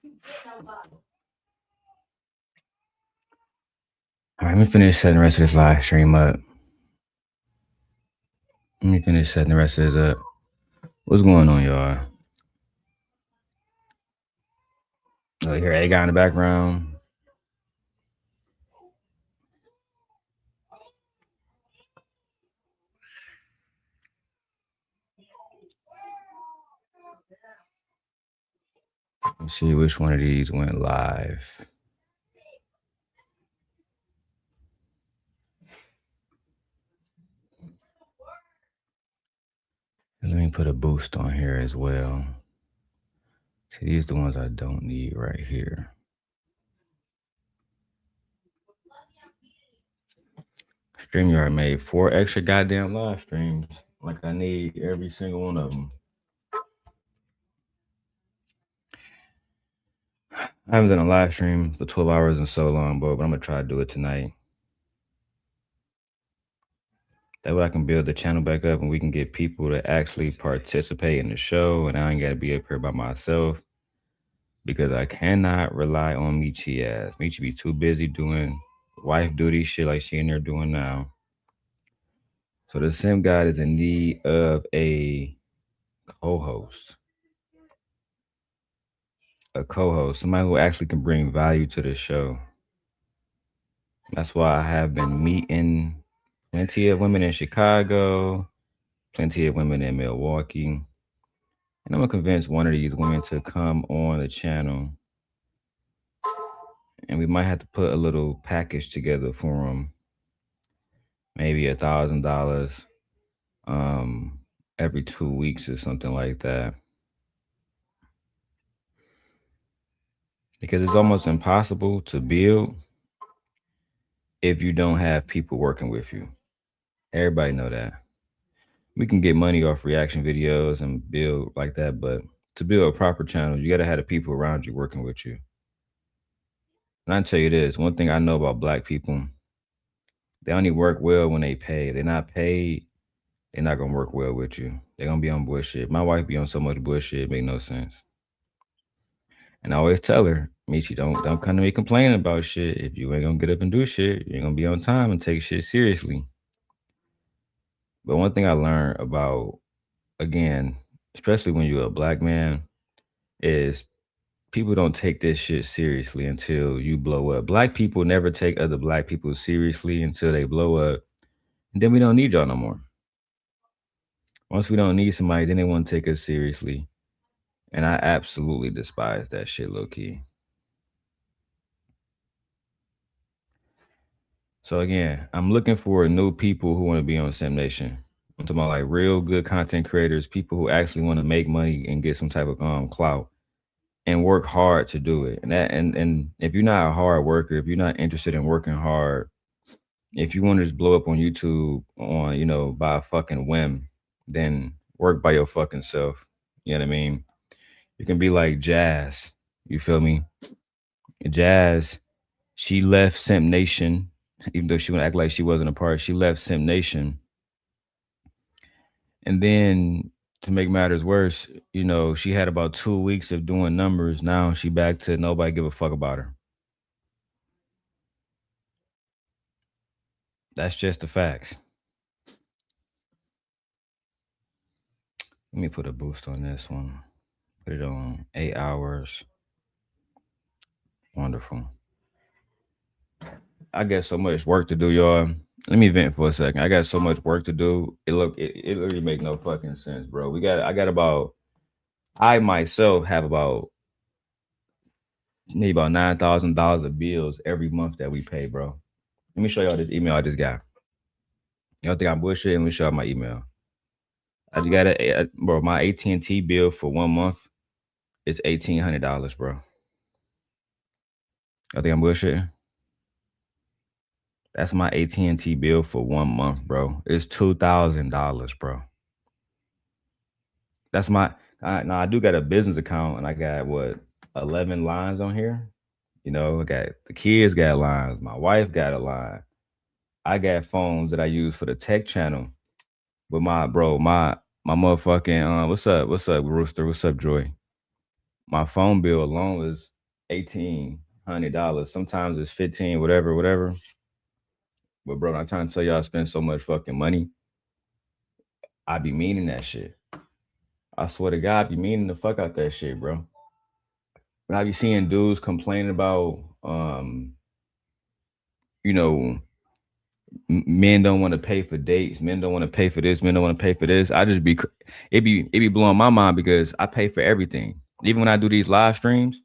All right, let me finish setting the rest of this live stream up. Let me finish setting the rest of this up. What's going on, y'all? Oh, you hear a guy in the background? Let's see which one of these went live. Let me put a boost on here as well. See, these are the ones I don't need right here. StreamYard made 4 extra goddamn live streams. Like I need every single one of them. I haven't done a live stream for 12 hours in so long, bro, but I'm gonna try to do it tonight. That way I can build the channel back up and we can get people to actually participate in the show, and I ain't gotta be up here by myself because I cannot rely on Michi ass. Michi be too busy doing wife duty shit like she in there doing now. So the Simp God is in need of a co-host. Somebody who actually can bring value to the show. That's why I have been meeting plenty of women in Chicago, plenty of women in Milwaukee. And I'm gonna convince one of these women to come on the channel. And we might have to put a little package together for them. Maybe $1,000 every 2 weeks or something like that. Because it's almost impossible to build if you don't have people working with you. Everybody know that. We can get money off reaction videos and build like that, but to build a proper channel, you gotta have the people around you working with you. And I tell you this, one thing I know about Black people, they only work well when they pay. If they're not paid, they're not gonna work well with you. They're gonna be on bullshit. My wife be on so much bullshit, it make no sense. And I always tell her, Michi, don't come to me complaining about shit. If you ain't gonna get up and do shit, you ain't gonna be on time and take shit seriously. But one thing I learned about, again, especially when you're a Black man, is people don't take this shit seriously until you blow up. Black people never take other Black people seriously until they blow up. And then we don't need y'all no more. Once we don't need somebody, then they want to take us seriously. And I absolutely despise that shit, low key. So again, I'm looking for new people who want to be on Simp Nation. I'm talking about like real good content creators, people who actually want to make money and get some type of clout and work hard to do it. And if you're not a hard worker, if you're not interested in working hard, if you want to just blow up on YouTube on, by a fucking whim, then work by your fucking self. You know what I mean? You can be like Jazz. You feel me? Jazz, she left Simp Nation, even though she would act like she wasn't a part. She left Simp Nation. And then to make matters worse, she had about 2 weeks of doing numbers. Now she back to nobody give a fuck about her. That's just the facts. Let me put a boost on this one. Put it on 8 hours. Wonderful. I got so much work to do, y'all. Let me vent for a second. I got so much work to do. It literally make no fucking sense, bro. I myself have maybe about $9,000 of bills every month that we pay, bro. Let me show y'all this email I just got. Y'all think I'm bullshitting? Let me show y'all my email. I just got bro, my AT&T bill for 1 month is $1,800, bro. Y'all think I'm bullshitting? That's my AT&T bill for 1 month, bro. It's $2,000, bro. That's now I do got a business account and I got 11 lines on here. I got the kids got lines. My wife got a line. I got phones that I use for the tech channel. But my motherfucking what's up, Rooster? What's up, Joy? My phone bill alone is $1,800. Sometimes it's 15, whatever. But bro, I'm trying to tell y'all I spend so much fucking money. I be meaning that shit. I swear to God, I be meaning the fuck out that shit, bro. When I be seeing dudes complaining about, you know, men don't want to pay for dates, men don't want to pay for this, men don't want to pay for this. I just be, it be blowing my mind because I pay for everything. Even when I do these live streams,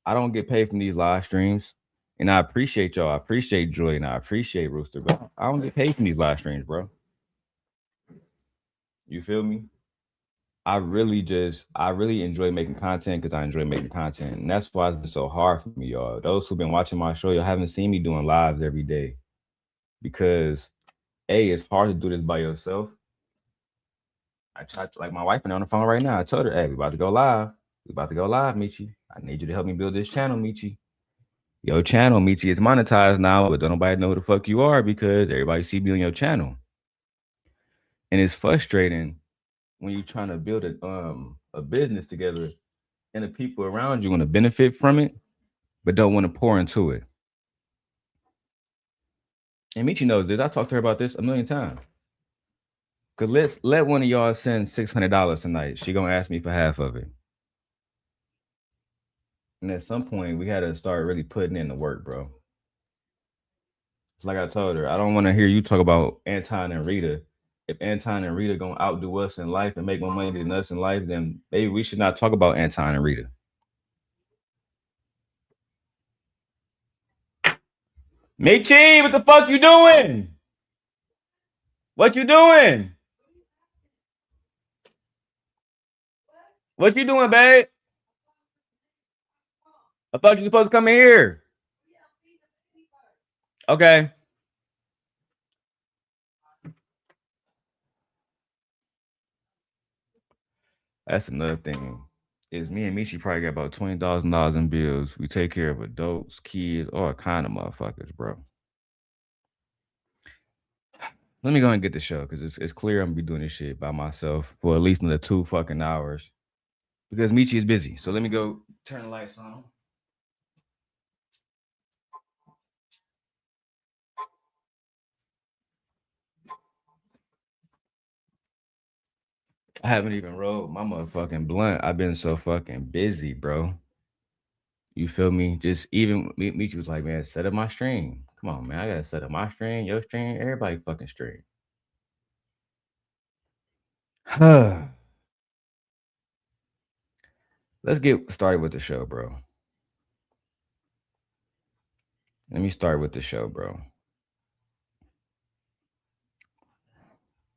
I don't get paid from these live streams. And I appreciate y'all. I appreciate Joy and I appreciate Rooster, but I don't get paid from these live streams, bro. You feel me? I really enjoy making content because I enjoy making content. And that's why it's been so hard for me, y'all. Those who've been watching my show, y'all haven't seen me doing lives every day. Because it's hard to do this by yourself. I tried like my wife and on the phone right now. I told her, hey, we about to go live. We about to go live, Michi. I need you to help me build this channel, Michi. Your channel, Michi, is monetized now, but don't nobody know who the fuck you are because everybody see me on your channel. And it's frustrating when you're trying to build a business together and the people around you want to benefit from it, but don't want to pour into it. And Michi knows this. I talked to her about this a million times. Cause let one of y'all send $600 tonight. She gonna ask me for half of it. And at some point, we had to start really putting in the work, bro. It's like I told her, I don't want to hear you talk about Anton and Rita. If Anton and Rita gonna outdo us in life and make more money than us in life, then maybe we should not talk about Anton and Rita. Michi, what the fuck you doing? What you doing? What you doing, babe? I thought you were supposed to come in here. Okay. That's another thing. Is me and Michi probably got about $20,000 in bills. We take care of adults, kids, all kind of motherfuckers, bro. Let me go and get the show because it's clear I'm gonna be doing this shit by myself for at least another 2 fucking hours because Michi is busy. So let me go turn the lights on. I haven't even rolled my motherfucking blunt. I've been so fucking busy, bro. You feel me? Just even Michi was like, man, set up my stream. Come on, man. I gotta set up my stream, your stream, everybody fucking stream. Let's get started with the show, bro. Let me start with the show, bro.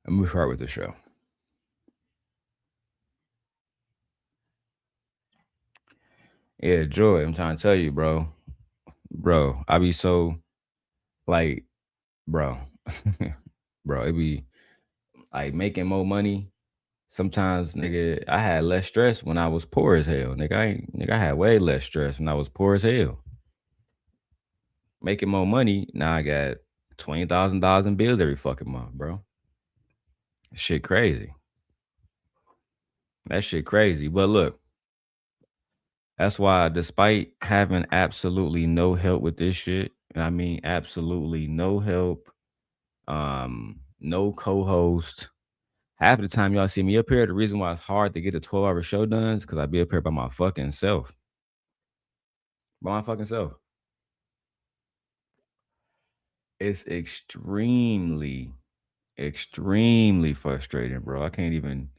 Let me start with the show. Yeah, Joy, I'm trying to tell you, bro. Bro, I be so like, bro, bro, it be like making more money. Sometimes, nigga, I had less stress when I was poor as hell. Nigga, I had way less stress when I was poor as hell. Making more money, now I got $20,000 in bills every fucking month, bro. Shit crazy. That shit crazy. But look, that's why despite having absolutely no help with this shit, and I mean absolutely no help, no co-host. Half of the time y'all see me up here, the reason why it's hard to get a 12-hour show done is because I be up here by my fucking self. By my fucking self. It's extremely frustrating, bro. I can't even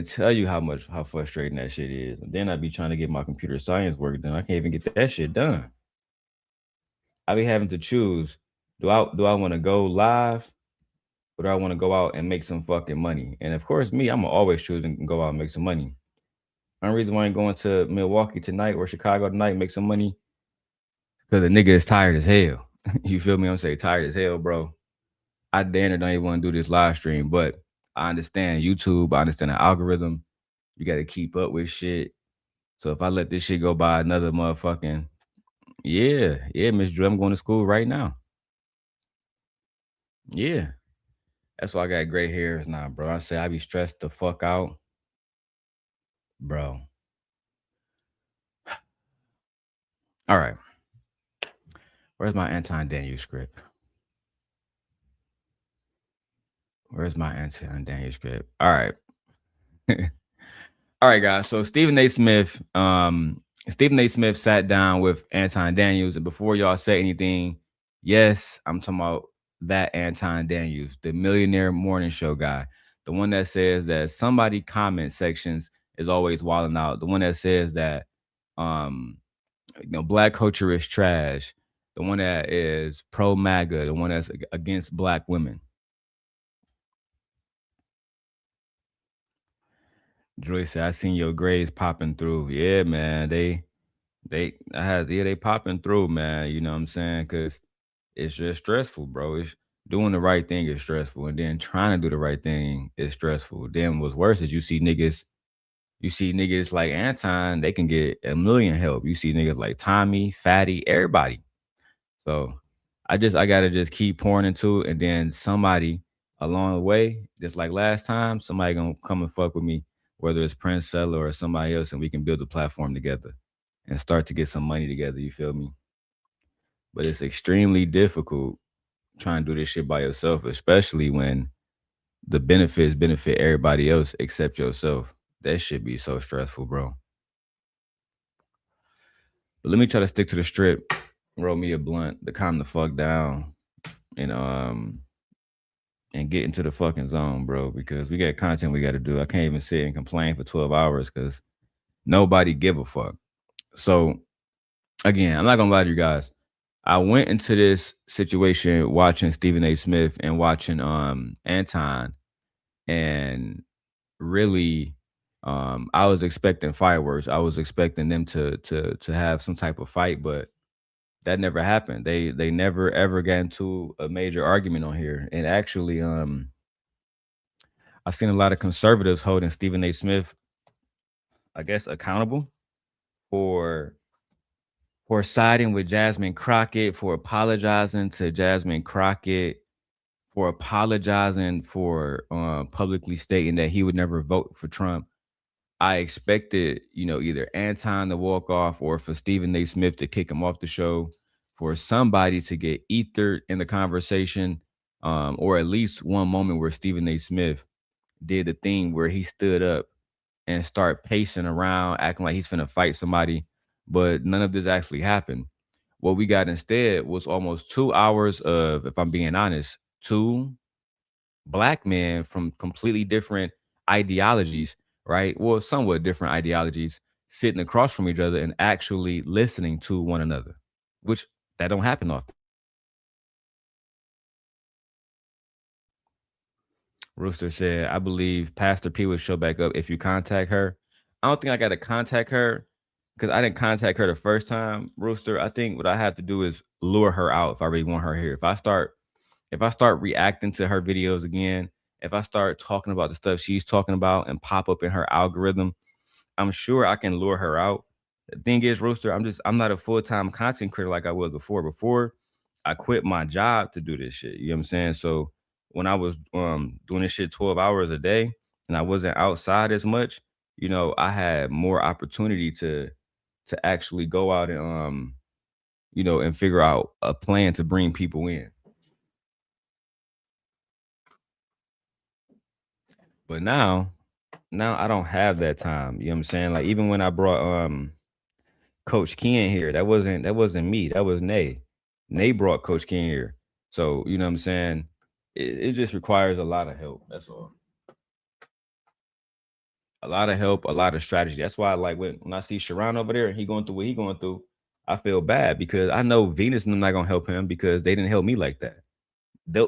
tell you how frustrating that shit is. And then I be trying to get my computer science work done. I can't even get that shit done. I be having to choose. Do I want to go live or do I want to go out and make some fucking money? And of course, me, I'm always choosing to go out and make some money. Only reason why I ain't going to Milwaukee tonight or Chicago tonight make some money because the nigga is tired as hell. You feel me? I'm saying tired as hell, bro. I damn near don't even want to do this live stream, but I understand YouTube. I understand the algorithm. You got to keep up with shit. So if I let this shit go by another motherfucking, yeah, Miss Drew, I'm going to school right now. Yeah. That's why I got gray hairs now, bro. I say I be stressed the fuck out. Bro. All right. Where's my Anton Daniels script? Where's my Anton Daniels script? All right. All right, guys. So Stephen A. Smith sat down with Anton Daniels, and before y'all say anything, yes, I'm talking about that Anton Daniels, the Millionaire Morning Show guy, the one that says that somebody comment sections is always wilding out, the one that says that um black culture is trash, the one that is pro MAGA, the one that's against black women. Joyce said, I seen your grades popping through. Yeah, man. They popping through, man. You know what I'm saying? Cause it's just stressful, bro. It's doing the right thing is stressful. And then trying to do the right thing is stressful. Then what's worse is you see niggas like Anton, they can get a million help. You see niggas like Tommy, Fatty, everybody. So I gotta just keep pouring into it, and then somebody along the way, just like last time, somebody gonna come and fuck with me, whether it's Prince Seller or somebody else, and we can build a platform together and start to get some money together. You feel me? But it's extremely difficult trying to do this shit by yourself, especially when the benefits benefit everybody else except yourself. That should be so stressful, bro. But let me try to stick to the strip, roll me a blunt, to calm the fuck down, you know, and get into the fucking zone, bro, because we got content we got to do. I can't even sit and complain for 12 hours because nobody give a fuck. So again, I'm not gonna lie to you guys. I went into this situation watching Stephen A. Smith and watching Anton, and really I was expecting fireworks. I was expecting them to have some type of fight, but that never happened. They never ever got into a major argument on here. And actually, I've seen a lot of conservatives holding Stephen A. Smith, I guess, accountable for siding with Jasmine Crockett, for apologizing to Jasmine Crockett, for apologizing for publicly stating that he would never vote for Trump. I expected, either Anton to walk off or for Stephen A. Smith to kick him off the show, for somebody to get ethered in the conversation, or at least one moment where Stephen A. Smith did the thing where he stood up and start pacing around, acting like he's finna fight somebody. But none of this actually happened. What we got instead was almost 2 hours of, if I'm being honest, two black men from completely different ideologies, right? Well, somewhat different ideologies, sitting across from each other and actually listening to one another, which that don't happen often. Rooster said, I believe Pastor P will show back up if you contact her. I don't think I got to contact her because I didn't contact her the first time, Rooster. I think what I have to do is lure her out if I really want her here. If I start reacting to her videos again, if I start talking about the stuff she's talking about and pop up in her algorithm, I'm sure I can lure her out. The thing is, Rooster, I'm not a full-time content creator like I was before. Before I quit my job to do this shit. You know what I'm saying? So when I was doing this shit 12 hours a day and I wasn't outside as much, I had more opportunity to actually go out and and figure out a plan to bring people in. But now I don't have that time. You know what I'm saying? Like even when I brought Coach Ken here, that wasn't me. That was Nay. Nay brought Coach Ken here. So, you know what I'm saying? It just requires a lot of help. That's all. A lot of help, a lot of strategy. That's why, like, when I see Sharon over there and he going through what he going through, I feel bad because I know Venus and them not gonna help him because they didn't help me like that.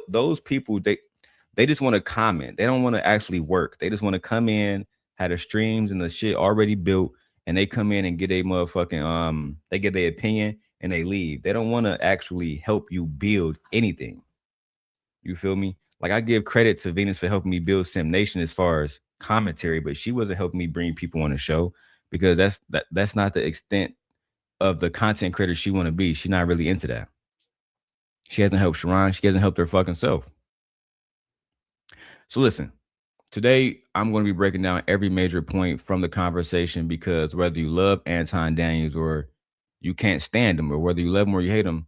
Those people, they just want to comment. They don't want to actually work. They just want to come in, have the streams and the shit already built, and they come in and get a motherfucking they get their opinion and they leave. They don't want to actually help you build anything. You feel me? Like I give credit to Venus for helping me build Sim Nation as far as commentary, but she wasn't helping me bring people on the show because that's not the extent of the content creator she want to be. She's not really into that. She hasn't helped Sharon. She hasn't helped her fucking self. So listen, today I'm going to be breaking down every major point from the conversation because whether you love Anton Daniels or you can't stand him, or whether you love him or you hate him,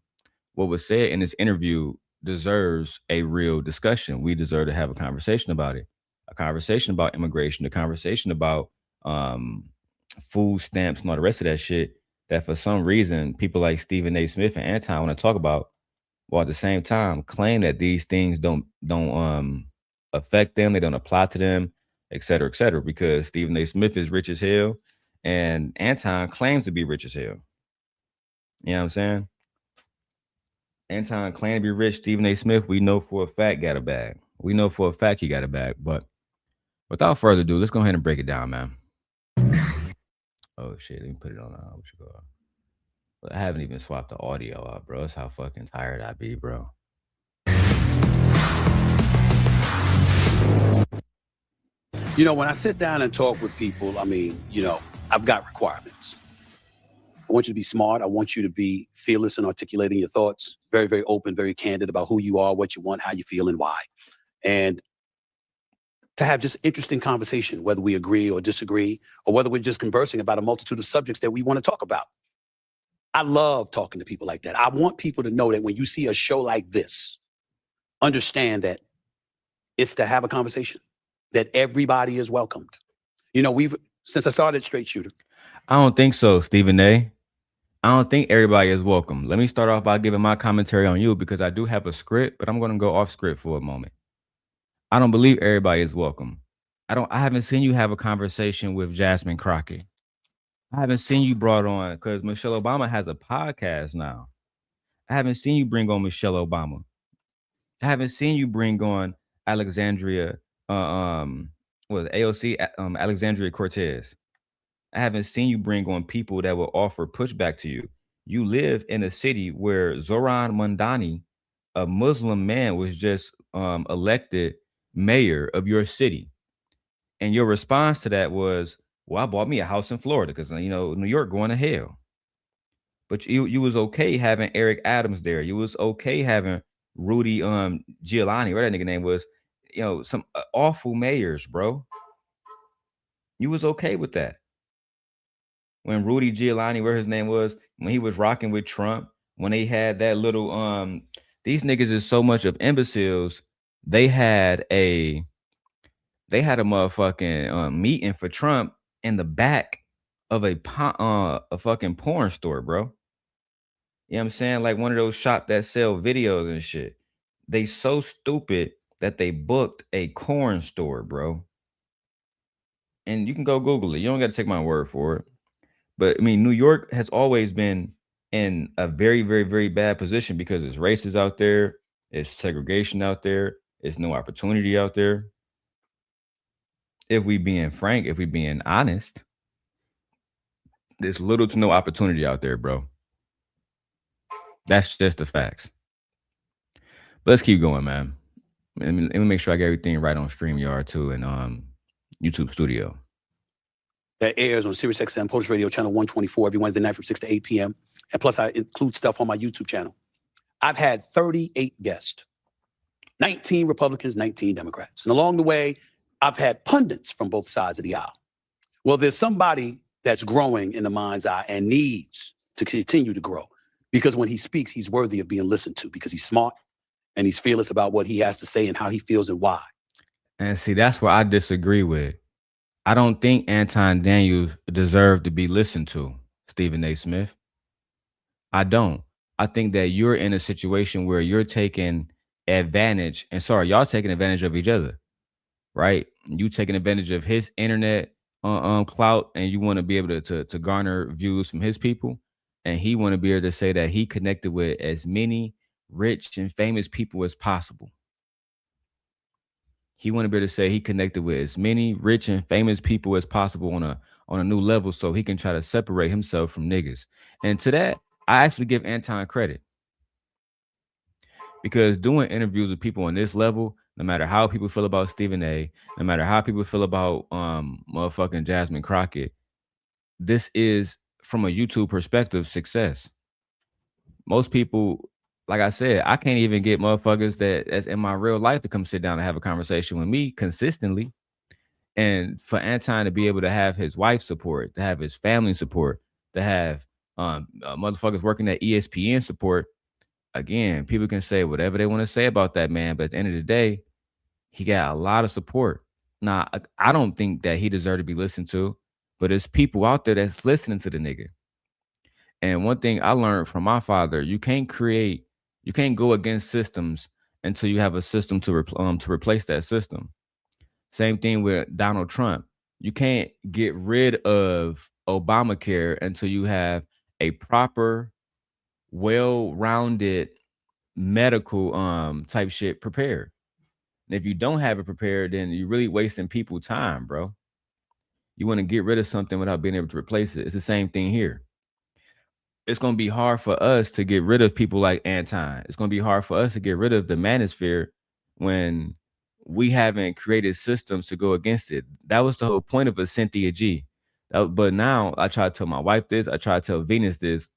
what was said in this interview deserves a real discussion. We deserve to have a conversation about it, a conversation about immigration, a conversation about um, food stamps and all the rest of that shit. That for some reason people like Stephen A. Smith and Anton want to talk about, while at the same time claim that these things don't affect them, they don't apply to them, et cetera, et cetera. Because Stephen A. Smith is rich as hell, and Anton claims to be rich as hell. You know what I'm saying? Anton claimed to be rich. Stephen A. Smith, we know for a fact, got a bag. We know for a fact he got a bag. But without further ado, let's go ahead and break it down, man. Oh shit, let me put it on. What you go? I haven't even swapped the audio out, bro. That's how fucking tired I be, bro. You know, when I sit down and talk with people, I mean, you know, I've got requirements. I want you to be smart. I want you to be fearless in articulating your thoughts, very, very open, very candid about who you are, what you want, how you feel, and why. And to have just interesting conversation, whether we agree or disagree, or whether we're just conversing about a multitude of subjects that we want to talk about. I love talking to people like that. I want people to know that when you see a show like this, understand that it's to have a conversation, that everybody is welcomed. You know, since I started Straight Shooter. I don't think so, Stephen A. I don't think everybody is welcome. Let me start off by giving my commentary on you, because I do have a script, but I'm going to go off script for a moment. I don't believe everybody is welcome. I haven't seen you have a conversation with Jasmine Crockett. I haven't seen you brought on, because Michelle Obama has a podcast now. I haven't seen you bring on Michelle Obama. I haven't seen you bring on Alexandria, AOC, Alexandria Cortez. I haven't seen you bring on people that will offer pushback to you. You live in a city where Zoran Mandani, a Muslim man, was just elected mayor of your city. And your response to that was, well, I bought me a house in Florida because, you know, New York going to hell. But you was okay having Eric Adams there. You was okay having Rudy Giuliani, whatever that nigga name was, you know, some awful mayors, bro. You was okay with that. When Rudy Giuliani, where his name was, when he was rocking with Trump, when they had that little these niggas is so much of imbeciles. They had a motherfucking meeting for Trump in the back of a fucking porn store, bro. You know what I'm saying? Like one of those shops that sell videos and shit. They so stupid that they booked a corn store, bro. And you can go Google it. You don't got to take my word for it. But I mean, New York has always been in a very, very, very bad position because it's races out there, it's segregation out there, it's no opportunity out there. If we being frank, if we being honest, there's little to no opportunity out there, bro. That's just the facts. But let's keep going, man. Let me make sure I get everything right on StreamYard too and YouTube Studio. That airs on SiriusXM Post Radio Channel 124 every Wednesday night from 6 to 8 p.m. And plus, I include stuff on my YouTube channel. I've had 38 guests, 19 Republicans, 19 Democrats. And along the way, I've had pundits from both sides of the aisle. Well, there's somebody that's growing in the mind's eye and needs to continue to grow, because when he speaks, he's worthy of being listened to because he's smart and he's fearless about what he has to say and how he feels and why. And see, that's where I disagree with. I don't think Anton Daniels deserved to be listened to, Stephen A. Smith. I don't. I think that you're in a situation where you're taking advantage, and sorry, y'all taking advantage of each other, right? You taking advantage of his internet clout, and you want to be able to garner views from his people, and he want to be able to say that he connected with as many rich and famous people as possible. He want to be able to say he connected with as many rich and famous people as possible on a new level, so he can try to separate himself from niggas. And to that, I actually give Anton credit, because doing interviews with people on this level, no matter how people feel about Stephen A., no matter how people feel about motherfucking Jasmine Crockett, this is, from a YouTube perspective, success. Most people, like I said, I can't even get motherfuckers that's in my real life to come sit down and have a conversation with me consistently. And for Anton to be able to have his wife's support, to have his family support, to have Motherfuckers working at ESPN support. Again, people can say whatever they want to say about that man, but at the end of the day, he got a lot of support. Now, I don't think that he deserved to be listened to, but there's people out there that's listening to the nigga. And one thing I learned from my father, you can't go against systems until you have a system to replace that system. Same thing with Donald Trump. You can't get rid of Obamacare until you have a proper, well-rounded medical type shit prepared. And if you don't have it prepared, then you're really wasting people time, bro. You want to get rid of something without being able to replace it. It's the same thing here. It's going to be hard for us to get rid of people like Anton. It's going to be hard for us to get rid of the manosphere when we haven't created systems to go against it. That was the whole point of a Cynthia G. But now I try to tell my wife this. I try to tell Venus this.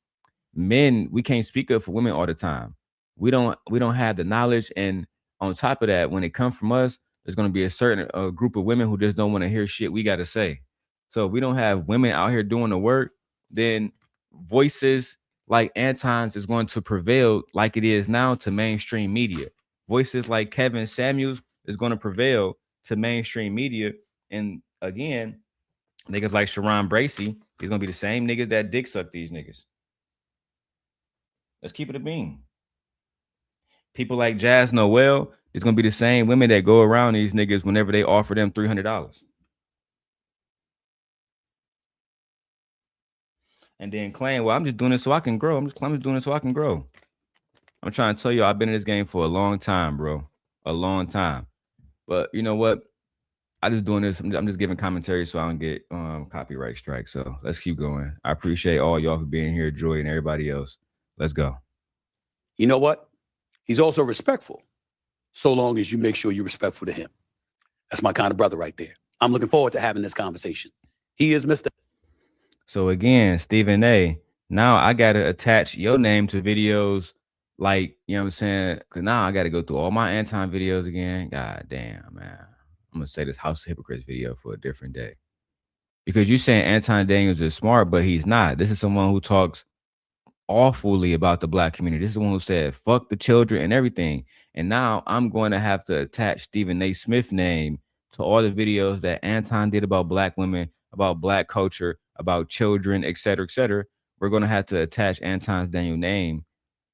Men, we can't speak up for women all the time. We don't have the knowledge, and on top of that, when it comes from us, there's going to be a certain group of women who just don't want to hear shit we got to say. So if we don't have women out here doing the work, then voices like Anton's is going to prevail like it is now to mainstream media. Voices like Kevin Samuels is going to prevail to mainstream media. And again, niggas like Sharon Bracey is going to be the same niggas that dick suck these niggas. Let's keep it a bean. People like Jazz Noel, it's gonna be the same women that go around these niggas whenever they offer them $300. And then claim, well, I'm just doing it so I can grow. I'm just doing it so I can grow. I'm trying to tell you, I've been in this game for a long time, bro. A long time. But you know what? I just doing this. I'm just giving commentary so I don't get copyright strike. So let's keep going. I appreciate all y'all for being here, Joy, and everybody else. Let's go. You know what? He's also respectful, so long as you make sure you're respectful to him. That's my kind of brother right there. I'm looking forward to having this conversation. He is Mr. So again, Stephen A, now I gotta attach your name to videos like, you know what I'm saying? Cause now I gotta go through all my Anton videos again. God damn, man. I'm gonna say this House of Hypocrites video for a different day. Because you saying Anton Daniels is smart, but he's not. This is someone who talks awfully about the black community. This is the one who said fuck the children and everything. And now I'm going to have to attach Stephen A. Smith's name to all the videos that Anton did about black women, about black culture, about children, et cetera, et cetera. We're going to have to attach Anton's Daniel name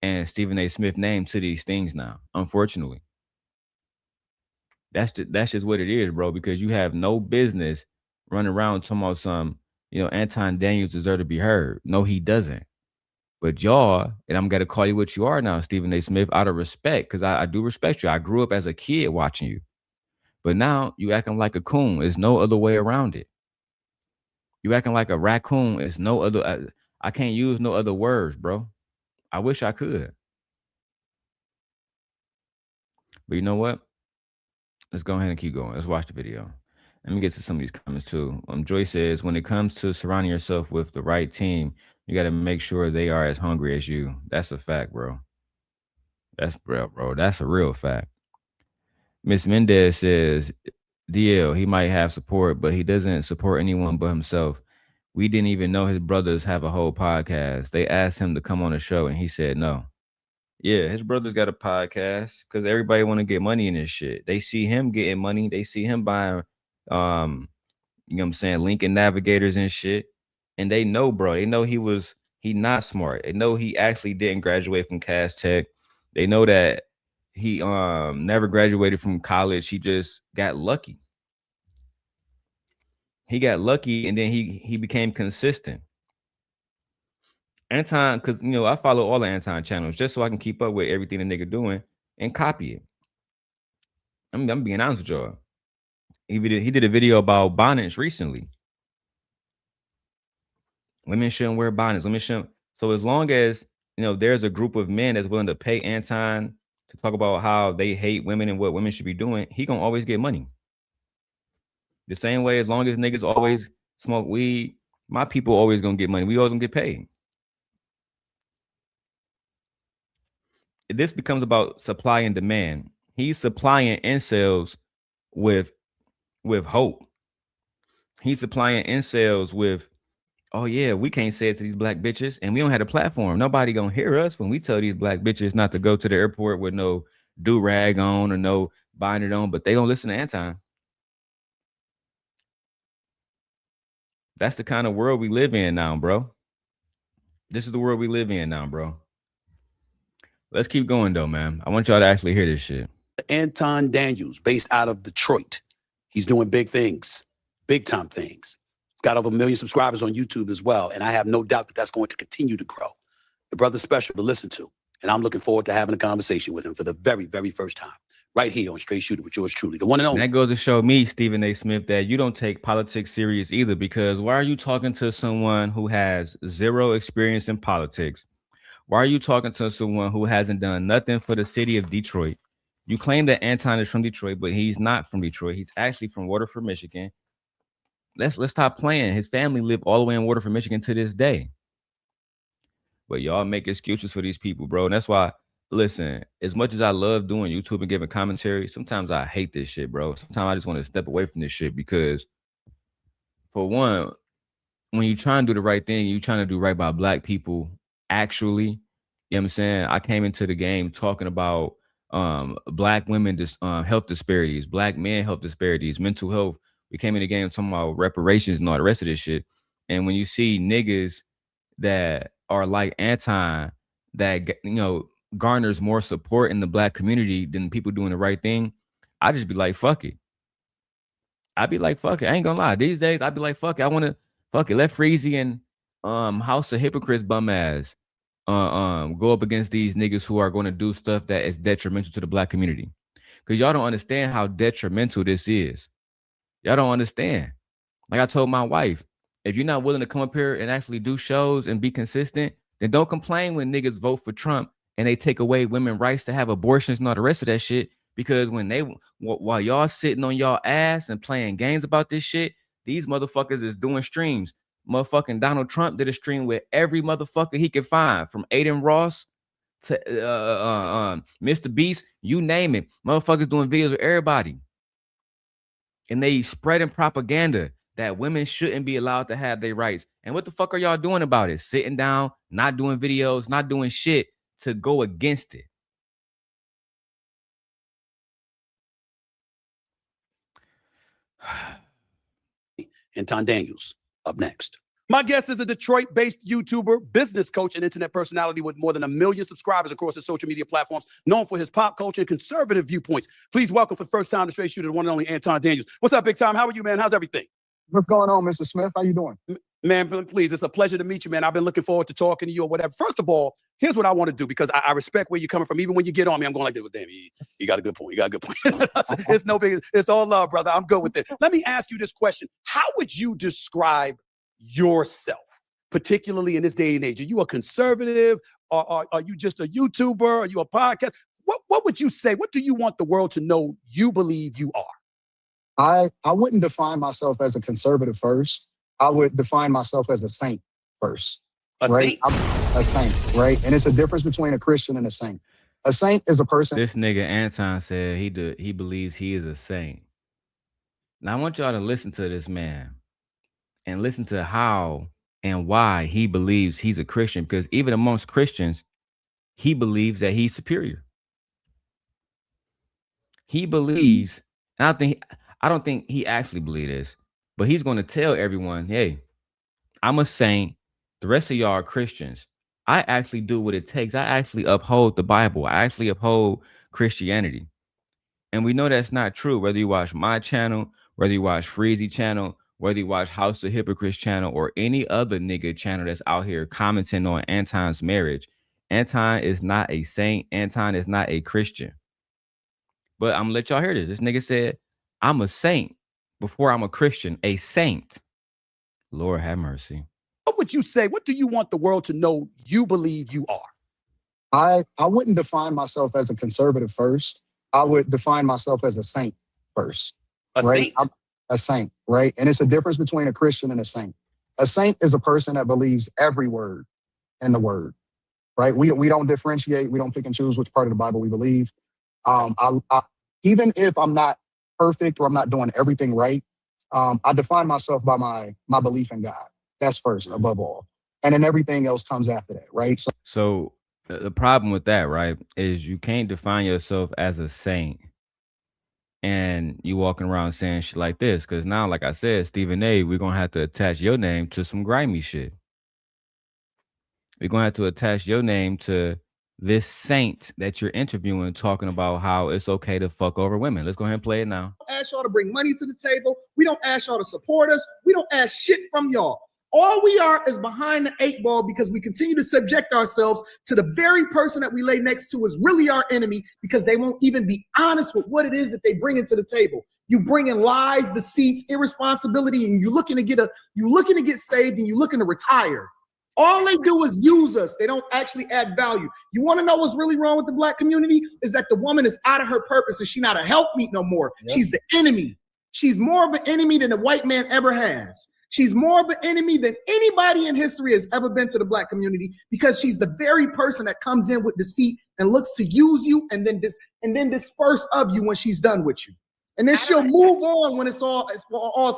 and Stephen A. Smith name to these things now, unfortunately. That's just what it is, bro, because you have no business running around talking about some, Anton Daniels deserve to be heard. No, he doesn't. But y'all, and I'm gonna call you what you are now, Stephen A. Smith, out of respect, because I do respect you. I grew up as a kid watching you. But now you acting like a coon. There's no other way around it. You acting like a raccoon. It's no other. I can't use no other words, bro. I wish I could. But you know what? Let's go ahead and keep going. Let's watch the video. Let me get to some of these comments too. Joy says, when it comes to surrounding yourself with the right team, you got to make sure they are as hungry as you. That's a fact, bro. That's real, bro. That's a real fact. Miss Mendez says, DL, he might have support, but he doesn't support anyone but himself. We didn't even know his brothers have a whole podcast. They asked him to come on the show, and he said no. Yeah, his brothers got a podcast because everybody want to get money in this shit. They see him getting money. They see him buying, you know what I'm saying, Lincoln Navigators and shit. And they know, bro. They know he not smart. They know he actually didn't graduate from Cass Tech. They know that he never graduated from college. He just got lucky. He got lucky, and then he became consistent. Anton, because I follow all the Anton channels just so I can keep up with everything the nigga doing and copy it. I'm being honest with y'all. He did a video about bonnets recently. Women shouldn't wear bonnets. Women shouldn't. So as long as there's a group of men that's willing to pay Anton to talk about how they hate women and what women should be doing, he gonna always get money. The same way, as long as niggas always smoke weed, my people always gonna get money. We always gonna get paid. This becomes about supply and demand. He's supplying incels with hope. He's supplying incels with Oh yeah, we can't say it to these black bitches, and we don't have a platform. Nobody gonna hear us when we tell these black bitches not to go to the airport with no do rag on or no binder on, but they gonna listen to Anton. That's the kind of world we live in now, bro. This is the world we live in now, bro. Let's keep going though, man. I want y'all to actually hear this shit. Anton Daniels, based out of Detroit. He's doing big things, big time things. He's got over 1 million subscribers on YouTube as well. And I have no doubt that that's going to continue to grow. The brother's special to listen to. And I'm looking forward to having a conversation with him for the very, very first time. Right here on Straight Shooter with yours truly, the one and And only. that goes to show me, Stephen A. Smith, that you don't take politics serious either, because why are you talking to someone who has zero experience in politics? Why are you talking to someone who hasn't done nothing for the city of Detroit? You claim that Anton is from Detroit, but he's not from Detroit. He's actually from Waterford, Michigan. Let's stop playing. His family live all the way in Waterford, Michigan to this day. But y'all make excuses for these people, bro. And that's why, listen, as much as I love doing YouTube and giving commentary, sometimes I hate this shit, bro. Sometimes I just want to step away from this shit because, for one, when you try and do the right thing, you trying to do right by black people, actually, you know what I'm saying? I came into the game talking about black women health disparities, black men health disparities, mental health. We came in the game talking about reparations and all the rest of this shit. And when you see niggas that are like Anton, that garners more support in the black community than people doing the right thing, I just be like, fuck it. I'd be like, fuck it. I ain't gonna lie. These days, I'd be like, fuck it. I want to fuck it. Let Freezy and House of Hypocrites bum ass go up against these niggas who are going to do stuff that is detrimental to the black community. Because y'all don't understand how detrimental this is. Y'all don't understand. Like I told my wife, if you're not willing to come up here and actually do shows and be consistent, then don't complain when niggas vote for Trump and they take away women's rights to have abortions and all the rest of that shit. Because while y'all sitting on y'all ass and playing games about this shit, these motherfuckers is doing streams. Motherfucking Donald Trump did a stream with every motherfucker he could find, from Aiden Ross to Mr. Beast, you name it. Motherfuckers doing videos with everybody. And they spreading propaganda that women shouldn't be allowed to have their rights. And what the fuck are y'all doing about it? Sitting down, not doing videos, not doing shit to go against it. Anton Daniels, up next. My guest is a Detroit-based YouTuber, business coach, and internet personality with more than 1 million subscribers across his social media platforms, known for his pop culture and conservative viewpoints. Please welcome for the first time to Straight Shooter, the one and only Anton Daniels. What's up, big time? How are you, man? How's everything? What's going on, Mr. Smith? How you doing? Man, please, it's a pleasure to meet you, man. I've been looking forward to talking to you or whatever. First of all, here's what I want to do, because I respect where you're coming from. Even when you get on me, I'm going like this, damn, you got a good point. You got a good point. It's no big, it's all love, brother. I'm good with it. Let me ask you this question. How would you describe yourself, particularly in this day and age? Are you a conservative? Or are you just a YouTuber? Are you a podcast? What would you say? What do you want the world to know you believe you are? I wouldn't define myself as a conservative first. I would define myself as a saint first. A right? saint? I'm a saint, right? And it's a difference between a Christian and a saint. A saint is a person. This nigga Anton said he believes he is a saint. Now I want y'all to listen to this man and listen to how and why he believes he's a Christian, because even amongst Christians, he believes that he's superior. He believes, and I don't think he actually believes this, but he's going to tell everyone, hey, I'm a saint. The rest of y'all are Christians. I actually do what it takes. I actually uphold the Bible. I actually uphold Christianity. And we know that's not true, whether you watch my channel, whether you watch Freezy channel, whether you watch House of Hypocrites channel, or any other nigga channel that's out here commenting on Anton's marriage. Anton is not a saint. Anton is not a Christian. But I'm gonna let y'all hear this. This nigga said, I'm a saint before I'm a Christian, a saint. Lord have mercy. What would you say? What do you want the world to know you believe you are? I wouldn't define myself as a conservative first. I would define myself as a saint first. A right? saint? A saint, right? And it's a difference between a Christian and a saint. A saint is a person that believes every word in the word, right? We don't differentiate. We don't pick and choose which part of the Bible we believe. Even if I'm not perfect or I'm not doing everything right, I define myself by my belief in God. That's first, above all. And then everything else comes after that, right? So the problem with that, right, is you can't define yourself as a saint and you walking around saying shit like this. Cause now, like I said, Stephen A, we're gonna have to attach your name to some grimy shit. We're gonna have to attach your name to this saint that you're interviewing talking about how it's okay to fuck over women. Let's go ahead and play it now. Ask y'all to bring money to the table. We don't ask y'all to support us. We don't ask shit from y'all. All we are is behind the 8 ball because we continue to subject ourselves to the very person that we lay next to is really our enemy because they won't even be honest with what it is that they bring into the table. You bring in lies, deceits, irresponsibility, and you're looking to get saved and you're looking to retire. All they do is use us. They don't actually add value. You want to know what's really wrong with the black community? Is that the woman is out of her purpose and she's not a helpmeet no more. Yep. She's the enemy. She's more of an enemy than the white man ever has. She's more of an enemy than anybody in history has ever been to the black community because she's the very person that comes in with deceit and looks to use you and then disperse of you when she's done with you. And then she'll move on when it's all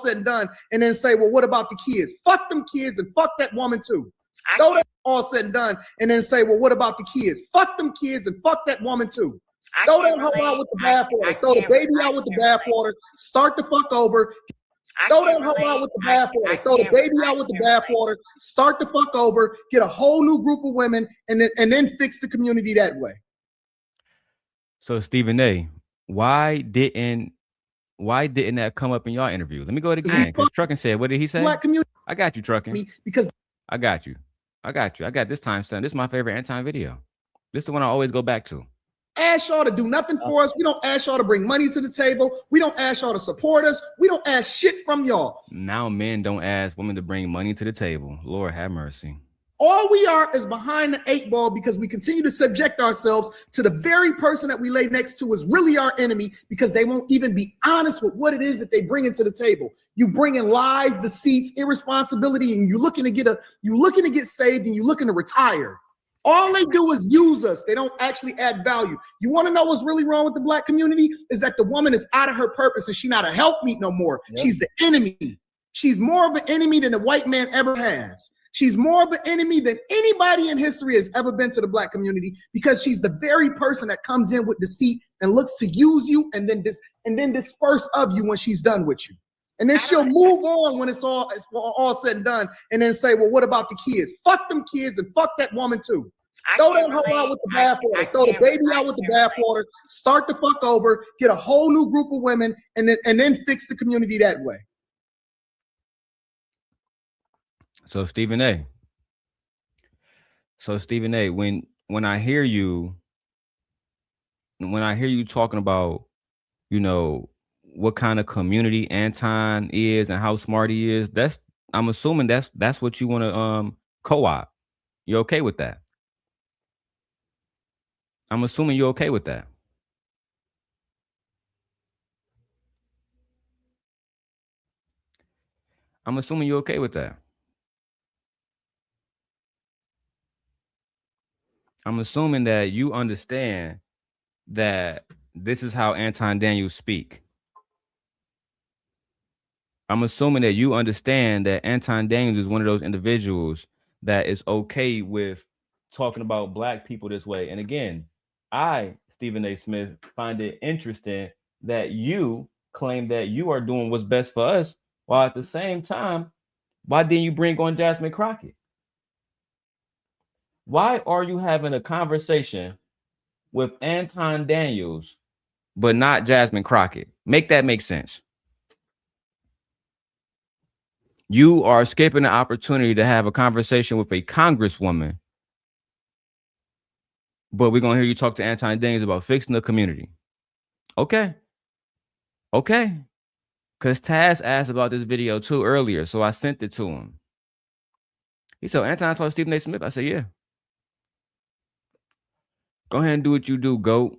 said and done and then say, well, what about the kids? Fuck them kids and fuck that woman too. Throw that all said and done and then say, well, what about the kids? Fuck them kids and fuck that woman too. Throw that hoe out with the bathwater. Throw the baby out with the bathwater. Start the fuck over. Throw that hoe out with the bathwater. Throw the baby out with the bathwater. Start the fuck over. Get a whole new group of women and then fix the community that way. So Stephen A, why didn't that come up in y'all interview? Let me go it again. Because Truckin said, what did he say? Black community. I got you, Truckin. Because I got you. I got this time, son. This is my favorite Anton video. This is the one I always go back to. Ask y'all to do nothing for us. We don't ask y'all to bring money to the table. We don't ask y'all to support us. We don't ask shit from y'all. Now men don't ask women to bring money to the table. Lord have mercy. All we are is behind the 8 ball because we continue to subject ourselves to the very person that we lay next to is really our enemy because they won't even be honest with what it is that they bring into the table. You bring in lies, deceits, irresponsibility, and you're looking to get saved and you're looking to retire. All they do is use us. They don't actually add value. You want to know what's really wrong with the black community? Is that the woman is out of her purpose and she's not a helpmeet no more. Yep. She's the enemy. She's more of an enemy than the white man ever has. She's more of an enemy than anybody in history has ever been to the black community because she's the very person that comes in with deceit and looks to use you and then disperse of you when she's done with you. And then she'll move on when it's all said and done and then say, well, what about the kids? Fuck them kids and fuck that woman too. Throw that hoe out with the bathwater. Throw the baby out with the bathwater. Start the fuck over. Get a whole new group of women and then fix the community that way. So Stephen A, when I hear you talking about, you know, what kind of community Anton is and how smart he is, I'm assuming that's what you want to co-op. You okay with that? I'm assuming you're okay with that. I'm assuming you're okay with that. I'm assuming that you understand that this is how Anton Daniels speak. I'm assuming that you understand that Anton Daniels is one of those individuals that is okay with talking about black people this way. And again, I, Stephen A. Smith, find it interesting that you claim that you are doing what's best for us, while at the same time, why didn't you bring on Jasmine Crockett? Why are you having a conversation with Anton Daniels, but not Jasmine Crockett? Make that make sense. You are skipping the opportunity to have a conversation with a congresswoman, but we're going to hear you talk to Anton Daniels about fixing the community. Okay. Because Taz asked about this video too earlier, so I sent it to him. He said, Anton told Stephen A. Smith. I said, yeah. Go ahead and do what you do, GOAT.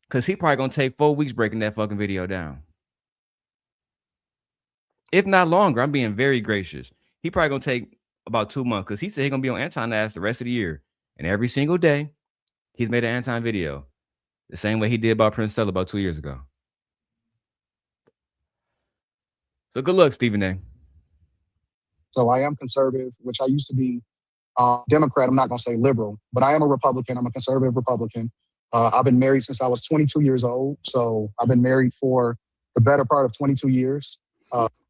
Because he probably going to take 4 weeks breaking that fucking video down. If not longer, I'm being very gracious. He probably going to take about 2 months because he said he's going to be on Anton ass the rest of the year. And every single day, he's made an Anton video. The same way he did about Prince Stella about 2 years ago. So good luck, Stephen A. So I am conservative, which I used to be Democrat. I'm not going to say liberal, but I am a Republican. I'm a conservative Republican. I've been married since I was 22 years old. So I've been married for the better part of 22 years.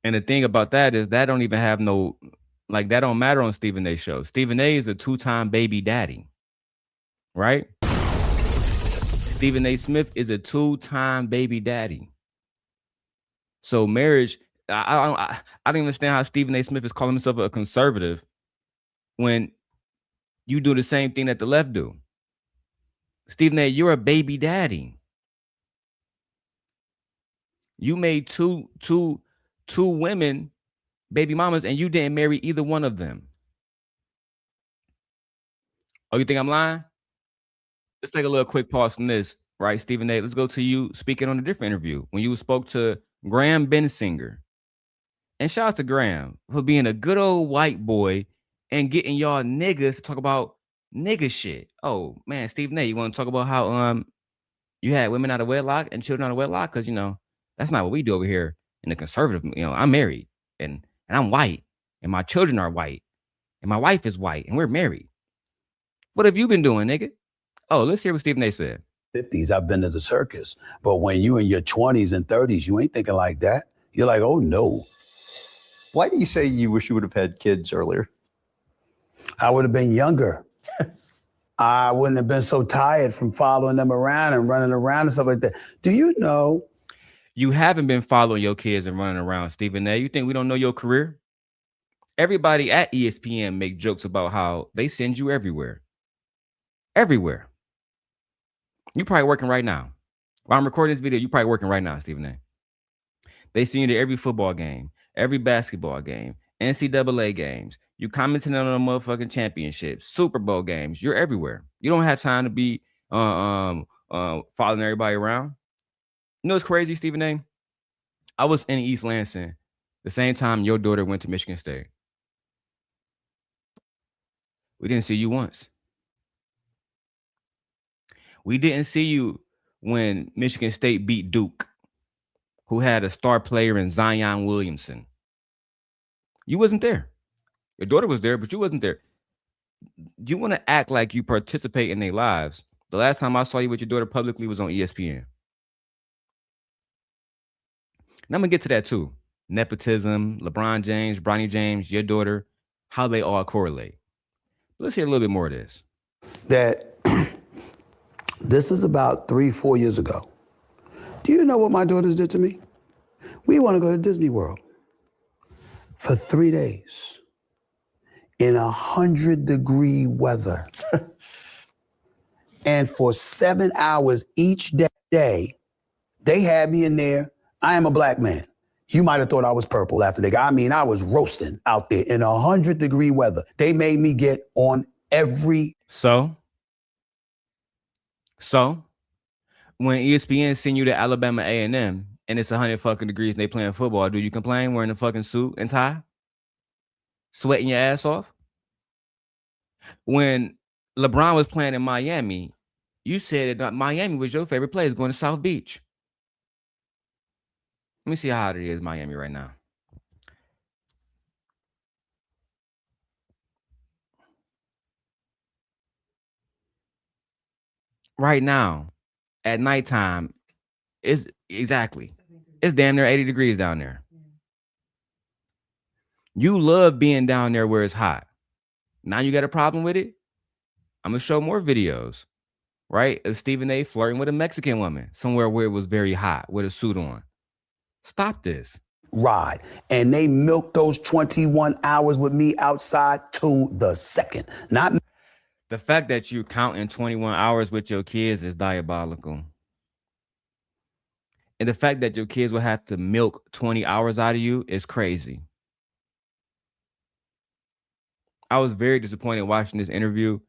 And the thing about that is that don't even have no, like, that don't matter on Stephen A. show. Stephen A. is a 2-time baby daddy, right? Stephen A. Smith is a 2-time baby daddy. So marriage, I don't even understand how Stephen A. Smith is calling himself a conservative when you do the same thing that the left do. Stephen A., you're a baby daddy. You made two women baby mamas, and you didn't marry either one of them. Oh, you think I'm lying? Let's take a little quick pause from this, right, Stephen A. Let's go to you speaking on a different interview when you spoke to Graham Bensinger. And shout out to Graham for being a good old white boy and getting y'all niggas to talk about nigga shit. Oh man, Stephen A., you want to talk about how you had women out of wedlock and children out of wedlock? Because that's not what we do over here in the conservative. I'm married and I'm white and my children are white and my wife is white and we're married. What have you been doing, nigga? Oh, let's hear what Stephen A. said. 50s, I've been to the circus. But when you in your 20s and 30s, you ain't thinking like that. You're like, oh no. Why do you say you wish you would have had kids earlier? I would have been younger. I wouldn't have been so tired from following them around and running around and stuff like that. Do you know? You haven't been following your kids and running around, Stephen A. You think we don't know your career? Everybody at ESPN make jokes about how they send you everywhere. Everywhere. You probably working right now. While I'm recording this video, you probably working right now, Stephen A. They send you to every football game, every basketball game, NCAA games. You commenting on the motherfucking championships, Super Bowl games. You're everywhere. You don't have time to be following everybody around. You know what's crazy, Stephen A.? I was in East Lansing the same time your daughter went to Michigan State. We didn't see you once. We didn't see you when Michigan State beat Duke, who had a star player in Zion Williamson. You wasn't there. Your daughter was there, but you wasn't there. You want to act like you participate in their lives. The last time I saw you with your daughter publicly was on ESPN. And I'm going to get to that too. Nepotism, LeBron James, Bronny James, your daughter, how they all correlate. But let's hear a little bit more of this. That this is about 3-4 years ago. Do you know what my daughters did to me? We want to go to Disney World for 3 days in 100-degree weather. And for 7 hours each day, they had me in there. I am a black man. You might have thought I was purple after they got, I was roasting out there in 100-degree weather. They made me get on every. So when ESPN send you to Alabama A&M and it's 100 fucking degrees and they playing football, do you complain wearing a fucking suit and tie? Sweating your ass off? When LeBron was playing in Miami, you said that Miami was your favorite place, going to South Beach. Let me see how hot it is in Miami right now. Right now, at nighttime, it's damn near 80 degrees down there. You love being down there where it's hot. Now you got a problem with it? I'm going to show more videos, right? Of Stephen A. flirting with a Mexican woman somewhere where it was very hot with a suit on. Stop this. Ride. And they milked those 21 hours with me outside to the second. Not the fact that you're counting 21 hours with your kids is diabolical. And the fact that your kids will have to milk 20 hours out of you is crazy. I was very disappointed watching this interview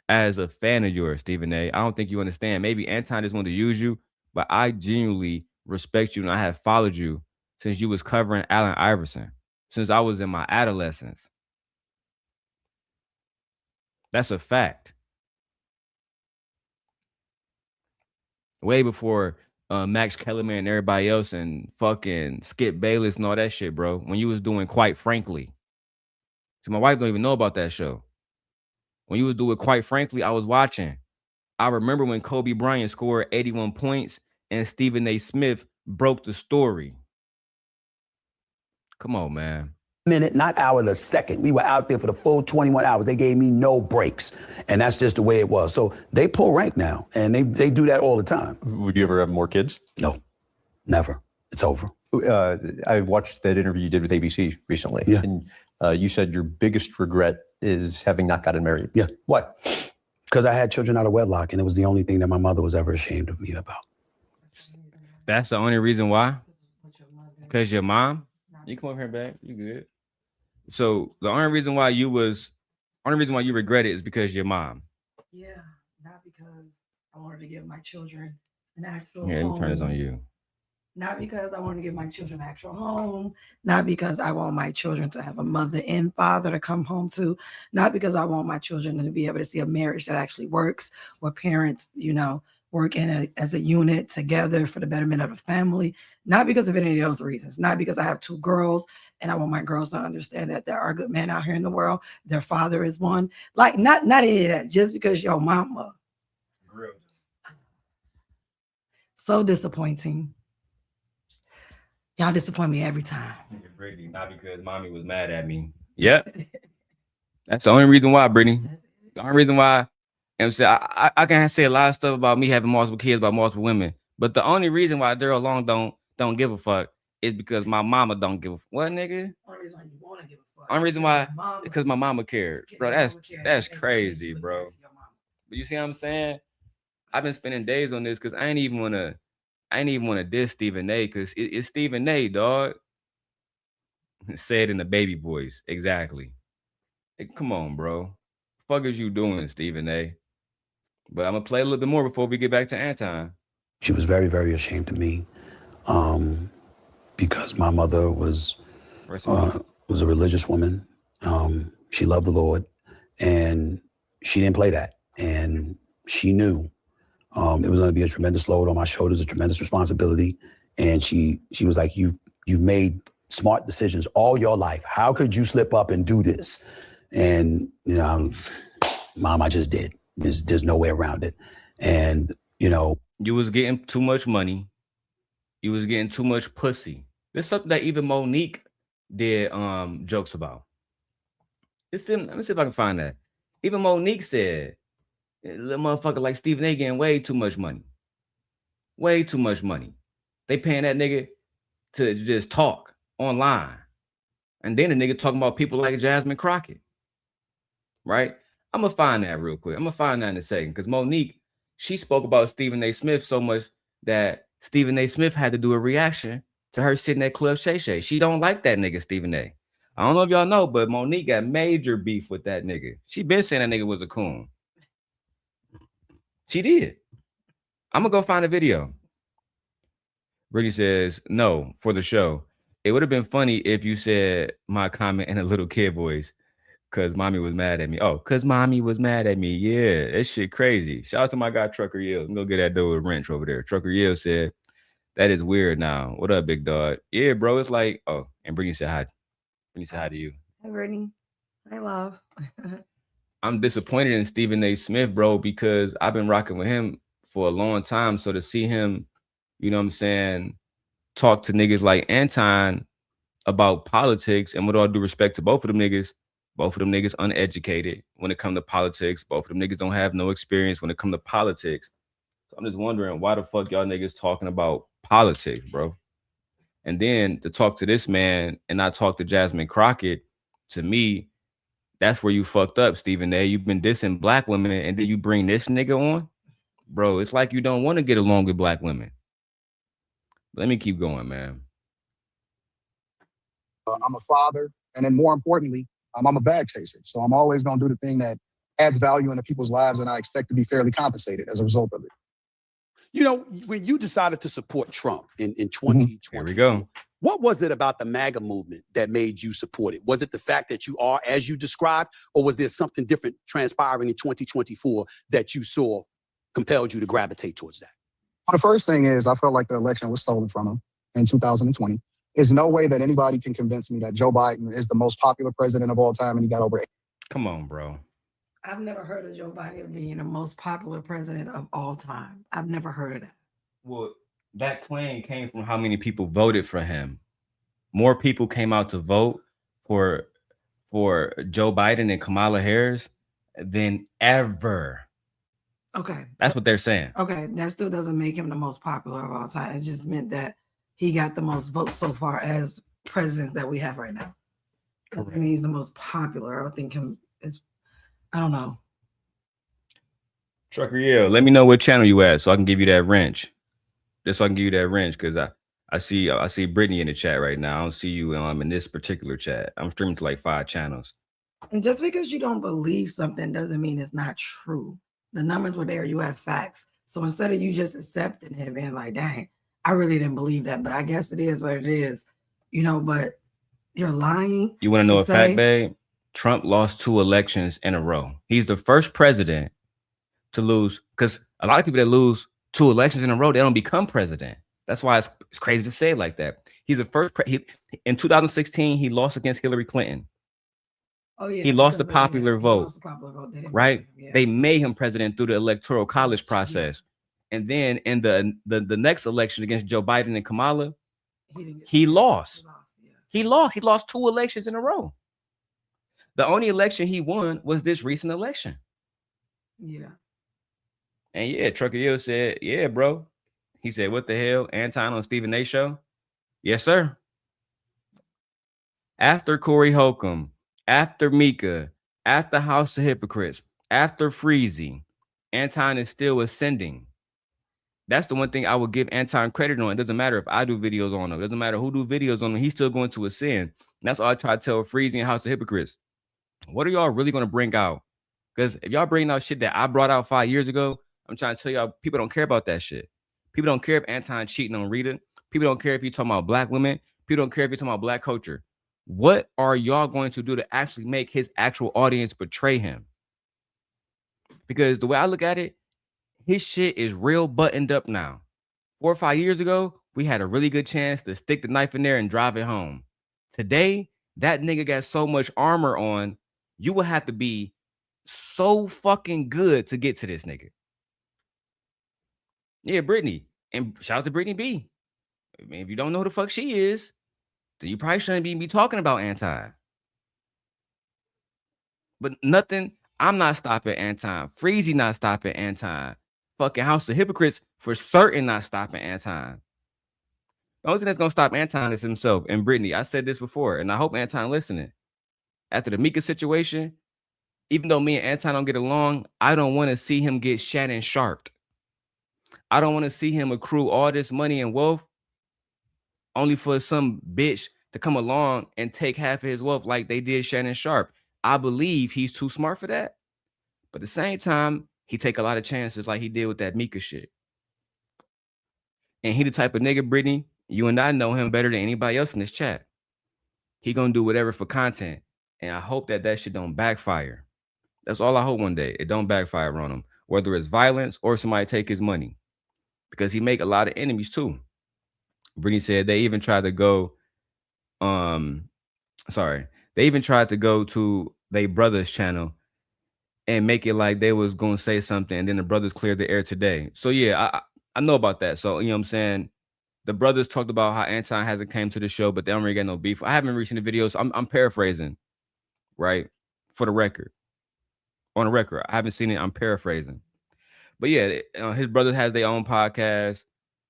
as a fan of yours, Stephen A. I don't think you understand. Maybe Anton just wanted to use you, but I genuinely respect you and I have followed you since you was covering Allen Iverson, since I was in my adolescence. That's a fact. Way before Max Kellerman and everybody else and fucking Skip Bayless and all that shit, bro. When you was doing Quite Frankly. So my wife don't even know about that show. When you was doing Quite Frankly, I was watching. I remember when Kobe Bryant scored 81 points and Stephen A. Smith broke the story. Come on, man. Minute, not hour, the second. We were out there for the full 21 hours. They gave me no breaks. And that's just the way it was. So they pull rank now, and they do that all the time. Would you ever have more kids? No, never. It's over. I watched that interview you did with ABC recently. Yeah. And you said your biggest regret is having not gotten married. Yeah. What? Because I had children out of wedlock, and it was the only thing that my mother was ever ashamed of me about. That's the only reason why? Because your mom? You come over here, babe. You good. So the only reason why you regret it is because your mom. Yeah, not because I wanted to give my children an actual Yeah, let home. me turn this on you. Not because I want to give my children an actual home. Not because I want my children to have a mother and father to come home to. Not because I want my children to be able to see a marriage that actually works, where parents, work as a unit together for the betterment of the family. Not because of any of those reasons. Not because I have two girls and I want my girls to understand that there are good men out here in the world. Their father is one. Like, not any of that. Just because your mama. So disappointing. Y'all disappoint me every time. Brittany, not because mommy was mad at me. Yep. That's the only reason why, Brittany. The only reason why. And I can say a lot of stuff about me having multiple kids, about multiple women. But the only reason why Darrel Long don't give a fuck is because my mama don't give a fuck. What, nigga? Only reason why you want to give a fuck. Only reason why, because my mama cared. Bro, that's crazy, bro. But you see what I'm saying? I've been spending days on this because I ain't even want to diss Stephen A. because it's Stephen A, dog. Say it in the baby voice. Exactly. Hey, come on, bro. Fuck is you doing, Stephen A? But I'm gonna play a little bit more before we get back to Anton. She was very, very ashamed of me because my mother was a religious woman. She loved the Lord, and she didn't play that. And she knew it was going to be a tremendous load on my shoulders, a tremendous responsibility. And she was like, you've made smart decisions all your life. How could you slip up and do this? And, Mom, I just did. There's no way around it. And, you was getting too much money. You was getting too much pussy. There's something that even Monique did jokes about. Let me see if I can find that. Even Monique said, little motherfucker like Stephen A getting way too much money. Way too much money. They paying that nigga to just talk online. And then the nigga talking about people like Jasmine Crockett. Right? I'm going to find that real quick. I'm going to find that in a second. Because Monique, she spoke about Stephen A. Smith so much that Stephen A. Smith had to do a reaction to her sitting at Club Shay Shay. She don't like that nigga, Stephen A. I don't know if y'all know, but Monique got major beef with that nigga. She been saying that nigga was a coon. She did. I'm going to go find a video. Brittany says, no, for the show. It would have been funny if you said my comment in a little kid voice. Cause mommy was mad at me. Oh, cause mommy was mad at me. Yeah, that shit crazy. Shout out to my guy Trucker Yield. I'm gonna get that dude with a wrench over there. Trucker Yield said, that is weird now. What up, big dog? Yeah, bro. It's like, oh, and Brittany said hi. Brittany said hi to you. Hi, Brittany. Hi, love. I'm disappointed in Stephen A. Smith, bro, because I've been rocking with him for a long time. So to see him, you know what I'm saying, talk to niggas like Anton about politics, and with all due respect to both of them niggas uneducated when it comes to politics. Both of them niggas don't have no experience when it comes to politics. So I'm just wondering why the fuck y'all niggas talking about politics, bro? And then to talk to this man and not talk to Jasmine Crockett, to me, that's where you fucked up, Stephen A. You've been dissing black women and then you bring this nigga on? Bro, it's like you don't want to get along with black women. Let me keep going, man. I'm a father. And then more importantly, I'm a bag chaser. So I'm always going to do the thing that adds value into people's lives, and I expect to be fairly compensated as a result of it. When you decided to support Trump in 2020, here we go. What was it about the MAGA movement that made you support it? Was it the fact that you are, as you described, or was there something different transpiring in 2024 that you saw compelled you to gravitate towards that? Well, the first thing is I felt like the election was stolen from him in 2020. There's no way that anybody can convince me that Joe Biden is the most popular president of all time and he got over. Come on, bro. I've never heard of Joe Biden being the most popular president of all time. I've never heard of that. Well, that claim came from how many people voted for him. More people came out to vote for Joe Biden and Kamala Harris than ever. Okay. That's what they're saying. Okay, that still doesn't make him the most popular of all time. It just meant that he got the most votes so far as presidents that we have right now. Doesn't mean he's the most popular. I would think him is, I don't know. Trucker, yeah, let me know what channel you at so I can give you that wrench. Just so I can give you that wrench, because I see Brittany in the chat right now. I don't see you in this particular chat. I'm streaming to like 5 channels. And just because you don't believe something doesn't mean it's not true. The numbers were there. You have facts. So instead of you just accepting it and being like, dang, I really didn't believe that, but I guess it is what it is, but you're lying. You want to know a fact, babe? Trump lost 2 elections in a row. He's the first president to lose, because a lot of people that lose 2 elections in a row, they don't become president. That's why it's crazy to say it like that. He's the first. In 2016, he lost against Hillary Clinton. Oh, yeah, he lost the popular vote, right? Yeah. They made him president through the electoral college process. Yeah. And then in the next election against Joe Biden and Kamala, he lost. He lost 2 elections in a row. The only election he won was this recent election. Yeah. And yeah, Trucker Hill said, yeah, bro. He said, what the hell? Anton on Stephen A. show? Yes, sir. After Corey Holcomb, after Mika, after House of Hypocrites, after Freezy, Anton is still ascending. That's the one thing I would give Anton credit on. It doesn't matter if I do videos on him. It doesn't matter who do videos on him. He's still going to ascend. And that's all I try to tell Freezy and House of Hypocrites. What are y'all really going to bring out? Because if y'all bring out shit that I brought out 5 years ago, I'm trying to tell y'all, people don't care about that shit. People don't care if Anton cheating on Rita. People don't care if you're talking about black women. People don't care if you're talking about black culture. What are y'all going to do to actually make his actual audience betray him? Because the way I look at it, his shit is real buttoned up now. 4 or 5 years ago, we had a really good chance to stick the knife in there and drive it home. Today, that nigga got so much armor on, you will have to be so fucking good to get to this nigga. Yeah, Brittany. And shout out to Brittany B. I mean, if you don't know who the fuck she is, then you probably shouldn't be talking about Anton. But nothing, I'm not stopping Anton. Freezy not stopping Anton. Fucking House of Hypocrites for certain not stopping Anton. The only thing that's gonna stop Anton is himself. And Brittany, I said this before, and I hope Anton listening. After the Mika situation, even though me and Anton don't get along, I don't want to see him get Shannon Sharped. I don't want to see him accrue all this money and wealth only for some bitch to come along and take half of his wealth like they did Shannon Sharp. I believe he's too smart for that. But at the same time, he take a lot of chances like he did with that Mika shit. And he the type of nigga, Brittany, you and I know him better than anybody else in this chat. He gonna do whatever for content. And I hope that shit don't backfire. That's all I hope one day. It don't backfire on him. Whether it's violence or somebody take his money. Because he make a lot of enemies too. Brittany said they even tried to go, they even tried to go to their brother's channel and make it like they was gonna say something, and then the brothers cleared the air today. So yeah, I know about that. So you know what I'm saying? The brothers talked about how Anton hasn't came to the show, but they don't really get no beef. I haven't seen the videos. I'm paraphrasing, right? For the record. On the record. I haven't seen it. I'm paraphrasing. But yeah, his brother has their own podcast.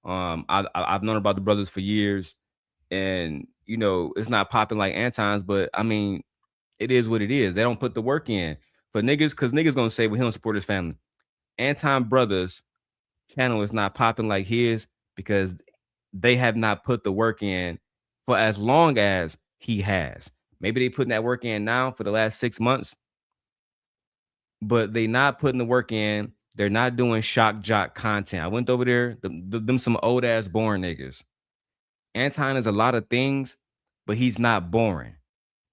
I've known about the brothers for years, and it's not popping like Anton's, but I mean, it is what it is. They don't put the work in for niggas, because niggas gonna say, well, he don't support his family. Anton Brothers channel is not popping like his because they have not put the work in for as long as he has. Maybe they putting that work in now for the last 6 months, but they not putting the work in. They're not doing shock jock content. I went over there, them some old ass boring niggas. Anton is a lot of things, but he's not boring.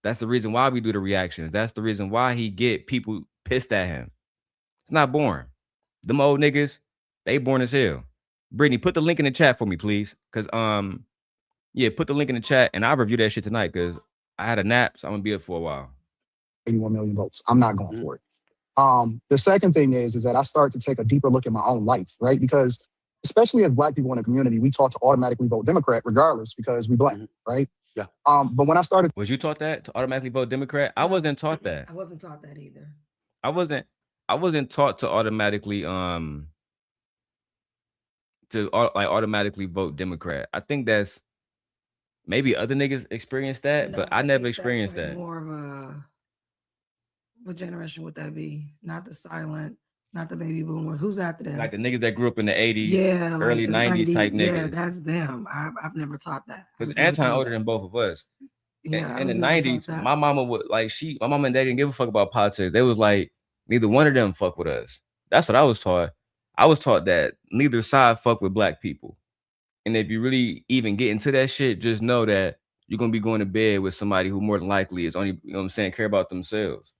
That's the reason why we do the reactions. That's the reason why he get people pissed at him. It's not boring. Them old niggas, they boring as hell. Brittany, put the link in the chat for me, please. Because Yeah, put the link in the chat, and I'll review that shit tonight because I had a nap, so I'm gonna be up for a while. 81 million votes. I'm not going for it. The second thing is that I start to take a deeper look at my own life, right? Because especially as Black people in the community, we taught to automatically vote Democrat regardless because we Black, right? Yeah. But when I started, Was you taught that to automatically vote Democrat? I wasn't taught that. I wasn't taught that either. I wasn't taught to automatically automatically vote Democrat. I think that's maybe other niggas experienced that, but I never experienced that. More of a, what generation would that be? Not the silent, not the baby boomers. Who's after them? Like the niggas that grew up in the 80s, yeah, early like 90s type niggas. Yeah, that's them. I've never taught that. Because Anton older than both of us. Yeah, in the 90s, my mama would my mama and dad didn't give a fuck about politics. They was like, neither one of them fuck with us. That's what I was taught. I was taught that neither side fuck with Black people. And if you really even get into that shit, just know that you're gonna be going to bed with somebody who more than likely is only, you know what I'm saying, care about themselves.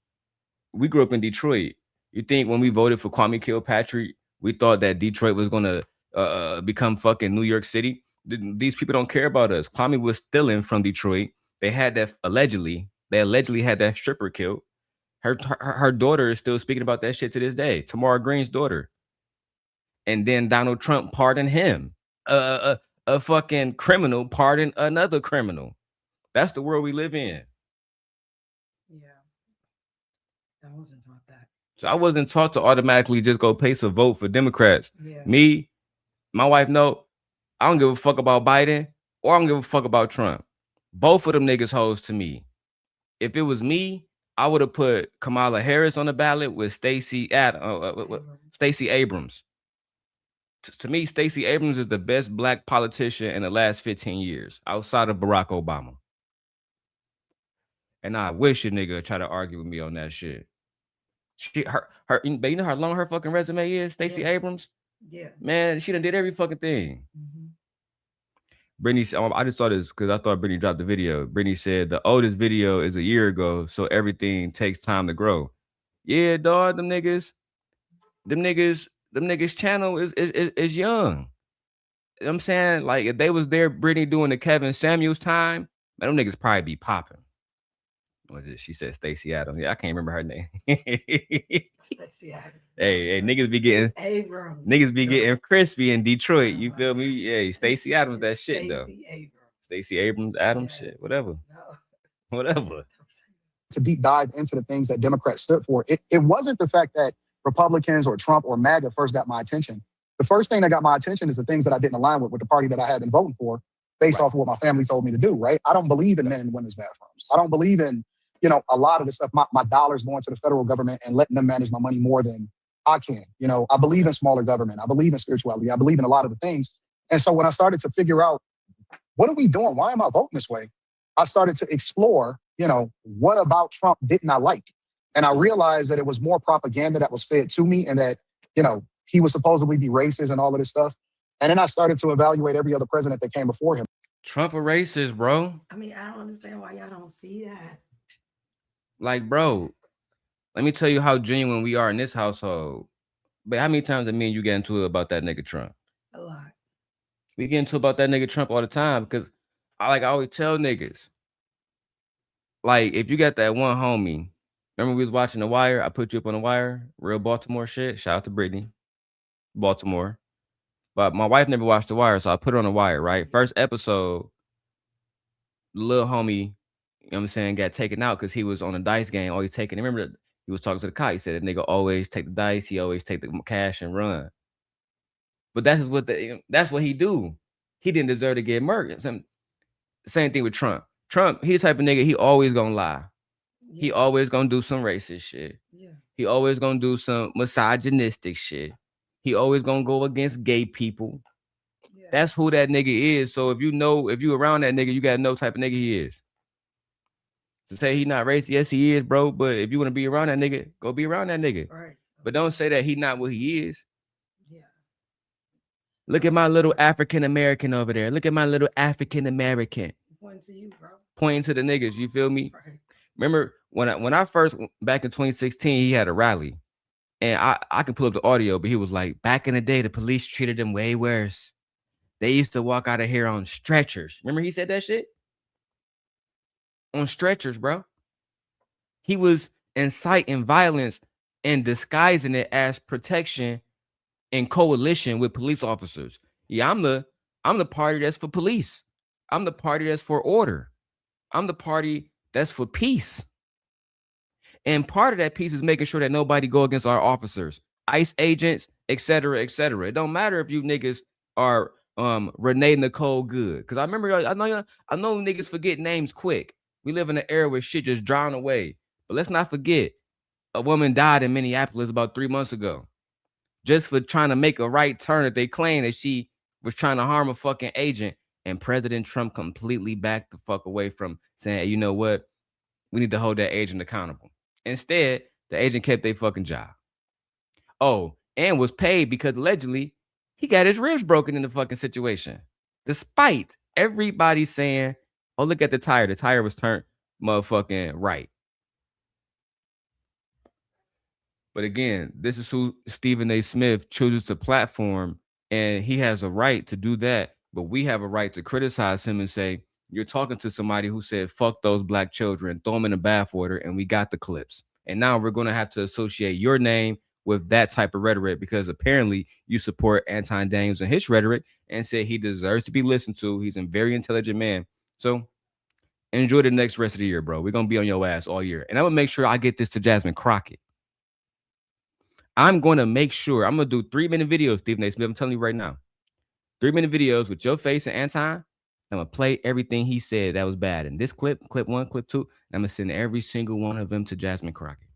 We grew up in Detroit. You think when we voted for Kwame Kilpatrick, we thought that Detroit was gonna become fucking New York City? These people don't care about us. Kwame was stealing from Detroit. They had that allegedly had that stripper killed. Her daughter is still speaking about that shit to this day. Tamara Green's daughter. And then Donald Trump pardoned him. A fucking criminal pardoned another criminal. That's the world we live in. Yeah. I wasn't taught that. So I wasn't taught to automatically just go place a vote for Democrats. Yeah. Me, my wife, no, I don't give a fuck about Biden or I don't give a fuck about Trump. Both of them niggas hoes to me. If it was me, I would have put Kamala Harris on the ballot with Stacey Abrams. To me, Stacey Abrams is the best Black politician in the last 15 years, outside of Barack Obama. And I wish a nigga try to argue with me on that shit. But you know how long her fucking resume is, Stacey Abrams? Yeah. Man, she done did every fucking thing. Mm-hmm. Brittany, I just saw this because I thought Brittany dropped the video. Brittany said the oldest video is a year ago, so everything takes time to grow. Yeah, dog, them niggas channel is young. You know what I'm saying? Like if they was there, Brittany doing the Kevin Samuels time, man, them niggas probably be popping. What is it? She said Stacey Adams. Yeah, I can't remember her name. Stacey Adams. Hey, niggas be getting Abrams. Niggas be getting crispy in Detroit. You feel me? Yeah, Stacey Adams, that shit though. Stacey Abrams, Adams, shit, whatever. No. Whatever. To deep dive into the things that Democrats stood for, it wasn't the fact that Republicans or Trump or MAGA first got my attention. The first thing that got my attention is the things that I didn't align with the party that I had been voting for based off of what my family told me to do, right? I don't believe in men and women's bathrooms. I don't believe in, a lot of the stuff, my dollars going to the federal government and letting them manage my money more than I can. I believe in smaller government. I believe in spirituality. I believe in a lot of the things. And so when I started to figure out, what are we doing? Why am I voting this way? I started to explore, what about Trump didn't I like? And I realized that it was more propaganda that was fed to me and that, he was supposedly be racist and all of this stuff. And then I started to evaluate every other president that came before him. Trump a racist, bro. I mean, I don't understand why y'all don't see that. Like, bro, let me tell you how genuine we are in this household. But how many times did me and you get into it about that nigga Trump? A lot. We get into about that nigga Trump all the time because I always tell niggas, like, if you got that one homie, remember we was watching The Wire? I put you up on The Wire, real Baltimore shit. Shout out to Brittany, Baltimore. But my wife never watched The Wire, so I put her on The Wire, right? First episode, the little homie, you know what I'm saying, got taken out because he was on a dice game, always taking. Remember, he was talking to the cop. He said that nigga always take the dice. He always take the cash and run. But that's what he do. He didn't deserve to get murdered. Same thing with Trump. Trump, he the type of nigga, he always gonna lie. Yeah. He always gonna do some racist shit. Yeah. He always gonna do some misogynistic shit. He always gonna go against gay people. Yeah. That's who that nigga is. So if you around that nigga, you gotta know type of nigga he is. To say he not racist, yes he is, bro. But if you want to be around that nigga, go be around that nigga. Right. But don't say that he not what he is. Yeah. Look at my little African American over there. Look at my little African American. Pointing to you, bro. Pointing to the niggas. You feel me? Right. Remember when I first back in 2016, he had a rally, and I can pull up the audio, but he was like, back in the day, the police treated him way worse. They used to walk out of here on stretchers. Remember he said that shit? On stretchers, bro. He was inciting violence and disguising it as protection in coalition with police officers. Yeah, I'm the party that's for police. I'm the party that's for order. I'm the party that's for peace. And part of that peace is making sure that nobody go against our officers, ICE agents, etc., etc. It don't matter if you niggas are Renee Nicole Good. Cause I remember I know niggas forget names quick. We live in an era where shit just drown away. But let's not forget, a woman died in Minneapolis about 3 months ago. Just for trying to make a right turn that they claim that she was trying to harm a fucking agent. And President Trump completely backed the fuck away from saying, hey, you know what? We need to hold that agent accountable. Instead, the agent kept their fucking job. Oh, and was paid because allegedly he got his ribs broken in the fucking situation. Despite everybody saying, oh, look at the tire. The tire was turned motherfucking right. But again, this is who Stephen A. Smith chooses to platform, and he has a right to do that. But we have a right to criticize him and say, you're talking to somebody who said, fuck those black children, throw them in the bathwater, and we got the clips. And now we're going to have to associate your name with that type of rhetoric because apparently you support Anton Daniels and his rhetoric and said he deserves to be listened to. He's a very intelligent man. So enjoy the next rest of the year, bro. We're going to be on your ass all year. And I'm going to make sure I get this to Jasmine Crockett. I'm going to make sure I'm going to do 3-minute videos, Stephen A. Smith. I'm telling you right now, 3-minute videos with your face and Anton. I'm going to play everything he said that was bad. And this clip 1, clip 2, I'm going to send every single one of them to Jasmine Crockett.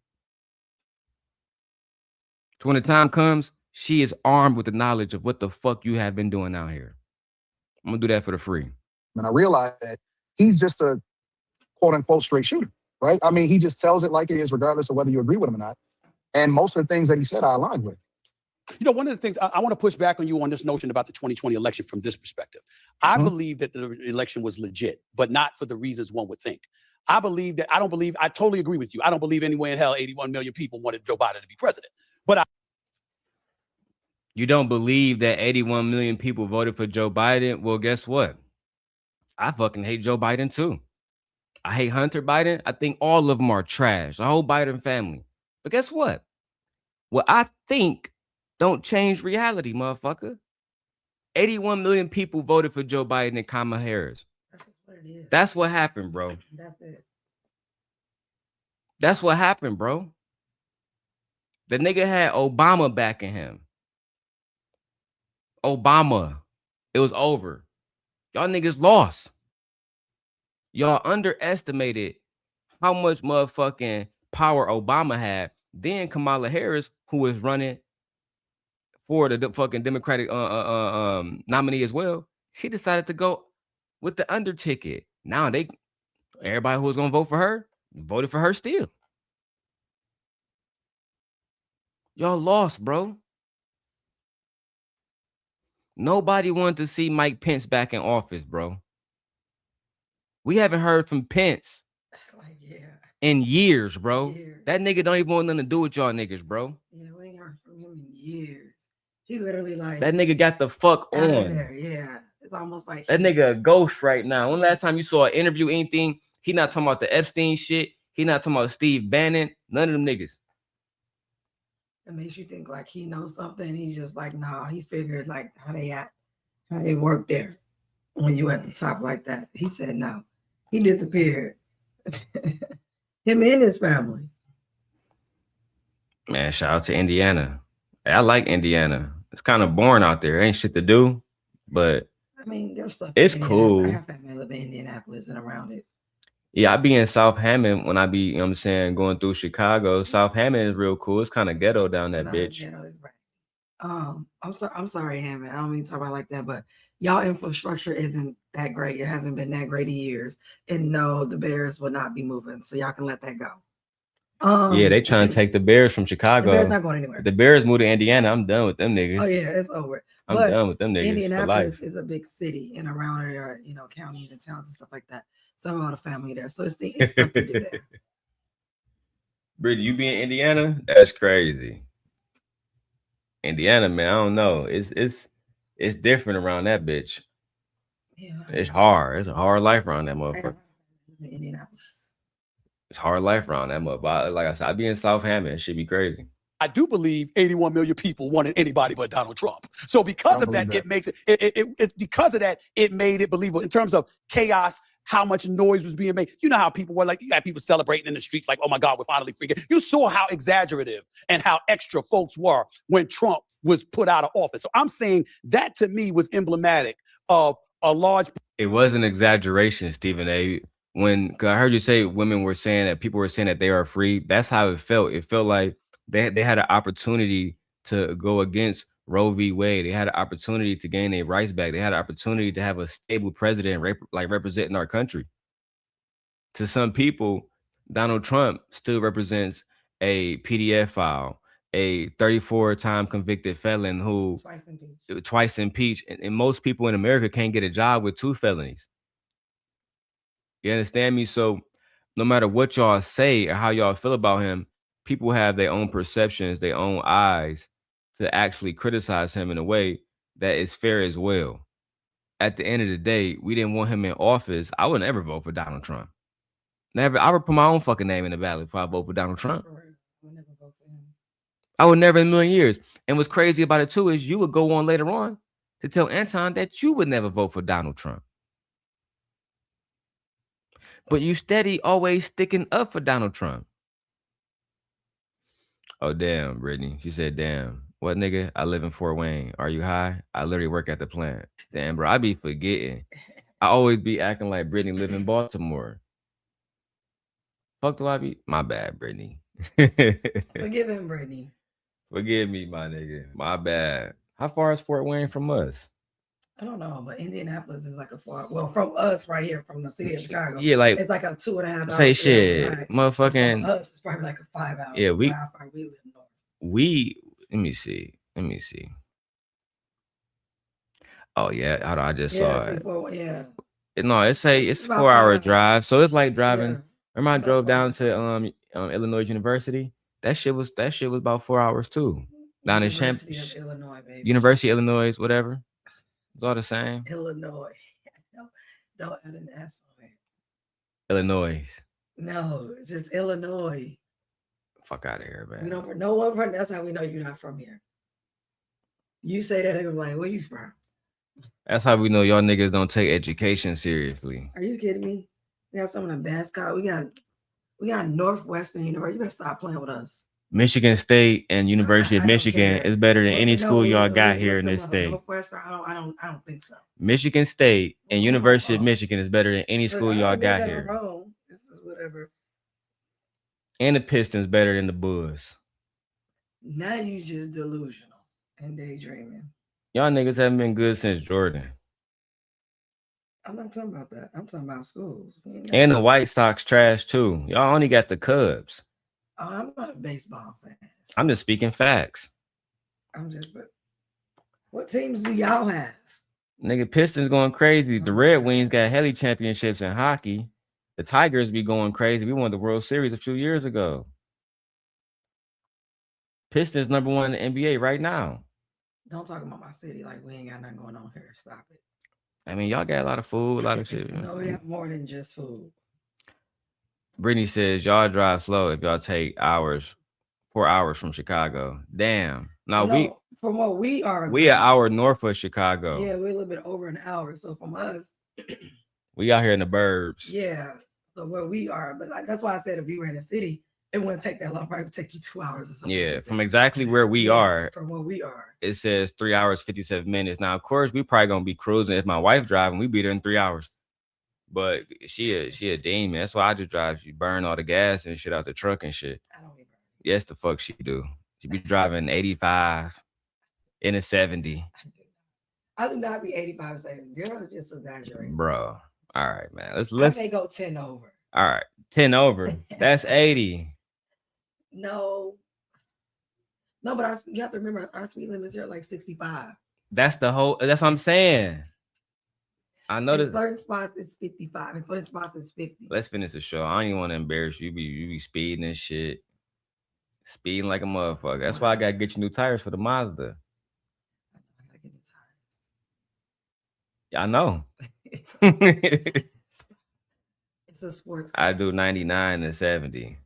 So when the time comes, she is armed with the knowledge of what the fuck you have been doing out here. I'm going to do that for the free. And I realized that he's just a quote unquote straight shooter, right? I mean, he just tells it like it is, regardless of whether you agree with him or not. And most of the things that he said, I aligned with. You know, one of the things I want to push back on you on this notion about the 2020 election from this perspective. I believe that the election was legit, but not for the reasons one would think. I totally agree with you. I don't believe anywhere in hell 81 million people wanted Joe Biden to be president. But you don't believe that 81 million people voted for Joe Biden? Well, guess what? I fucking hate Joe Biden too. I hate Hunter Biden. I think all of them are trash, the whole Biden family. But guess what? What I think don't change reality, motherfucker. 81 million people voted for Joe Biden and Kamala Harris. That's just what it is. That's what happened, bro. That's it. That's what happened, bro. The nigga had Obama backing him. Obama. It was over. Y'all niggas lost. Y'all underestimated how much motherfucking power Obama had. Then Kamala Harris, who was running for the fucking Democratic nominee as well, she decided to go with the under ticket. Now everybody who was gonna vote for her voted for her still. Y'all lost, bro. Nobody wanted to see Mike Pence back in office, bro. We haven't heard from Pence in years, bro. That nigga don't even want nothing to do with y'all niggas, bro. Yeah, we ain't heard from him in years. He literally like that nigga got the fuck on. Yeah, it's almost like that nigga a ghost right now. When last time you saw an interview, anything? He not talking about the Epstein shit. He not talking about Steve Bannon. None of them niggas. It makes you think like he knows something. He's just like, nah, he figured like how they work there when you at the top like that. He said no. He disappeared. Him and his family. Man, shout out to Indiana. I like Indiana. It's kind of boring out there. Ain't shit to do, but I mean, there's stuff. It's cool. I have family live in Indianapolis and around it. Yeah, I be in South Hammond when I be, you know what I'm saying, going through Chicago. South Hammond is real cool. It's kind of ghetto down that bitch. Ghetto is right. I'm sorry, Hammond. I don't mean to talk about like that, but y'all infrastructure isn't that great. It hasn't been that great in years. And no, the Bears will not be moving. So y'all can let that go. Yeah, they trying to take the Bears from Chicago. The Bears not going anywhere. The Bears moved to Indiana. I'm done with them niggas. Oh yeah, it's over. I'm done with them niggas. Indianapolis is a big city, and around it are counties and towns and stuff like that. So I have a lot of family there. So it's stuff to do there. Brittany, you be in Indiana? That's crazy. Indiana, man, I don't know. It's It's different around that bitch. Yeah. It's hard. It's a hard life around that motherfucker. Indianapolis. It's hard life around that motherfucker. Like I said, I be in Southampton. It should be crazy. I do believe 81 million people wanted anybody but Donald Trump. So because of that, it makes it because of that, it made it believable in terms of chaos, how much noise was being made. You know how people were like, you got people celebrating in the streets like, oh my God, we're finally free. You saw how exaggerative and how extra folks were when Trump was put out of office. So I'm saying that to me was emblematic of a large. It was an exaggeration, Stephen A. Cause I heard you say women were saying that people were saying that they are free. That's how it felt. It felt like they had an opportunity to go against Roe v. Wade. They had an opportunity to gain their rights back. They had an opportunity to have a stable president representing our country. To some people, Donald Trump still represents a PDF file, a 34-time convicted felon who twice impeached. And most people in America can't get a job with 2 felonies. You understand me? So no matter what y'all say or how y'all feel about him, people have their own perceptions, their own eyes to actually criticize him in a way that is fair as well. At the end of the day, we didn't want him in office. I would never vote for Donald Trump. Never. I would put my own fucking name in the ballot if I vote for Donald Trump. I would never in a million years. And what's crazy about it too is you would go on later on to tell Anton that you would never vote for Donald Trump. But you steady always sticking up for Donald Trump. Oh, damn, Brittany. She said, damn. What, nigga? I live in Fort Wayne. Are you high? I literally work at the plant. Damn, bro. I be forgetting. I always be acting like Brittany live in Baltimore. Fuck do I be? My bad, Brittany. Forgive him, Brittany. Forgive me, my nigga. My bad. How far is Fort Wayne from us? I don't know, but Indianapolis is like a far, well, from us right here, from the city of Chicago. Yeah, like it's like a 2.5 hours. Say shit, motherfucking. From us, it's probably like a 5 hours. Yeah, we live north. Let me see. Oh yeah, hold on, I just saw it. Yeah. No, it's a 4-hour drive, so it's like driving. Yeah. Remember I drove down to Illinois University. That shit was about 4 hours too. Down in University of Illinois, baby. University of Illinois, whatever. It's all the same. Illinois. Don't add an S on it. Illinois. No, it's just Illinois. Fuck out of here, man. We don't no one from. That's how we know you're not from here. You say that, they're like, where you from? That's how we know y'all niggas don't take education seriously. Are you kidding me? We got some of the best college. We got Northwestern University. You better stop playing with us. Michigan State and University of Michigan is better than any school y'all got here in this state. Northwestern, I don't think so. Michigan State and University of Michigan is better than any school y'all got here. This is whatever. And the Pistons better than the Bulls. Now you just delusional and daydreaming. Y'all niggas haven't been good since Jordan. I'm not talking about that. I'm talking about schools. And the White Sox trash too. Y'all only got the Cubs. Oh, I'm not a baseball fan. So I'm just speaking facts. What teams do y'all have? Nigga, Pistons going crazy. The Red Wings got Heli championships in hockey. The Tigers be going crazy. We won the World Series a few years ago. Pistons #1 in the NBA right now. Don't talk about my city like we ain't got nothing going on here. Stop it. I mean, y'all got a lot of food, a lot of shit. No, we have more than just food. Brittany says y'all drive slow if y'all take 4 hours from Chicago. Damn. No, from what we are. We an hour north of Chicago. Yeah, we're a little bit over an hour. So from us, we out here in the burbs. Yeah. So where we are, but that's why I said if you were in a city, it wouldn't take that long. Probably would take you 2 hours or something. Yeah, from exactly where we are. From where we are. It says 3 hours, 57 minutes. Now, of course, we probably gonna be cruising. If my wife driving, we be there in 3 hours. But she a demon. That's why I just drive. She burn all the gas and shit out the truck and shit. I don't be burning. Yes, the fuck she do. She be driving 85 in a 70. I do not be 85 70. Darrel is just exaggerating. Bro. All right, man. Let's I may go 10 over. All right. 10 over. That's 80. No, but you have to remember our speed limits here are like 65. That's what I'm saying. I know that certain spots is 55 and certain spots is 50. Let's finish the show. I don't even want to embarrass you. You be speeding and shit. Speeding like a motherfucker. That's why I gotta get you new tires for the Mazda. I gotta get new tires. I know. It's a sports I car. do 99 and 70.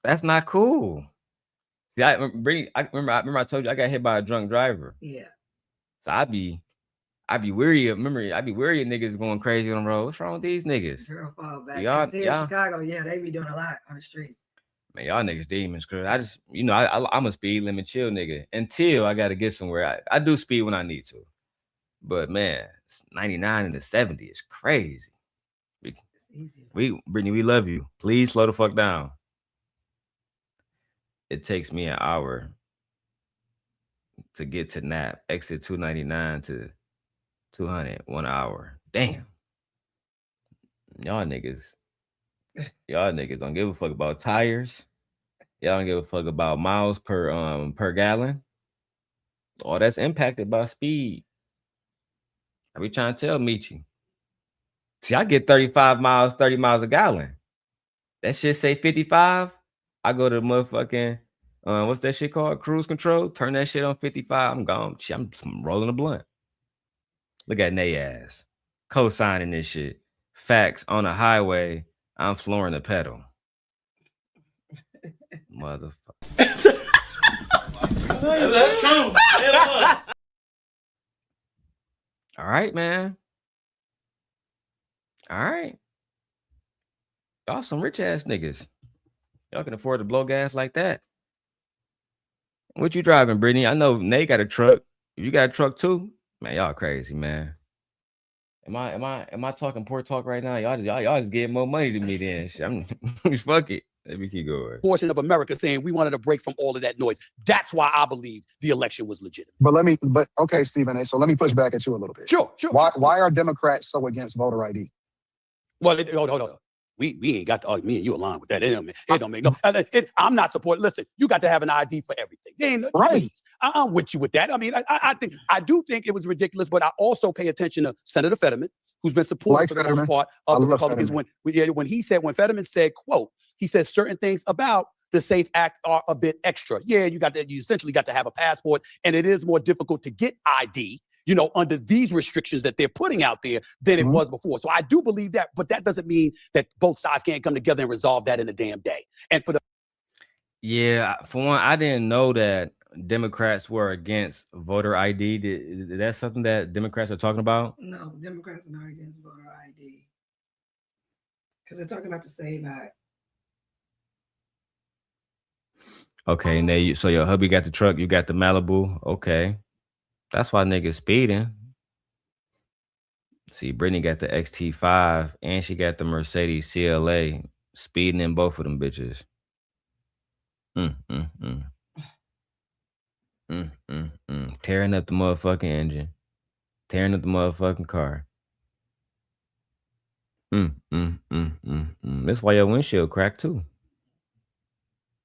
That's not cool. See, I remember I told you I got hit by a drunk driver. Yeah. So I be weary of niggas going crazy on the road. What's wrong with these niggas? Girl fall back. Y'all, Here in Chicago, yeah, they be doing a lot on the street. Man, y'all niggas demons, cause I just, I'm a speed limit chill nigga until I gotta get somewhere. I do speed when I need to, but man, 99 and the 70 is crazy. It's easy. Brittany, we love you. Please slow the fuck down. It takes me an hour to get to Nap. Exit 299 to 200, 1 hour. Damn. Y'all niggas don't give a fuck about tires. Y'all don't give a fuck about miles per gallon. All that's impacted by speed. I be trying to tell Michi. See, I get 30 miles a gallon. That shit say 55. I go to motherfucking what's that shit called? Cruise control. Turn that shit on 55. I'm gone. Shit, I'm rolling a blunt. Look at Nay ass. Co-signing this shit. Facts on the highway. I'm flooring the pedal. Motherfucker. That's true. All right, man. All right. Y'all some rich ass niggas. Y'all can afford to blow gas like that. What you driving, Brittany? I know Nate got a truck. You got a truck too? Man, y'all crazy, man. Am I talking poor talk right now? Y'all just getting more money than me then. I'm fuck it. Let me keep going. Portion of America saying we wanted a break from all of that noise. That's why I believe the election was legitimate. But okay, Stephen A. So let me push back at you a little bit. Sure. Why are Democrats so against voter ID? Well, hold on. We ain't got to, me and you align with that. It don't make no. I'm not supporting. Listen, you got to have an ID for everything. They ain't, right. I'm with you with that. I mean, I do think it was ridiculous, but I also pay attention to Senator Fetterman, who's been supported for the most part of the Republicans. When Fetterman said, quote, he says certain things about the SAFE Act are a bit extra. Yeah, you essentially got to have a passport, and it is more difficult to get ID, under these restrictions that they're putting out there than it was before. So I do believe that, but that doesn't mean that both sides can't come together and resolve that in a damn day. And for one, I didn't know that Democrats were against voter ID. Is that something that Democrats are talking about? No, Democrats are not against voter ID. Because they're talking about the SAVE Act. Okay, so your hubby got the truck, you got the Malibu. Okay. That's why niggas speeding. See, Brittany got the XT5 and she got the Mercedes CLA, speeding in both of them bitches. Tearing up the motherfucking engine. Tearing up the motherfucking car. That's why your windshield cracked too.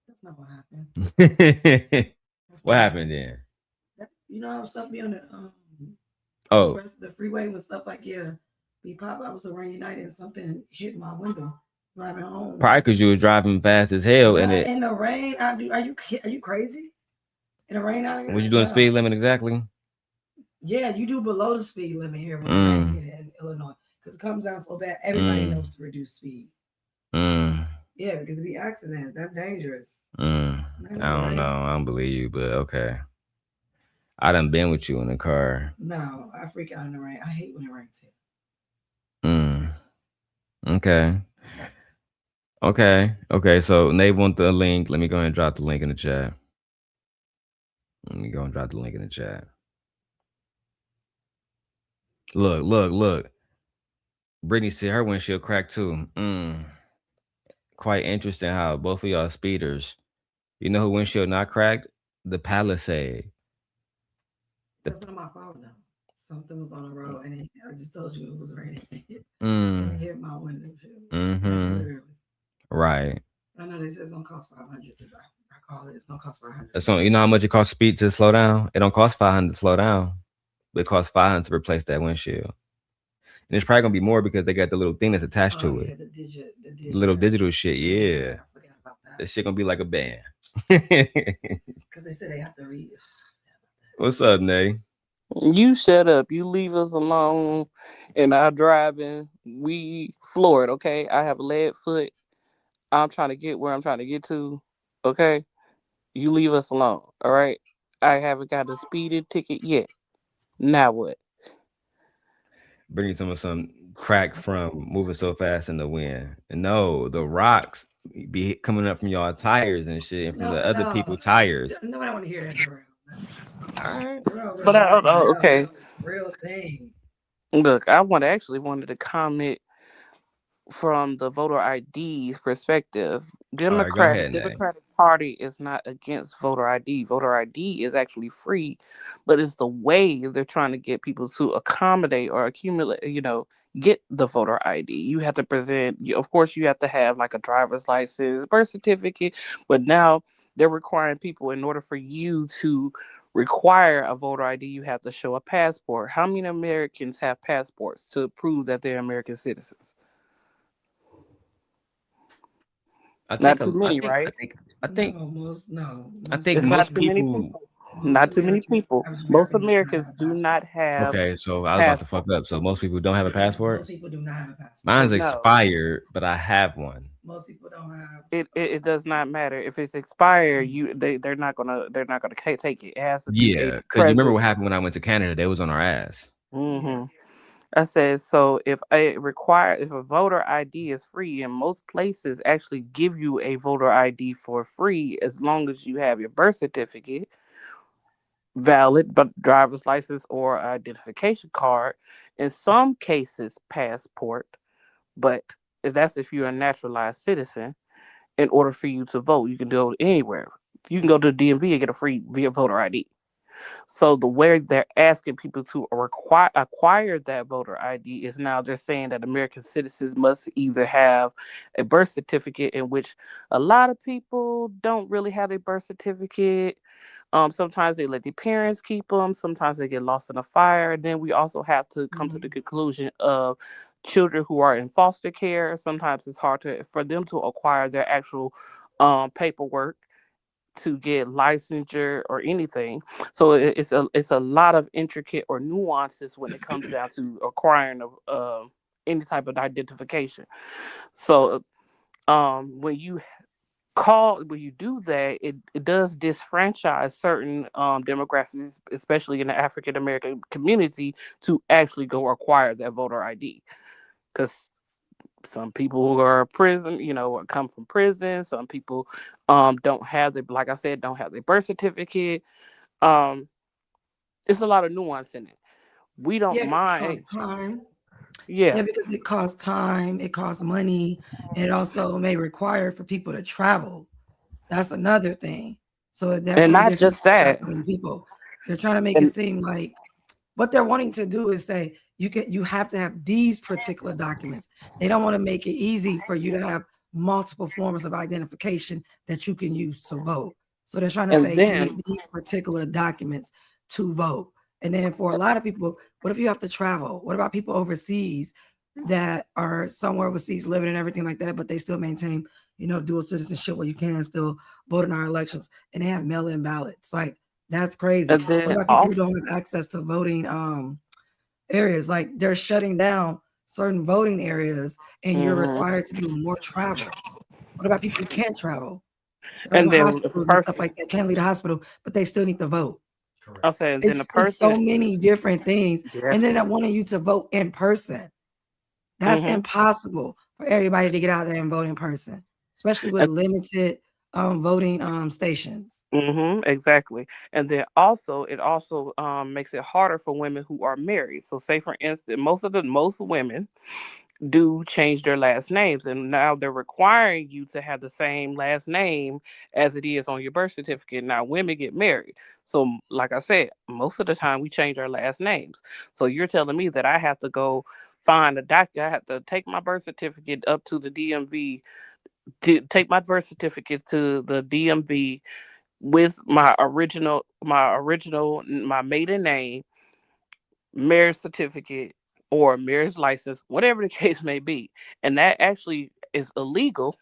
That's not what happened. What happened then? You know how stuff be on the the freeway when stuff like be pop up. It was a rainy night and something hit my window driving home. Probably because you was driving fast as hell in the rain. Are you crazy? In the rain out here? Was you doing speed limit exactly? Yeah, you do below the speed limit here in Illinois because it comes down so bad. Everybody knows to reduce speed. Yeah, because it be accidents. That's dangerous. I don't know. I don't believe you, but okay. I done been with you in the car. No, I freak out in the rain. I hate when it rains here. Okay. So Nate want the link. Let me go ahead and drop the link in the chat. Look. Brittany said her windshield cracked too. Quite interesting how both of y'all speeders. You know who windshield not cracked? The Palisade. That's not my fault though. Something was on the road and I just told you it was raining. It hit my window. Literally. Right. I know they said it's gonna cost $500 to I call it. It's gonna cost $500. So you know how much it costs speed to slow down? It don't cost $500 to slow down. But it costs $500 to replace that windshield. And it's probably gonna be more because they got the little thing that's attached to it. The little digital shit, yeah. I forgot about that. That shit gonna be like a band. Because they said they have to read. What's up, Nay? You shut up. You leave us alone in our driving. We floored, okay? I have a lead foot. I'm trying to get where I'm trying to get to. Okay? You leave us alone. All right? I haven't got a speeding ticket yet. Now what? Bringing some crack from moving so fast in the wind. And no, the rocks be coming up from y'all tires and shit, and from No, the other people no, tires. nobody want to hear that, Darrell. All right. Darrell was But I don't lying. know. That Okay. was a real thing. Look, actually wanted to comment from the voter ID's perspective. All right, go ahead, Nay. Democratic Party is not against voter ID. Voter ID is actually free, but it's the way they're trying to get people to accommodate or accumulate, get the voter ID. You have to present, of course, you have to have like a driver's license, birth certificate, but now they're requiring people in order for you to require a voter ID, you have to show a passport. How many Americans have passports to prove that they're American citizens? I Not think too many, right? I think I Most think It's not most too many people. people. most Not too many American people. average Most American does not have Americans a do passport. not have Okay, so I was about to fuck up. passports. So most people don't have a passport. Most people do not have a passport. Mine's No, expired, but I have one. Most people don't have. it does not matter if it's expired. They're not gonna take it. It has to be a Yeah, because you remember present. what happened when I went to Canada? They was on our ass. Yeah. hmm I said so. If a voter ID is free, and most places actually give you a voter ID for free as long as you have your birth certificate valid, but driver's license or identification card. In some cases, passport. But that's if you're a naturalized citizen. In order for you to vote, you can go anywhere. You can go to the DMV and get a free via voter ID. So the way they're asking people to acquire that voter ID is now they're saying that American citizens must either have a birth certificate, in which a lot of people don't really have a birth certificate. Sometimes they let their parents keep them. Sometimes they get lost in a fire. And then we also have to come to the Mhm. conclusion of children who are in foster care. Sometimes it's hard for them to acquire their actual paperwork to get licensure or anything. So it's a lot of intricate or nuances when it comes down to acquiring any type of identification. So when you do that, it does disfranchise certain demographics, especially in the African American community, to actually go acquire that voter ID. Because some people who are prison, or come from prison. Some people don't have the, like I said, don't have their birth certificate. Um, it's a lot of nuance in it. We don't Yeah, because it mind. costs time. Yeah, Yeah, because it costs time, it costs money, and it also may require for people to travel. That's another thing. So it and definitely not just that. disenfranchises people. They're trying to make it And seem like what they're wanting to do is say you have to have these particular documents. They don't want to make it easy for you to have multiple forms of identification that you can use to vote. So they're trying to and say you then need these particular documents to vote. And then for a lot of people, what if you have to travel? What about people overseas that are somewhere overseas living and everything like that, but they still maintain, dual citizenship where you can still vote in our elections and they have mail-in ballots. Like that's crazy. and What then about people who off. don't have access to voting areas? Like they're shutting down certain voting areas and you're hmm required to do more travel. What about people who can't travel? There are And no then if a hospitals and stuff person, like that, can't leave the hospital, but they still need to vote. I'll say, and then a It's so person, many different things. yes, And then I wanted you to vote in person. That's hmm impossible for everybody to get out there and vote in person, especially with limited voting stations. exactly. And then also, it also makes it harder for women who are married. So, say for instance, most women do change their last names, and now they're requiring you to have the same last name as it is on your birth certificate. Now women get married, so like I said, most of the time we change our last names. So you're telling me that I have to go find a doctor, I have to take my birth certificate up to the DMV, to take my birth certificate to the DMV with my maiden name, marriage certificate, or marriage license, whatever the case may be. And that actually is illegal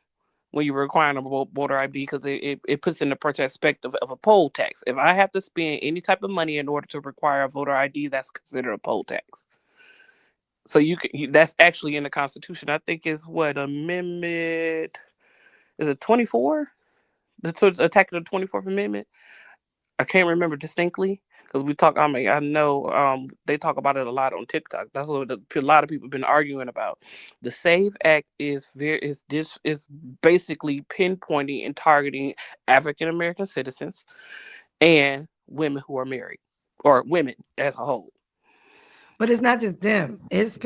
when you're requiring a voter ID because it puts in the perspective of a poll tax. If I have to spend any type of money in order to require a voter ID, that's considered a poll tax. So that's actually in the Constitution. I think it's what amendment is it 24? Attacking the 24th Amendment. I can't remember distinctly because we talk. I mean, I know they talk about it a lot on TikTok. That's what a lot of people have been arguing about. The SAVE Act is basically pinpointing and targeting African American citizens and women who are married or women as a whole. But it's not just them. It's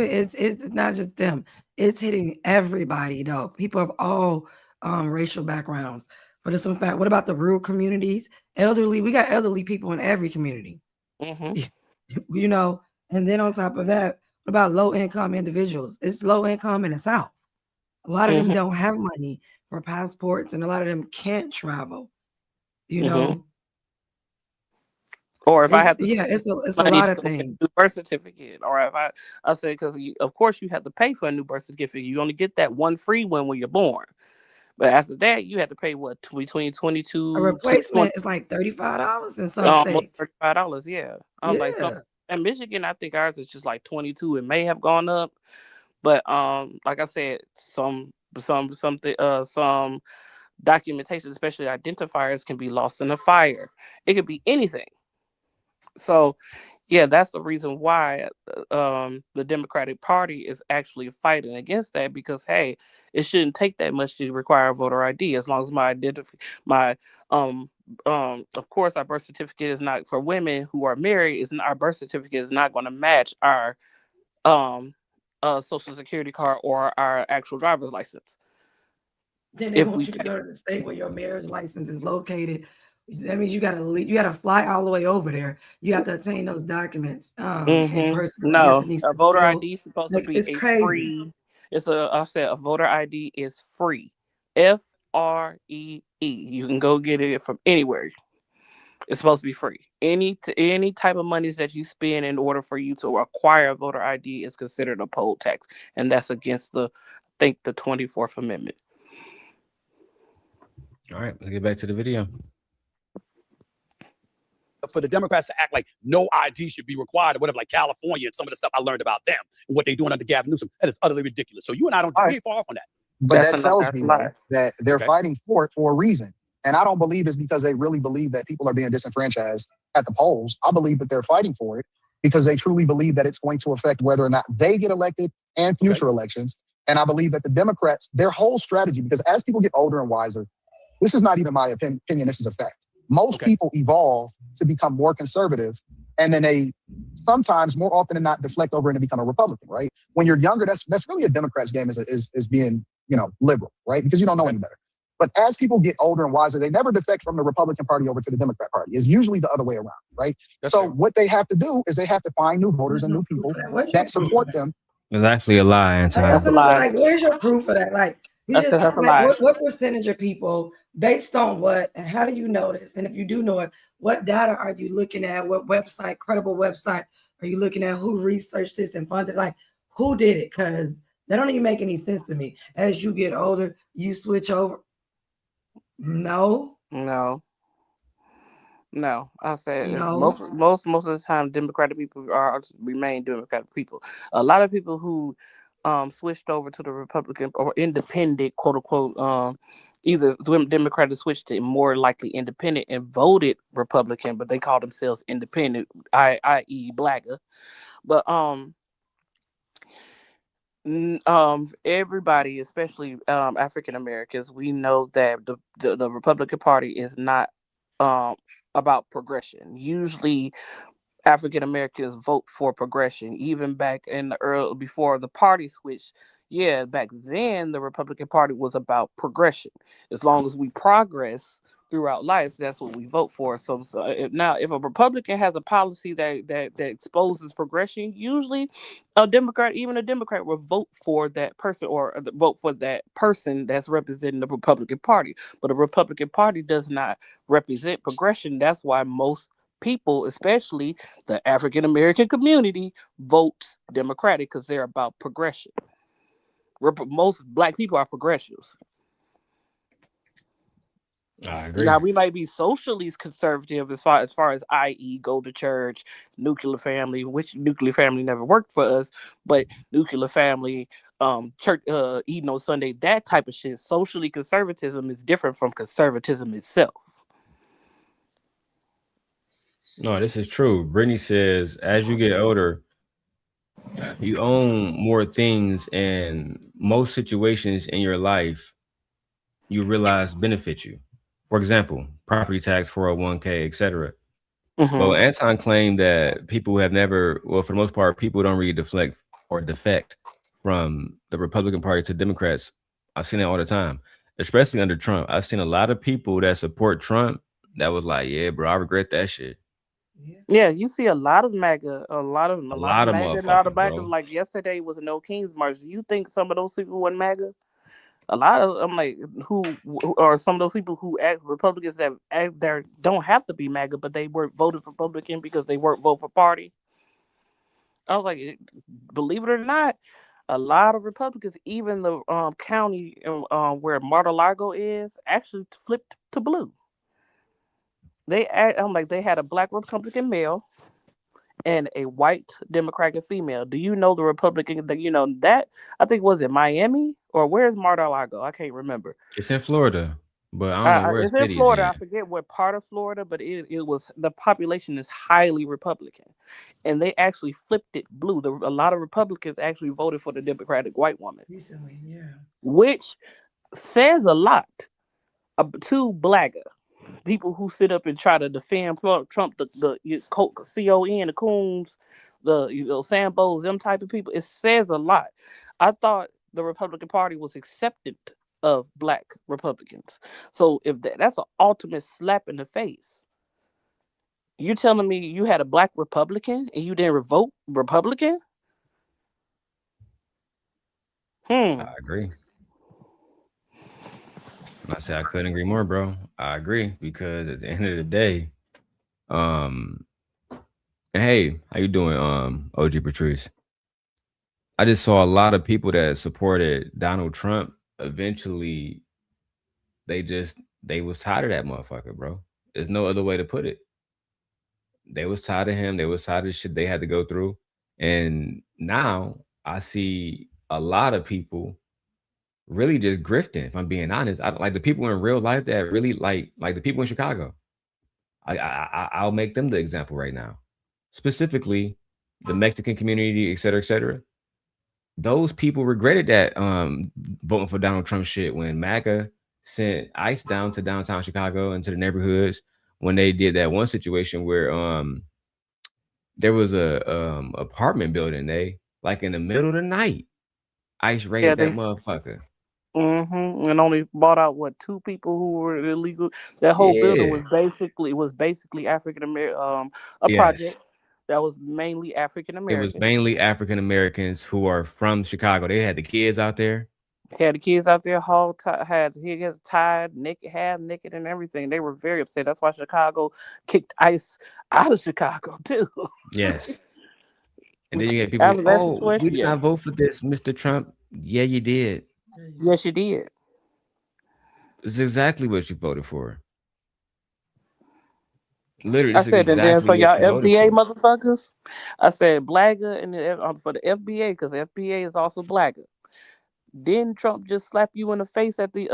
not just them. It's hitting everybody though. People of all racial backgrounds. For the simple fact, what about the rural communities? Elderly, we got elderly people in every community. You know, and then on top of that, what about low income individuals? It's low income in the South. A lot of them don't have money for passports, and a lot of them can't travel. You know. Or if I have to, it's a lot of things. New birth certificate, or if I say because of course you have to pay for a new birth certificate. You only get that one free one when you're born, but after that you have to pay what between $22. A replacement is like $35 in some states. $35, yeah. Like so, in Michigan, I think ours is just like 22. It may have gone up, but like I said, some documentation, especially identifiers, can be lost in a fire. It could be anything. So, yeah, that's the reason why the Democratic Party is actually fighting against that because, hey, it shouldn't take that much to require a voter ID as long as of course, our birth certificate is not for women who are married. Our birth certificate is not going to match our Social Security card or our actual driver's license. Then they want you to go to the state where your marriage license is located. That means you gotta fly all the way over there. You have to obtain those documents in person. No, a voter ID is supposed to be crazy. free. I said a voter ID is free. FREE. You can go get it from anywhere. It's supposed to be free. Any type of monies that you spend in order for you to acquire a voter ID is considered a poll tax, and that's against the 24th Amendment. All right, let's get back to the video. For the Democrats to act like no ID should be required or whatever, like California and some of the stuff I learned about them and what they're doing under Gavin Newsom, that is utterly ridiculous. So you and I don't agree far off on that. But that tells me that they're fighting for it for a reason. And I don't believe it's because they really believe that people are being disenfranchised at the polls. I believe that they're fighting for it because they truly believe that it's going to affect whether or not they get elected and future elections. And I believe that the Democrats, their whole strategy, because as people get older and wiser, this is not even my opinion, this is a fact. Most people evolve to become more conservative, and then they sometimes, more often than not, deflect over and become a Republican, right? When you're younger, that's really a Democrat's game is being, liberal, right? Because you don't know any better. But as people get older and wiser, they never defect from the Republican Party over to the Democrat Party. It's usually the other way around, right? What they have to do is they have to find new voters and new people that support them. There's actually a lie, Anton. Like, where's your proof for that? Like, what percentage of people, based on what, and how do you know this? And if you do know it, what data are you looking at? What website, credible website, are you looking at? Who researched this and funded? Like, who did it? Because that don't even make any sense to me. As you get older, you switch over. No. I said most of the time Democratic people remain Democratic people. A lot of people who switched over to the Republican or independent, quote unquote, either Democrats switched to more likely independent and voted Republican, but they call themselves independent, i.e. blacker. But everybody, especially African Americans, we know that the Republican Party is not about progression. Usually African Americans vote for progression. Even back in the before the party switch, back then the Republican Party was about progression. As long as we progress throughout life, that's what we vote for. So if a Republican has a policy that exposes progression, usually a Democrat will vote for that person or vote for that person that's representing the Republican Party. But the Republican Party does not represent progression. That's why most people, especially the African American community, votes Democratic because they're about progression. Most black people are progressives. I agree. Now we might be socially conservative as far as i.e. go to church, nuclear family, which nuclear family never worked for us, but nuclear family, church, eating on Sunday, that type of shit. Socially conservatism is different from conservatism itself. No, this is true. Brittany says, as you get older, you own more things, and most situations in your life you realize benefit you. For example, property tax, 401k, etc. Well, Hmm. Anton claimed that people have never, well, for the most part, people don't really deflect or defect from the Republican Party to Democrats. I've seen it all the time, especially under Trump. I've seen a lot of people that support Trump that was like, yeah, bro, I regret that shit. Yeah. Yeah, you see a lot of MAGA, a lot of A lot of MAGA and all the motherfuckers, MAGA. bro. Like yesterday was No King's March. Do you think some of those people were MAGA? A lot of I'm like who are some of those people who act Republicans that act there don't have to be MAGA, but they were voted Republican because they weren't vote for party. I was like, believe it or not, a lot of Republicans, even the county where Mar-a-Lago is, actually flipped to blue. I'm like they had a black Republican male and a white Democratic female. Do you know the Republican that that I think was it Miami or where's Mar-a-Lago? I can't remember. It's in Florida, but I don't know where It's in city it's Florida. I in. forget what part of Florida, but it was the population is highly Republican, and they actually flipped it blue. A lot of Republicans actually voted for the Democratic white woman, Recently, yeah. which says a lot to black people who sit up and try to defend Trump, CON, the Coons, the Sambos, them type of people. It says a lot. I thought the Republican Party was acceptant of black Republicans. So if that's an ultimate slap in the face. You're telling me you had a black Republican and you didn't vote Republican? I Hmm. agree. I say I couldn't agree more, bro. I agree because at the end of the day, um, and hey, how you doing, OG Patrice? I just saw a lot of people that supported Donald Trump. Eventually, they was tired of that motherfucker, bro. There's no other way to put it. They was tired of him. They was tired of the shit they had to go through. And now I see a lot of people really just grifting. If I'm being honest, I like the people in real life that really like the people in Chicago. I'll make them the example right now. Specifically, the Mexican community, et cetera, et cetera. Those people regretted that voting for Donald Trump shit when MAGA sent ICE down to downtown Chicago and to the neighborhoods when they did that one situation where there was a apartment building, they like in the middle of the night, ICE Yeah, raided that they. motherfucker. And only bought out what two people who were illegal. That whole building Yeah. was basically African American. A Yes. project that was mainly African It was American. mainly African Americans who are from Chicago. They had the kids out there. Had the kids out there, had his tied, naked, half naked, and everything. They were very upset. That's why Chicago kicked ICE out of Chicago too. Yes. And then you had people, After that oh, we situation, did yeah, not vote for this, Mr. Trump. Yeah, you did. Yeah, you yes, you did. It's exactly what you voted for. Literally, I this is said, and then for exactly what y'all you voted FBA for. motherfuckers, I said Blagger and for the FBA because the FBA is also Blagger. Didn't Trump just slap you in the face at the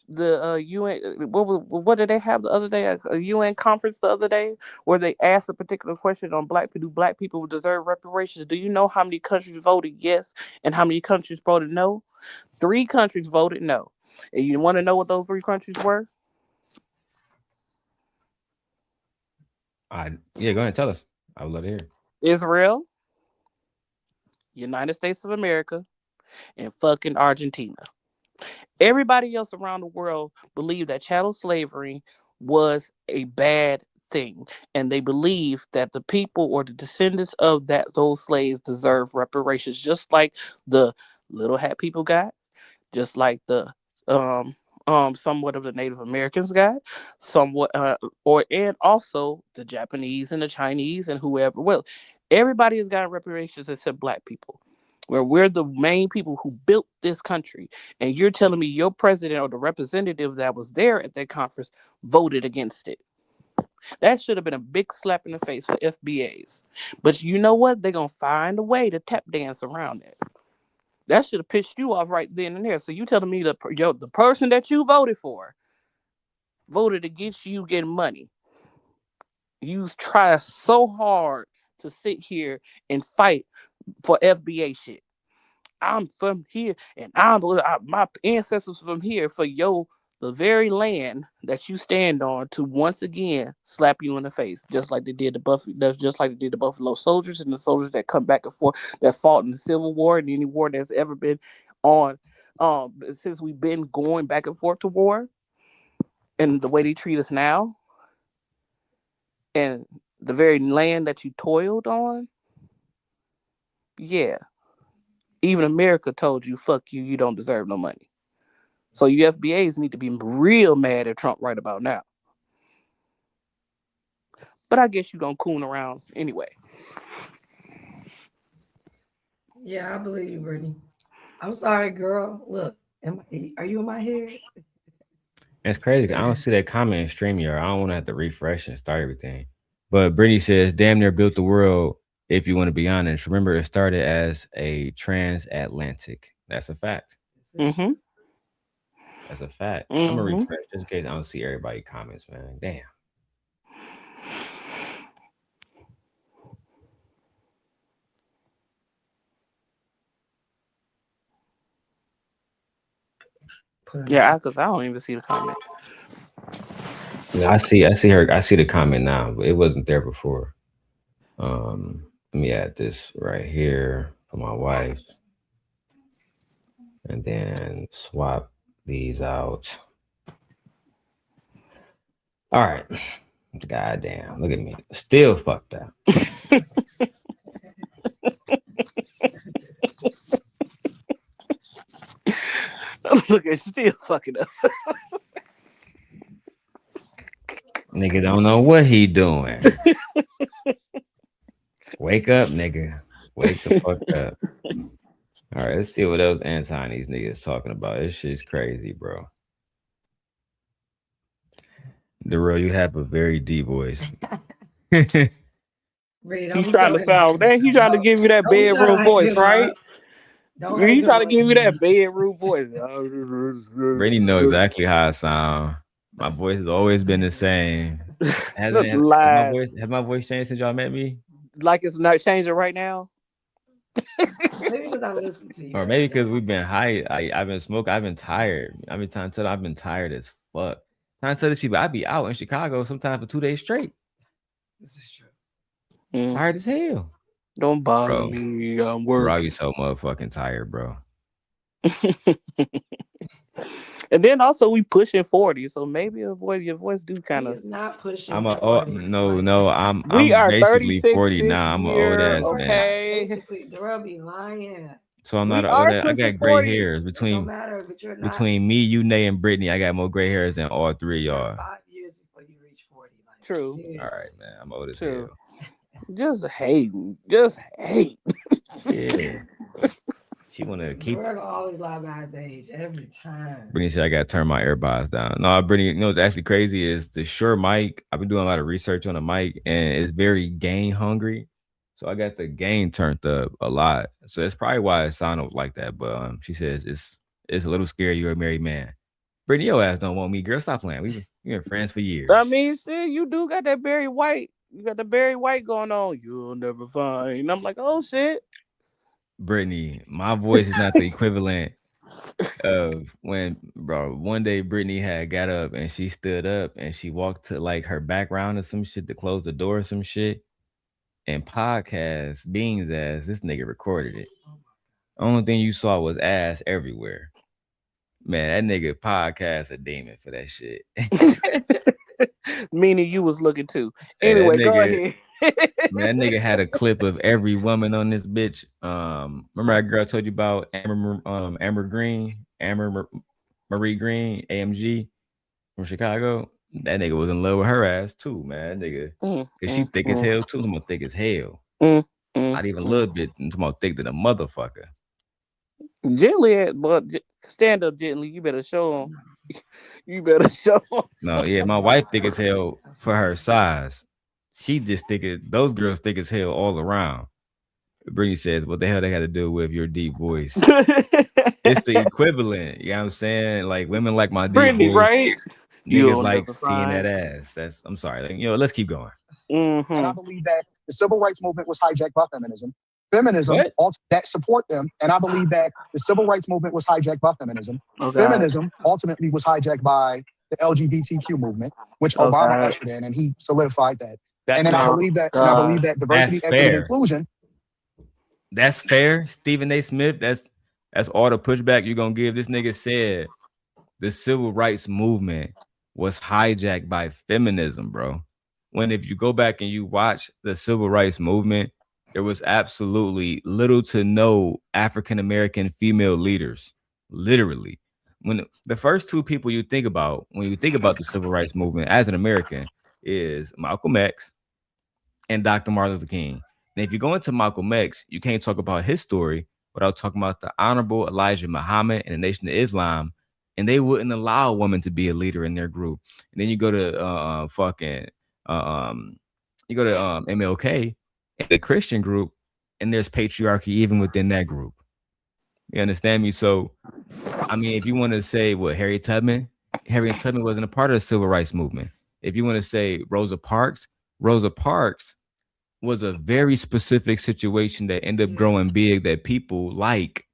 UN? What did they have the other day? A UN conference the other day where they asked a particular question on black people. Do black people deserve reparations? Do you know how many countries voted yes and how many countries voted no? 3 countries voted no. And you want to know what those 3 countries were? Yeah, go ahead and tell us. I would love to hear. Israel, United States of America, and fucking Argentina. Everybody else around the world believed that chattel slavery was a bad thing, and they believe that the people or the descendants of those slaves deserve reparations, just like the little hat people got, just like the um somewhat of the Native Americans got, somewhat or and also the Japanese and the Chinese and whoever. Well, everybody has got reparations except black people. where we're the main people who built this country, and you're telling me your president or the representative that was there at that conference voted against it. That should have been a big slap in the face for FBAs. But you know what? They're going to find a way to tap dance around it. That should have pissed you off right then and there. So you telling me the person that you voted for voted against you getting money. You try so hard to sit here and fight for FBA shit. I'm from here, and my ancestors from here for the very land that you stand on to once again slap you in the face, just like they did the Buffalo Soldiers and the soldiers that come back and forth that fought in the Civil War and any war that's ever been on, since we've been going back and forth to war, and the way they treat us now, and the very land that you toiled on. Yeah, even America told you, fuck you, you don't deserve no money. So you FBAs need to be real mad at Trump right about now. But I guess you're going to coon around anyway. Yeah, I believe you, Brittany. I'm sorry, girl. Look, are you in my head? It's crazy. I don't see that comment in StreamYard. I don't want to have to refresh and start everything. But Brittany says, damn near built the world, if you want to be honest. Remember, it started as a transatlantic. That's a fact. Mm-hmm. That's a fact. Mm-hmm. I'm going to refresh just in case I don't see everybody comments, man. Damn. Yeah, because I don't even see the comment. No, I see her. I see the comment now, but it wasn't there before. Let me add this right here for my wife, and then swap these out. All right. Goddamn. Look at me. Still fucked up. Look, it's still fucking up. Nigga don't know what he doing. Wake up, nigga. Wake the fuck up. All right, let's see what else Anton these niggas talking about. This shit's crazy, bro. Darrel, you have a very deep voice. He's trying to sound. He's trying to give you that bedroom voice, right? He's trying to give you that bedroom voice. Brittany know exactly how I sound. My voice has always been the same. Has my voice changed since y'all met me? Like it's not changing right now? Maybe because I listen to you. Or maybe because we've been high. I've been smoking. I've been tired. I've been trying to tell I've been tired as fuck. Trying to tell these people I be out in Chicago sometimes for 2 days straight. This is true. Tired as hell. Don't bother me. I'm working. Bro, you so motherfucking tired, bro. And then also we pushing 40, so maybe your voice do kind of. He's not pushing. I'm We are basically 36 40 now. I'm an old ass man. Basically, Darrel be lying. So I'm not an old ass. I got gray hairs between. It don't matter, but you're not. Between me, you, Nay, and Brittany, I got more gray hairs than all three of y'all. 5 years before you reach 40. Like, true. Seriously. All right, man. I'm old as hell. Just hating. Just hate. Yeah. She want to keep. We're gonna always lie about his age every time. Brittany said I got to turn my earbuds down. No, Brittany, you know what's actually crazy is the Shure mic. I've been doing a lot of research on the mic, and it's very gain hungry. So I got the gain turned up a lot. So that's probably why it sounded like that. But she says it's a little scary. You're a married man. Brittany, your ass don't want me, girl. Stop playing. We've been friends for years. I mean, see, you do got that Barry White. You got the Barry White going on. You'll never find. And I'm like, oh shit. Brittany, my voice is not the equivalent of when, bro, one day Brittany had got up and she stood up and she walked to like her background or some shit to close the door or some shit. And podcast Beans ass, this nigga recorded it. Only thing you saw was ass everywhere. Man, that nigga podcast a demon for that shit. Meaning you was looking too. Anyway, go ahead. Man, that nigga had a clip of every woman on this bitch. Remember that girl I told you about Amber Marie Green, AMG from Chicago? That nigga was in love with her ass too, man. That nigga, cause she thick as hell too. I'm thick as hell. Not even a little bit. I'm talking about thick than a motherfucker. Gently, but stand up gently. You better show them. You better show 'em. No, yeah, my wife thick as hell for her size. She just thick as those girls thick as hell all around. Brittany says, "What the hell they had to do with your deep voice?" It's the equivalent. You know what I'm saying? Like women like my deep Brittany, voice. right? You Niggas on the like other seeing that side. ass. That's I'm sorry. Like, let's keep going. And I Mm-hmm. believe that the civil rights movement was hijacked by feminism. Feminism What? that support them. And I believe that the civil rights movement was hijacked by feminism. Oh God. Feminism ultimately was hijacked by the LGBTQ movement, which Oh Obama God. ushered in, and he solidified that. And That's then I fair. Oh believe that, God. That's diversity, equity, and fair. inclusion. That's fair. Stephen A. Smith. That's all the pushback you're gonna give. This nigga said the civil rights movement was hijacked by feminism, bro. When if you go back and you watch the civil rights movement, there was absolutely little to no African American female leaders. Literally. When the first two people you think about when you think about the civil rights movement as an American is Malcolm X and Dr. Martin Luther King. And if you go into Malcolm X, you can't talk about his story without talking about the Honorable Elijah Muhammad and the Nation of Islam. And they wouldn't allow a woman to be a leader in their group. And then you go to uh, um, MLK and the Christian group, and there's patriarchy even within that group. You understand me? So, I mean, if you want to say what Harriet Tubman wasn't a part of the civil rights movement. If you want to say Rosa Parks was a very specific situation that ended up growing big that people like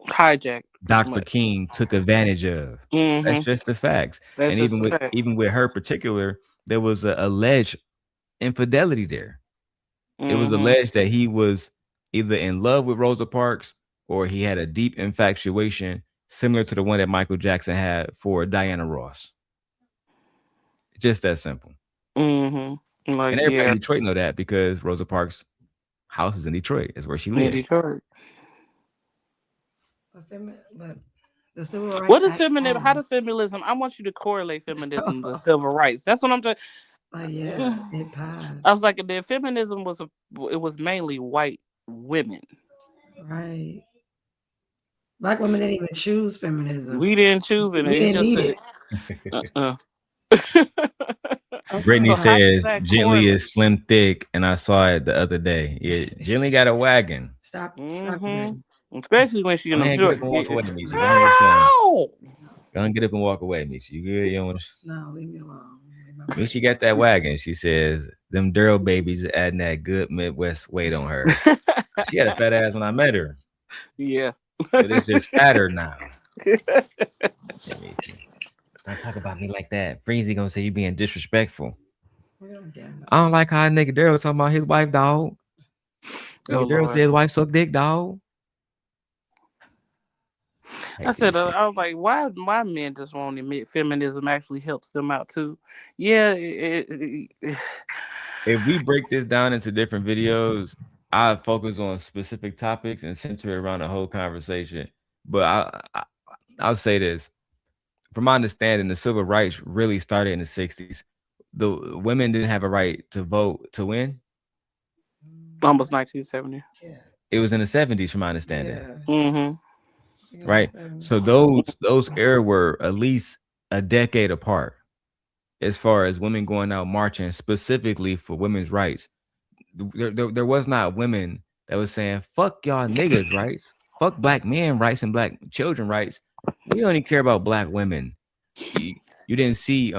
Hijacked pretty Dr. much. King took advantage of. That's Mm-hmm. just the facts. That's And just a fact. even with her particular, there was a alleged infidelity there. It was Mm-hmm. alleged that he was either in love with Rosa Parks or he had a deep infatuation similar to the one that Michael Jackson had for Diana Ross. Just that simple. Mm-hmm. Like And everybody yeah, in Detroit know that because Rosa Parks' house is in Detroit. Is where she in lived. Detroit. But the Civil What Rights is Act feminism? How does passed. feminism? I want you to correlate feminism to civil rights. That's what I'm doing. Like, yeah, it passed. I was like, the feminism was it was mainly white women. Right. Black women didn't even choose feminism. We didn't choose it. We It's didn't just need a, it. uh. Brittany So how does says that gently correlate? is slim thick, and I saw it the other day. Yeah, gently got a wagon. Stop. Stop it, Mm-hmm. Brittany. Especially when she Go in them ahead, get short. up and walk away, Michi. Go ahead and show him. Ow! Go ahead and get up and walk away, Michi. You good? You don't want to... No, leave me alone. Leave my Michi Brittany got that wagon. She says them Darrel babies adding that good Midwest weight on her. She had a fat ass when I met her, Yeah. but it's just fatter now. Hey, Michi, don't talk about me like that. Breezy gonna say you being disrespectful. I don't like how nigga Darrell talking about his wife, dog. Oh Nigga Darrell said Lord. his wife suck dick, dog. I Hate said, these people. I was like, why men just won't admit feminism actually helps them out too? Yeah, If we break this down into different videos, I focus on specific topics and center it around the whole conversation. But I'll say this: from my understanding, the civil rights really started in the '60s. The women didn't have a right to vote to win. almost 1970. Yeah. It was in the '70s, from my understanding, Yeah. Mm-hmm. right? So those era were at least a decade apart as far as women going out marching specifically for women's rights. There was not women that was saying fuck y'all niggas rights, fuck black men rights and black children rights. We only care about black women. You didn't see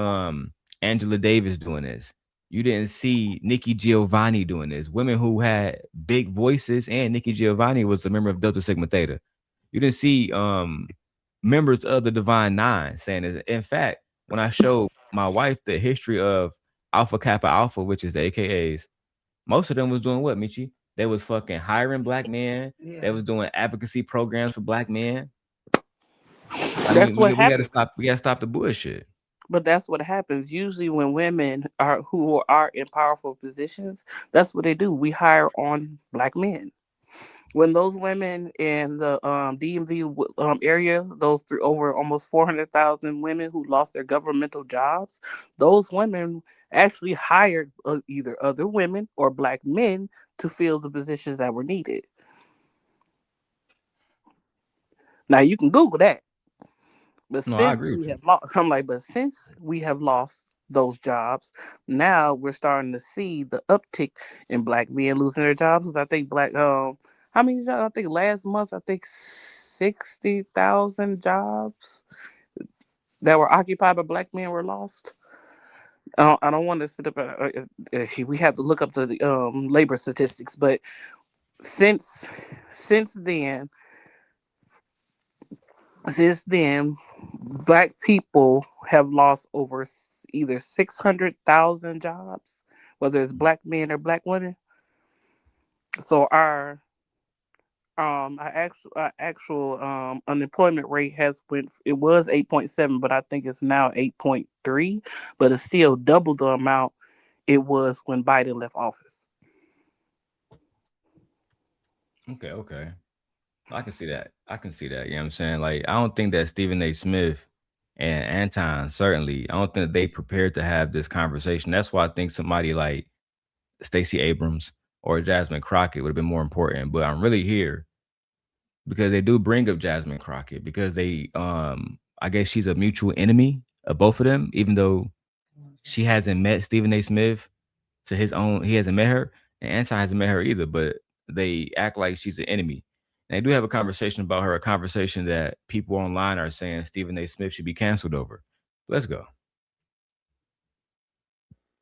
Angela Davis doing this. You didn't see Nikki Giovanni doing this. Women who had big voices, and Nikki Giovanni was a member of Delta Sigma Theta. You didn't see members of the Divine Nine saying this. In fact, when I showed my wife the history of Alpha Kappa Alpha, which is the AKAs, most of them was doing what, Michi? They was fucking hiring black men. Yeah. They was doing advocacy programs for black men. I That's mean, what we gotta happens. stop. We gotta stop the bullshit. But that's what happens. Usually, when women are who are in powerful positions, that's what they do. We hire on black men. When those women in the DMV area, those through over almost 400,000 women who lost their governmental jobs, those women actually hired either other women or black men to fill the positions that were needed. Now you can Google that. But No, I since agree with we you. have lost, I'm like, but since we have lost those jobs, now we're starting to see the uptick in black men losing their jobs. 'Cause I think how many jobs? I think last month, I think 60,000 jobs that were occupied by black men were lost. I don't want to sit up. We have to look up the labor statistics, but since since then, since then, black people have lost over either 600,000 jobs, whether it's black men or black women. So our actual unemployment rate has went. It was 8.7, but I think it's now 8.3. But it's still double the amount it was when Biden left office. Okay, okay. I can see that. I can see that. You know what I'm saying? Like, I don't think that Stephen A. Smith and Anton, certainly, I don't think that they prepared to have this conversation. That's why I think somebody like Stacey Abrams or Jasmine Crockett would have been more important. But I'm really here because they do bring up Jasmine Crockett because I guess she's a mutual enemy of both of them, even though she hasn't met Stephen A. Smith to his own. He hasn't met her, and Anton hasn't met her either. But they act like she's an enemy. And they do have a conversation about her, a conversation that people online are saying Stephen A. Smith should be canceled over. Let's go.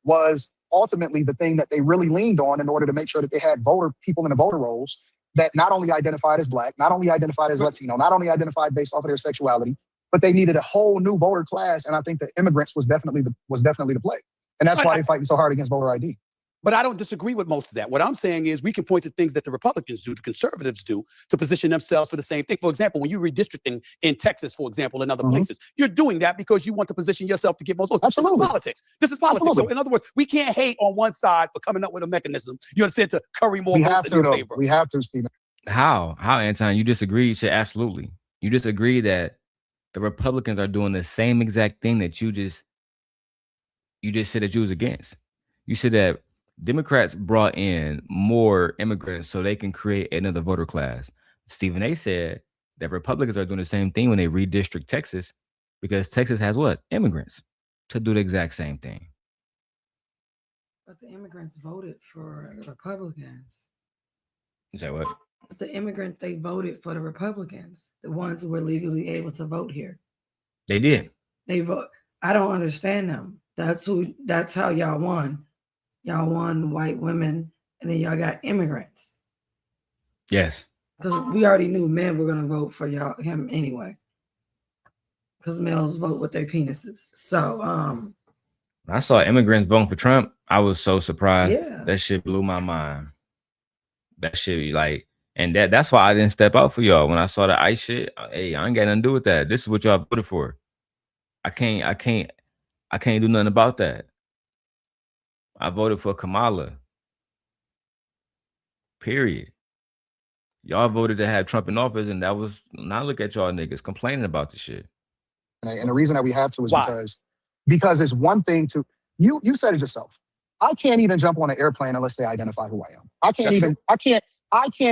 Was ultimately the thing that they really leaned on in order to make sure that they had people in the voter rolls that not only identified as black, not only identified as Latino, not only identified based off of their sexuality, but they needed a whole new voter class. And I think that immigrants was definitely the play. And that's why they're fighting so hard against voter ID. But I don't disagree with most of that. What I'm saying is we can point to things that the Republicans do, the conservatives do, to position themselves for the same thing. For example, when you're redistricting in Texas, for example, and other places, you're doing that because you want to position yourself to get most votes. Absolutely. This is politics. This is politics. Absolutely. So in other words, we can't hate on one side for coming up with a mechanism, you understand, to curry more votes in your favor. We have to, Stephen. How, Anton? You disagree? You said absolutely. You disagree that the Republicans are doing the same exact thing that you just said that you was against. You said that Democrats brought in more immigrants so they can create another voter class. Stephen A. said that Republicans are doing the same thing when they redistrict Texas because Texas has what? Immigrants to do the exact same thing. But the immigrants voted for the Republicans. You say what? But the immigrants, they voted for the Republicans, the ones who were legally able to vote here. They did. They vote. I don't understand them. That's how y'all won. Y'all won white women, and then y'all got immigrants. Yes. Because we already knew men were gonna vote for him anyway. Because males vote with their penises. So I saw immigrants voting for Trump. I was so surprised. Yeah. That shit blew my mind. That shit, like, and that's why I didn't step out for y'all when I saw the ICE shit. Hey, I ain't got nothing to do with that. This is what y'all voted for. I can't do nothing about that. I voted for Kamala. Period. Y'all voted to have Trump in office, and that was now look at y'all niggas complaining about the shit. And the reason that we have to is Why? because it's one thing to you said it yourself. I can't even jump on an airplane unless they identify who I am. I can't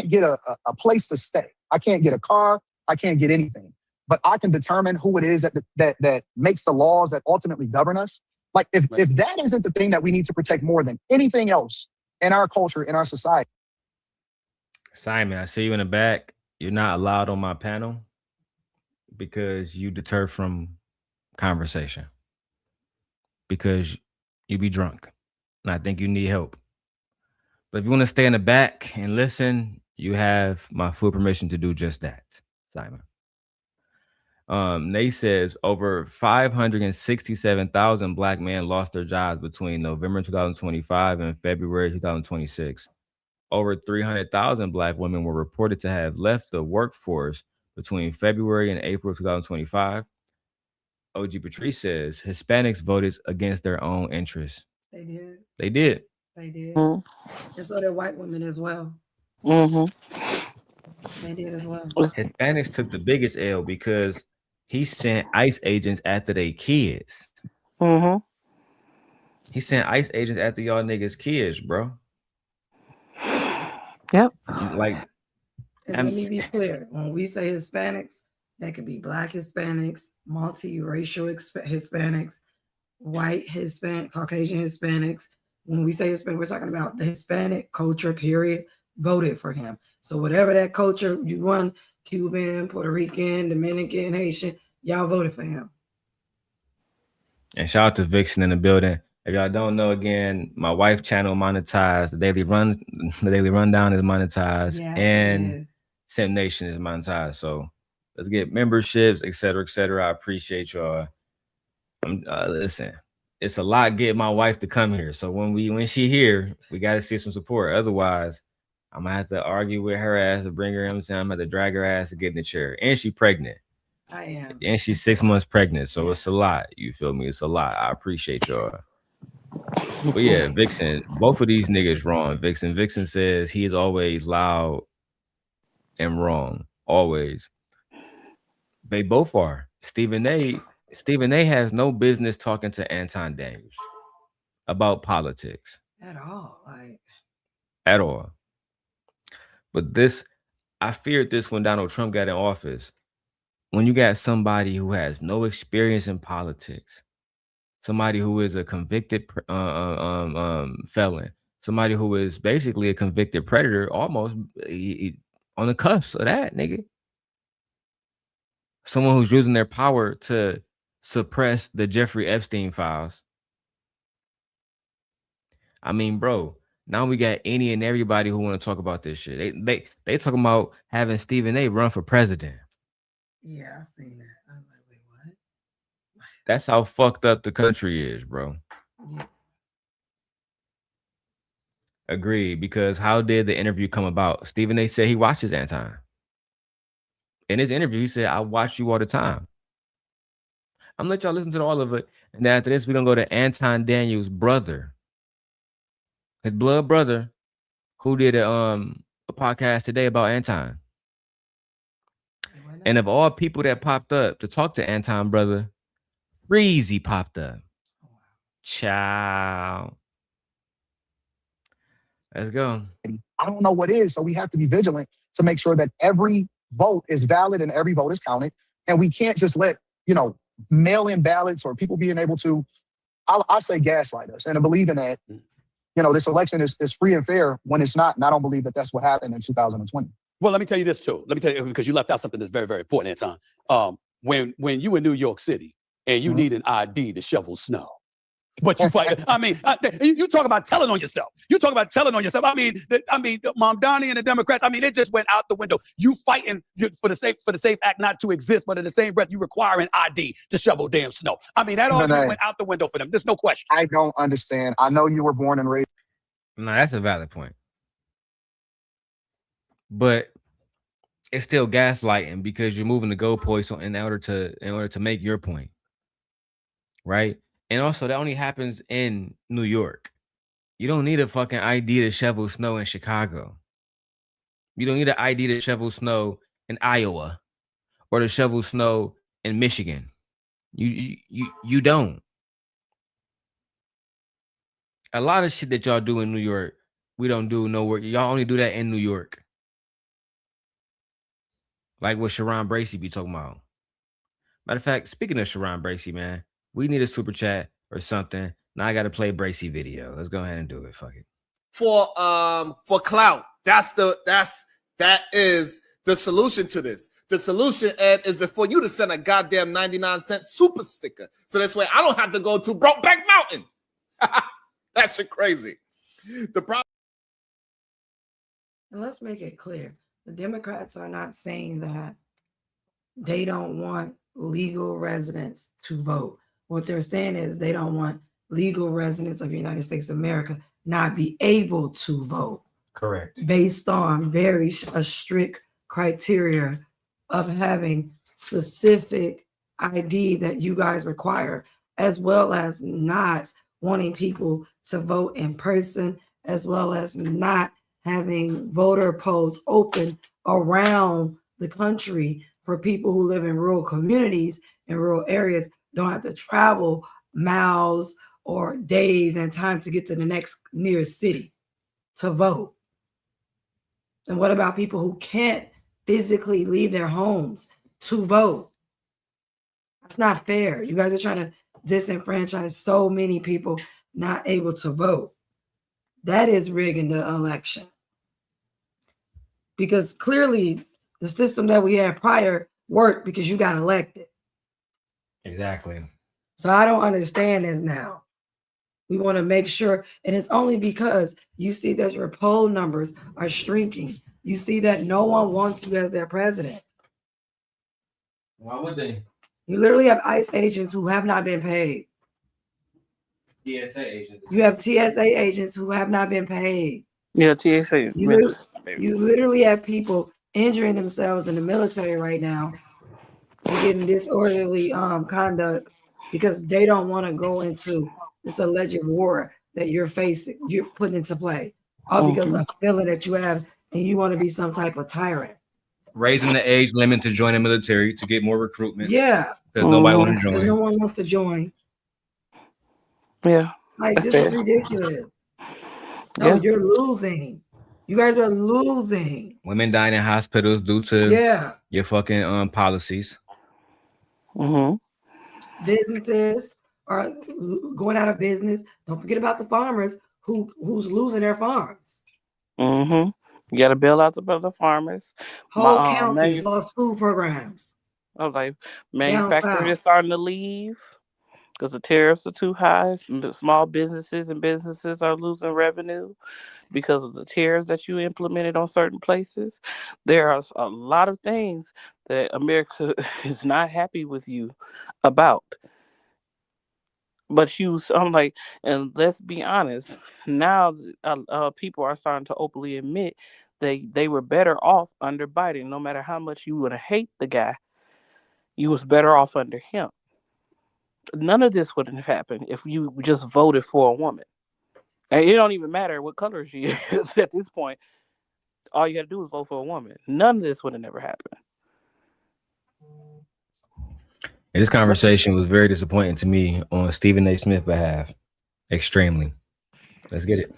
get a place to stay. I can't get a car. I can't get anything. But I can determine who it is that makes the laws that ultimately govern us. Like if that isn't the thing that we need to protect more than anything else in our culture, in our society. Simon, I see you in the back. You're not allowed on my panel because you deter from conversation. Because you be drunk. And I think you need help. But if you want to stay in the back and listen, you have my full permission to do just that, Simon. Nate says over 567,000 black men lost their jobs between November 2025 and February 2026. Over 300,000 black women were reported to have left the workforce between February and April 2025. OG Patrice says Hispanics voted against their own interests. They did. They did. They did. Mm-hmm. And so did white women as well. Mm-hmm. They did as well. Hispanics took the biggest L because he sent ICE agents after their kids. Mm-hmm. He sent ICE agents after y'all niggas' kids, bro. Yep. Like, and let me be clear. When we say Hispanics, That could be Black Hispanics, multiracial Hispanics, white Hispanic, Caucasian Hispanics. When we say Hispanic, we're talking about the Hispanic culture, period, voted for him. So whatever that culture you want, Cuban, Puerto Rican, Dominican, Haitian, y'all voted for him. And shout out to Vixen in the building. If y'all don't know, again, my wife channel monetized. The Daily Rundown is monetized, and Simp Nation is monetized. So let's get memberships, et cetera, et cetera. I appreciate y'all. Listen, it's a lot getting my wife to come here. So when she here, we got to see some support. Otherwise, I'm gonna have to argue with her ass to bring her in. I'm gonna have to drag her ass to get in the chair. And she pregnant. I am. And she's 6 months pregnant. So it's a lot. You feel me? It's a lot. I appreciate y'all. But yeah, Vixen, both of these niggas wrong. Vixen says he is always loud and wrong. Always. They both are. Stephen A has no business talking to Anton Daniels about politics. At all. At all. But I feared this when Donald Trump got in office. When you got somebody who has no experience in politics, somebody who is a convicted felon, somebody who is basically a convicted predator, almost on the cuffs of that, nigga. Someone who's using their power to suppress the Jeffrey Epstein files. I mean, bro, now we got any and everybody who want to talk about this shit. They talking about having Stephen A run for president. Yeah, I seen that. I'm like, wait, what? That's how fucked up the country is, bro. Yeah. Agreed, because how did the interview come about? Stephen A said he watches Anton. In his interview, he said, I watch you all the time. I'm gonna let y'all listen to all of it. And then after this, we're gonna go to Anton Daniels' brother, his blood brother, who did a podcast today about Anton. And of all people that popped up to talk to Anton, brother, Breezy popped up. Ciao. Let's go. I don't know what is, so we have to be vigilant to make sure that every vote is valid and every vote is counted. And we can't just let, mail-in ballots or people being able to, I say gaslight us. And I believe in that, this election is free and fair when it's not. And I don't believe that that's what happened in 2020. Well, let me tell you this too. Let me tell you, because you left out something that's very, very important, Anton. When you in New York City and you need an ID to shovel snow, but you fight. I mean, you talk about telling on yourself. You talk about telling on yourself. I mean, Mom Donnie and the Democrats. I mean, it just went out the window. You fighting for the Safe Act not to exist, but in the same breath, you require an ID to shovel damn snow. I mean, that argument went out the window for them. There's no question. I don't understand. I know you were born and raised. No, that's a valid point. But it's still gaslighting because you're moving the goalposts in order to make your point, right? And also, that only happens in New York. You don't need a fucking ID to shovel snow in Chicago. You don't need an ID to shovel snow in Iowa or to shovel snow in Michigan. You don't. A lot of shit that y'all do in New York, we don't do nowhere. Y'all only do that in New York. Like what Sharon Bracey be talking about. Matter of fact, speaking of Sharon Bracey, man, we need a super chat or something. Now I got to play Bracey video. Let's go ahead and do it. Fuck it. For clout. That is the solution to this. The solution, Ed, is for you to send a goddamn 99-cent super sticker. So this way I don't have to go to Brokeback Mountain. That shit crazy. The problem. And let's make it clear. The Democrats are not saying that they don't want legal residents to vote. What they're saying is they don't want legal residents of the United States of America not be able to vote. Correct. Based on very strict criteria of having specific ID that you guys require, as well as not wanting people to vote in person, as well as not having voter polls open around the country for people who live in rural communities and rural areas, don't have to travel miles or days and time to get to the next nearest city to vote. And what about people who can't physically leave their homes to vote. That's not fair. You guys are trying to disenfranchise so many people not able to vote. That is rigging the election. Because clearly the system that we had prior worked because you got elected. Exactly. So I don't understand this now. We want to make sure, and it's only because you see that your poll numbers are shrinking. You see that no one wants you as their president. Why would they? You literally have ICE agents who have not been paid. TSA agents. You have TSA agents who have not been paid. Yeah, TSA. You literally have people injuring themselves in the military right now and getting disorderly conduct because they don't want to go into this alleged war that you're putting into play, all because of a feeling that you have and you want to be some type of tyrant. Raising the age limit to join the military to get more recruitment. Yeah. Because nobody wants to join. No one wants to join. Yeah. Like, this is ridiculous. No, you're losing. You guys are losing. Women dying in hospitals due to your fucking policies. Businesses are going out of business. Don't forget about the farmers who's losing their farms. You got to bail out the farmers. Whole counties lost food programs. I was like, manufacturers are starting to leave because the tariffs are too high. Small businesses are losing revenue because of the tariffs that you implemented on certain places. There are a lot of things that America is not happy with you about. But I'm like, and let's be honest, now people are starting to openly admit they were better off under Biden. No matter how much you would hate the guy, you was better off under him. None of this wouldn't have happened if you just voted for a woman. And it don't even matter what color she is at this point. All you got to do is vote for a woman. None of this would have never happened. And this conversation was very disappointing to me on Stephen A. Smith's behalf. Extremely. Let's get it.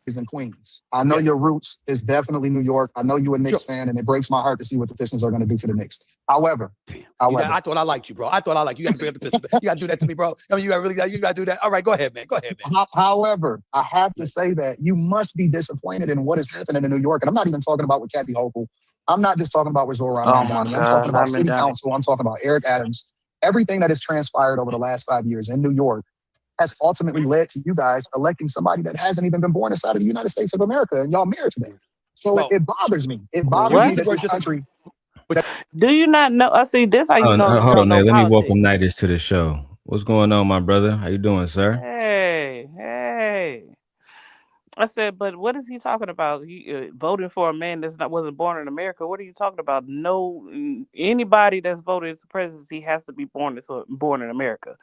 In Queens. I know your roots is definitely New York. I know you're a Knicks fan, and it breaks my heart to see what the Pistons are going to do to the Knicks. However, I thought I liked you, bro. I thought I liked you. You got to bring up the Pistons. You got to do that to me, bro. I mean, you got to do that. All right, go ahead, man. However, I have to say that you must be disappointed in what is happening in New York, and I'm not even talking about with Kathy Hochul. I'm not just talking about with Zoran Mandani. I'm talking about City Council. I'm talking about Eric Adams. Everything that has transpired over the last 5 years in New York has ultimately led to you guys electing somebody that hasn't even been born inside of the United States of America, and y'all married to them. So it bothers me. It bothers me that this country. Do you not know? I see this. How you know? Hold on, Nate. Let me welcome Nightis to the show. What's going on, my brother? How you doing, sir? Hey. I said, but what is he talking about? He voting for a man wasn't born in America. What are you talking about? No, anybody that's voted into presidency has to be born in America.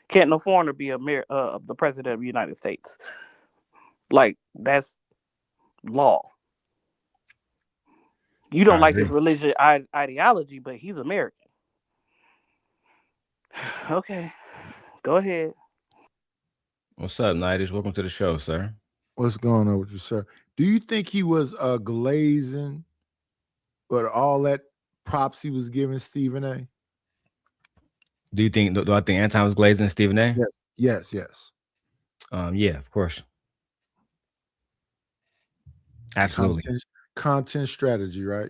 Can't no foreigner be the president of the United States. Like, that's law. You don't like his religious ideology, but he's American. Okay, go ahead. What's up, Nightis? Welcome to the show, sir. What's going on with you, sir? Do you think he was glazing, but all that props he was giving Stephen A? Do I think Anton was glazing Stephen A? Yes. Yeah, of course. Absolutely. Content strategy, right?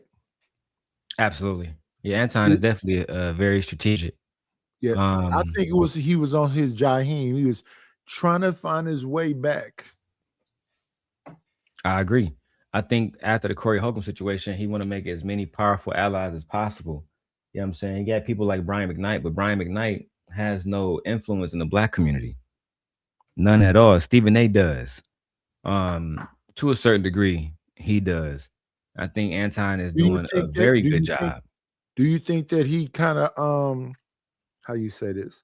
Absolutely. Yeah, Anton is definitely very strategic. Yeah, I think he was on his Jaheim. He was trying to find his way back. I agree. I think after the Corey Holcomb situation, he want to make as many powerful allies as possible. You know what I'm saying? You got people like Brian McKnight, but Brian McKnight has no influence in the Black community. None at all. Stephen A. does. To a certain degree, he does. I think Anton is doing a very good job. Do you think that he kind of how you say this?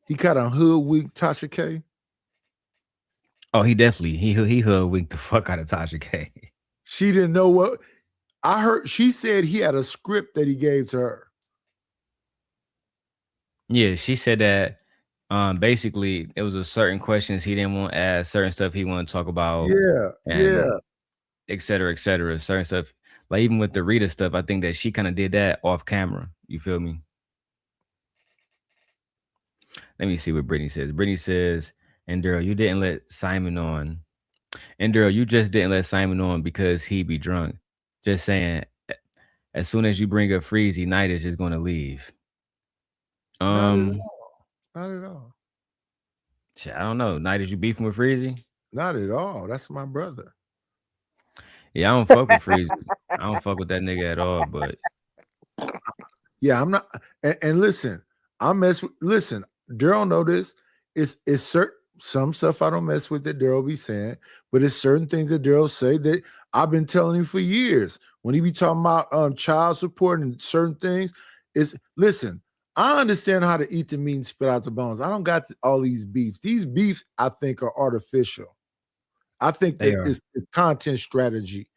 He kind of hoodwinked Tasha K? Oh, he definitely he hoodwinked the fuck out of Tasha K. She didn't know what I heard. She said he had a script that he gave to her. Yeah, she said that basically it was a certain questions he didn't want to ask, certain stuff he wanted to talk about. Yeah. Et cetera, certain stuff. Like even with the Rita stuff, I think that she kind of did that off camera. You feel me? Let me see what Brittany says. Brittany says, and Darrel, you didn't let Simon on. And Darrel, you just didn't let Simon on because he be drunk. Just saying, as soon as you bring up Freezy, Night is just gonna leave. Not at all. Not at all. Shit, I don't know. Night is you beefing with Freezy? Not at all. That's my brother. Yeah, I don't fuck with Freezy. I don't fuck with that nigga at all. But Yeah, I'm not. And listen, I mess with. Listen, Darrel know this. It's certain some stuff I don't mess with that Darrel be saying, but it's certain things that Darrel say that I've been telling him for years. When he be talking about child support and certain things, is listen. I understand how to eat the meat and spit out the bones. I don't got all these beefs. These beefs I think are artificial. I think they that are. it's the content strategy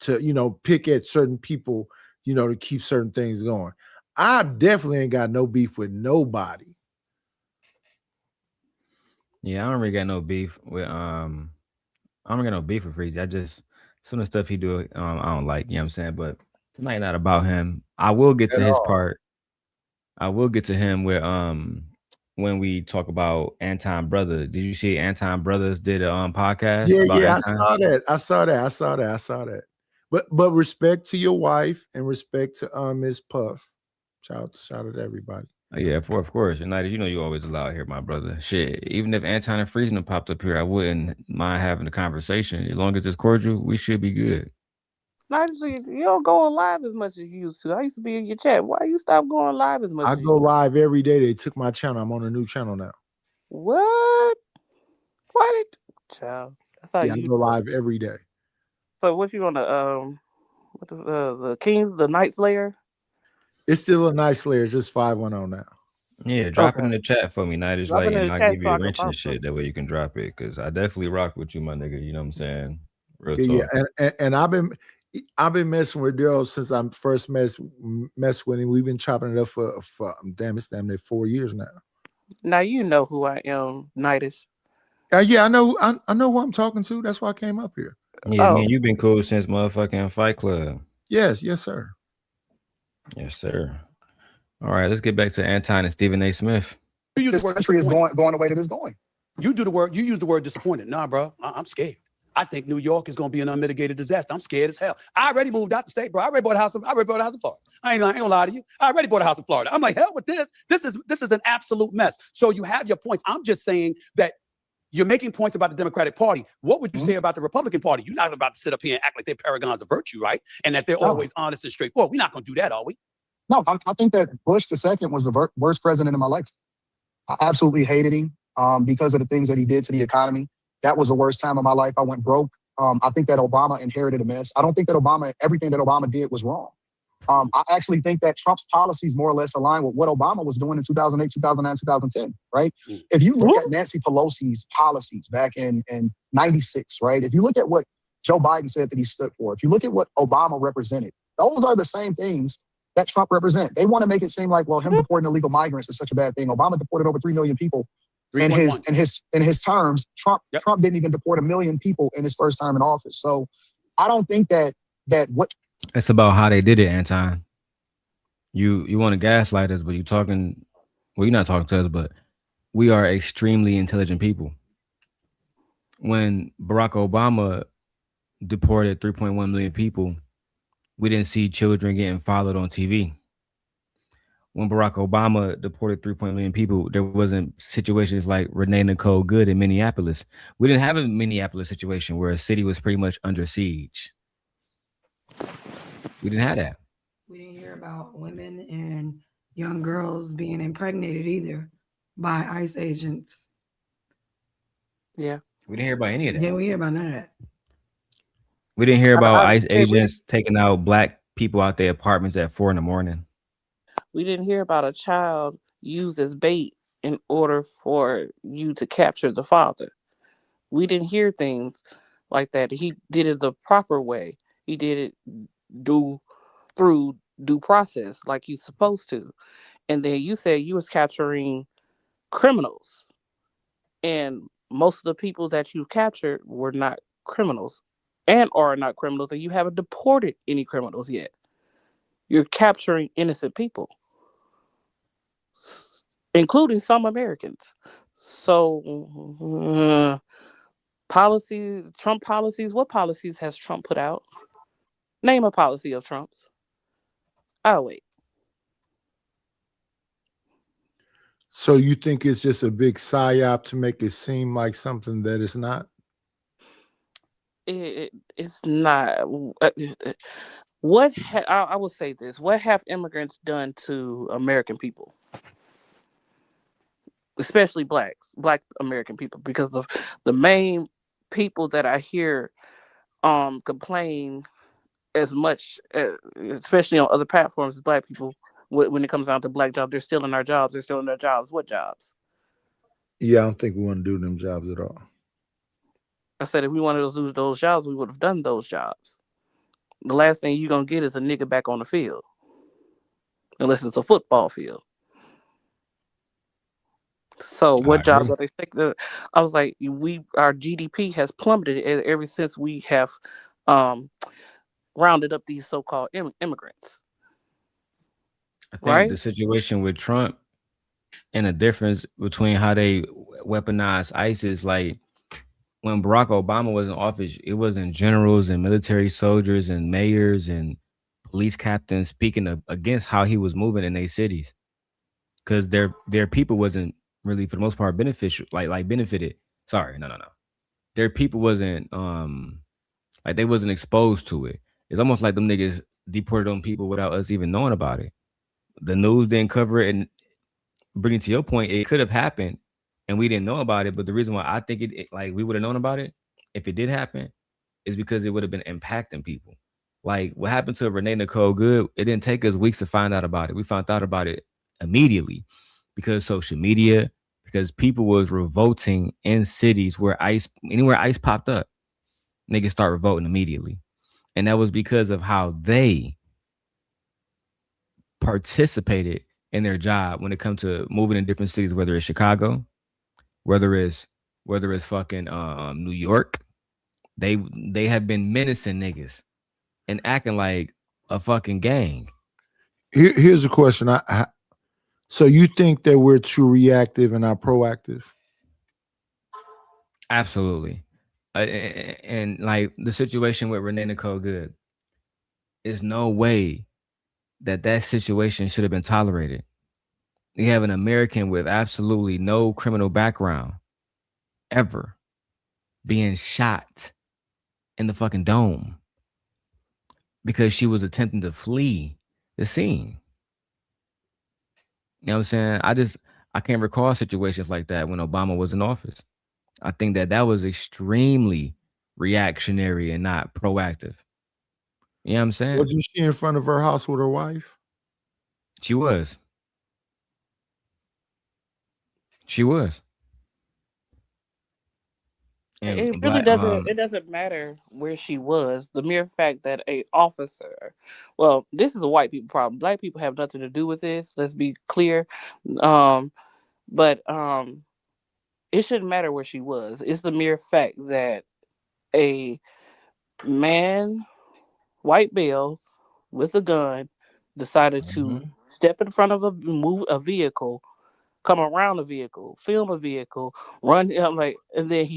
to pick at certain people, to keep certain things going. I definitely ain't got no beef with nobody. Yeah, I don't really got no beef with I don't got no beef with Freezy. I just some of the stuff he do I don't like, you know what I'm saying? But tonight not about him. I will get to At his all. part. I will get to him with when we talk about Anton Brother. Did you see Anton Brothers did a podcast Yeah, about yeah, I Anton? saw that. I saw that. I saw that. I saw that. But respect to your wife and respect to Miss Puff. Shout out to everybody. Oh, yeah, of course. And you know you always allowed here, my brother. Shit. Even if Anton and Friesen popped up here, I wouldn't mind having a conversation. As long as it's cordial, we should be good. Actually, you don't go on live as much as you used to. I used to be in your chat. Why you stop going live as much I as you go live every day. They took my channel. I'm on a new channel now. What? Why did child? That's how Yeah, I you go live every day. So what you on what the Kings, the Night Slayer? It's still a nice layer. It's just 510 now. Yeah, drop it Okay. in the chat for me, Night is Drop like, it in and the I'll chat give so you I a can wrench and follow shit. That way you can drop it. Cause I definitely rock with you, my nigga. You know what I'm saying? Real Yeah, talk. and I've been messing with Darrel since I first messed with him. We've been chopping it up for it's damn near 4 years now. Now you know who I am, Nightish. Yeah, I know who I'm talking to. That's why I came up here. Yeah, Oh, man, you've been cool since motherfucking Fight Club. Yes, sir. Yes, sir. All right, let's get back to Anton and Stephen A. Smith. You use This the word country is disappointed. going the way that it's going. You do the word. You use the word disappointed. Nah, bro. I'm scared. I think New York is going to be an unmitigated disaster. I'm scared as hell. I already moved out the state, bro. I already bought a house in Florida. I ain't gonna lie to you. I already bought a house in Florida. I'm like, hell with this. This is an absolute mess. So you have your points. I'm just saying that you're making points about the Democratic Party. What would you say about the Republican Party? You're not about to sit up here and act like they're paragons of virtue, right? And that they're No. always honest and straightforward. We're not going to do that, are we? No, I think that Bush II was the worst president in my life. I absolutely hated him because of the things that he did to the economy. That was the worst time of my life. I went broke. I think that Obama inherited a mess. I don't think that everything that Obama did was wrong. I actually think that Trump's policies more or less align with what Obama was doing in 2008, 2009, 2010, right? If you look at Nancy Pelosi's policies back in 96, right? If you look at what Joe Biden said that he stood for, if you look at what Obama represented, those are the same things that Trump represent. They want to make it seem like, well, him deporting illegal migrants is such a bad thing. Obama deported over 3 million people in his terms. Trump didn't even deport 1 million people in his first time in office. So I don't think that what It's about how they did it, Anton. You want to gaslight us, but you're not talking to us, but we are extremely intelligent people. When Barack Obama deported 3.1 million people, we didn't see children getting followed on TV. When Barack Obama deported 3.1 million people, there wasn't situations like Renee Nicole Good in Minneapolis. We didn't have a Minneapolis situation where a city was pretty much under siege. We didn't have that. We didn't hear about women and young girls being impregnated either by ICE agents. Yeah. We didn't hear about any of that. Yeah, we hear about none of that. We didn't hear about ICE agents taking out black people out their apartments at 4 a.m. We didn't hear about a child used as bait in order for you to capture the father. We didn't hear things like that. He did it the proper way. He did it through due process like you're supposed to. And then you said you was capturing criminals. And most of the people that you captured were not criminals. and are not criminals, and you haven't deported any criminals yet. You're capturing innocent people, including some Americans. So, policies, Trump policies, what policies has Trump put out? Name a policy of Trump's. Oh, wait. So you think it's just a big psyop to make it seem like something that it's not? It's not. I will say this: what have immigrants done to American people, especially Black American people? Because of the main people that I hear complain as much, especially on other platforms, as Black people. When it comes down to Black jobs, they're still in our jobs. They're still in their jobs. What jobs? Yeah, I don't think we want to do them jobs at all. I said if we wanted to lose those jobs, we would have done those jobs. The last thing you're gonna get is a nigga back on the field, unless it's a football field. So I what jobs agree. are they thinking? I was like, our GDP has plummeted ever since we have um, rounded up these so-called immigrants, I think right? the situation with Trump and the difference between how they weaponize ISIS, like when Barack Obama was in office, it wasn't generals and military soldiers and mayors and police captains speaking against how he was moving in their cities, because their people wasn't really for the most part beneficial, like benefited. Sorry, no. Their people wasn't like they wasn't exposed to it. It's almost like them niggas deported on people without us even knowing about it. The news didn't cover it, and bringing to your point, it could have happened and we didn't know about it. But the reason why I think like we would have known about it if it did happen is because it would have been impacting people. Like what happened to Renee Nicole Good, it didn't take us weeks to find out about it. We found out about it immediately because social media, because people was revolting in cities where anywhere ICE popped up, niggas start revolting immediately. And that was because of how they participated in their job when it comes to moving in different cities, whether it's Chicago, whether it's fucking New York. They have been menacing niggas and acting like a fucking gang. Here's a question. So you think that we're too reactive and not proactive? Absolutely. And like the situation with Renee Nicole Good, is no way that situation should have been tolerated. You have an American with absolutely no criminal background ever being shot in the fucking dome because she was attempting to flee the scene. You know what I'm saying? I can't recall situations like that when Obama was in office. I think that was extremely reactionary and not proactive. You know what I'm saying? Wasn't she in front of her house with her wife? She was. She was. And It really black doesn't. It doesn't matter where she was. The mere fact that a officer, well, this is a white people problem. Black people have nothing to do with this. Let's be clear. Um, but it shouldn't matter where she was. It's the mere fact that a man, white male, with a gun, decided to Mhm. step in front of a vehicle, come around a vehicle, film a vehicle, run. Like, and then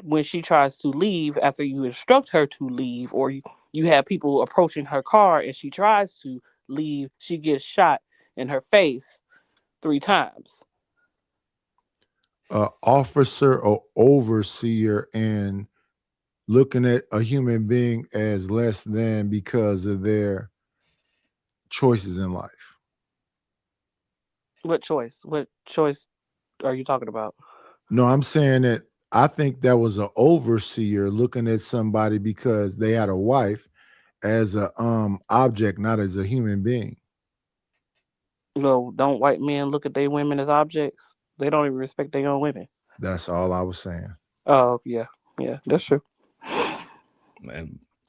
when she tries to leave after you instruct her to leave, or you have people approaching her car and she tries to leave, she gets shot in her face 3 times. Officer or overseer and looking at a human being as less than because of their choices in life. What choice? What choice are you talking about? No, I'm saying that I think that was an overseer looking at somebody because they had a wife as a object, not as a human being. No, don't white men look at their women as objects? They don't even respect their own women. That's all I was saying. Oh yeah, that's true.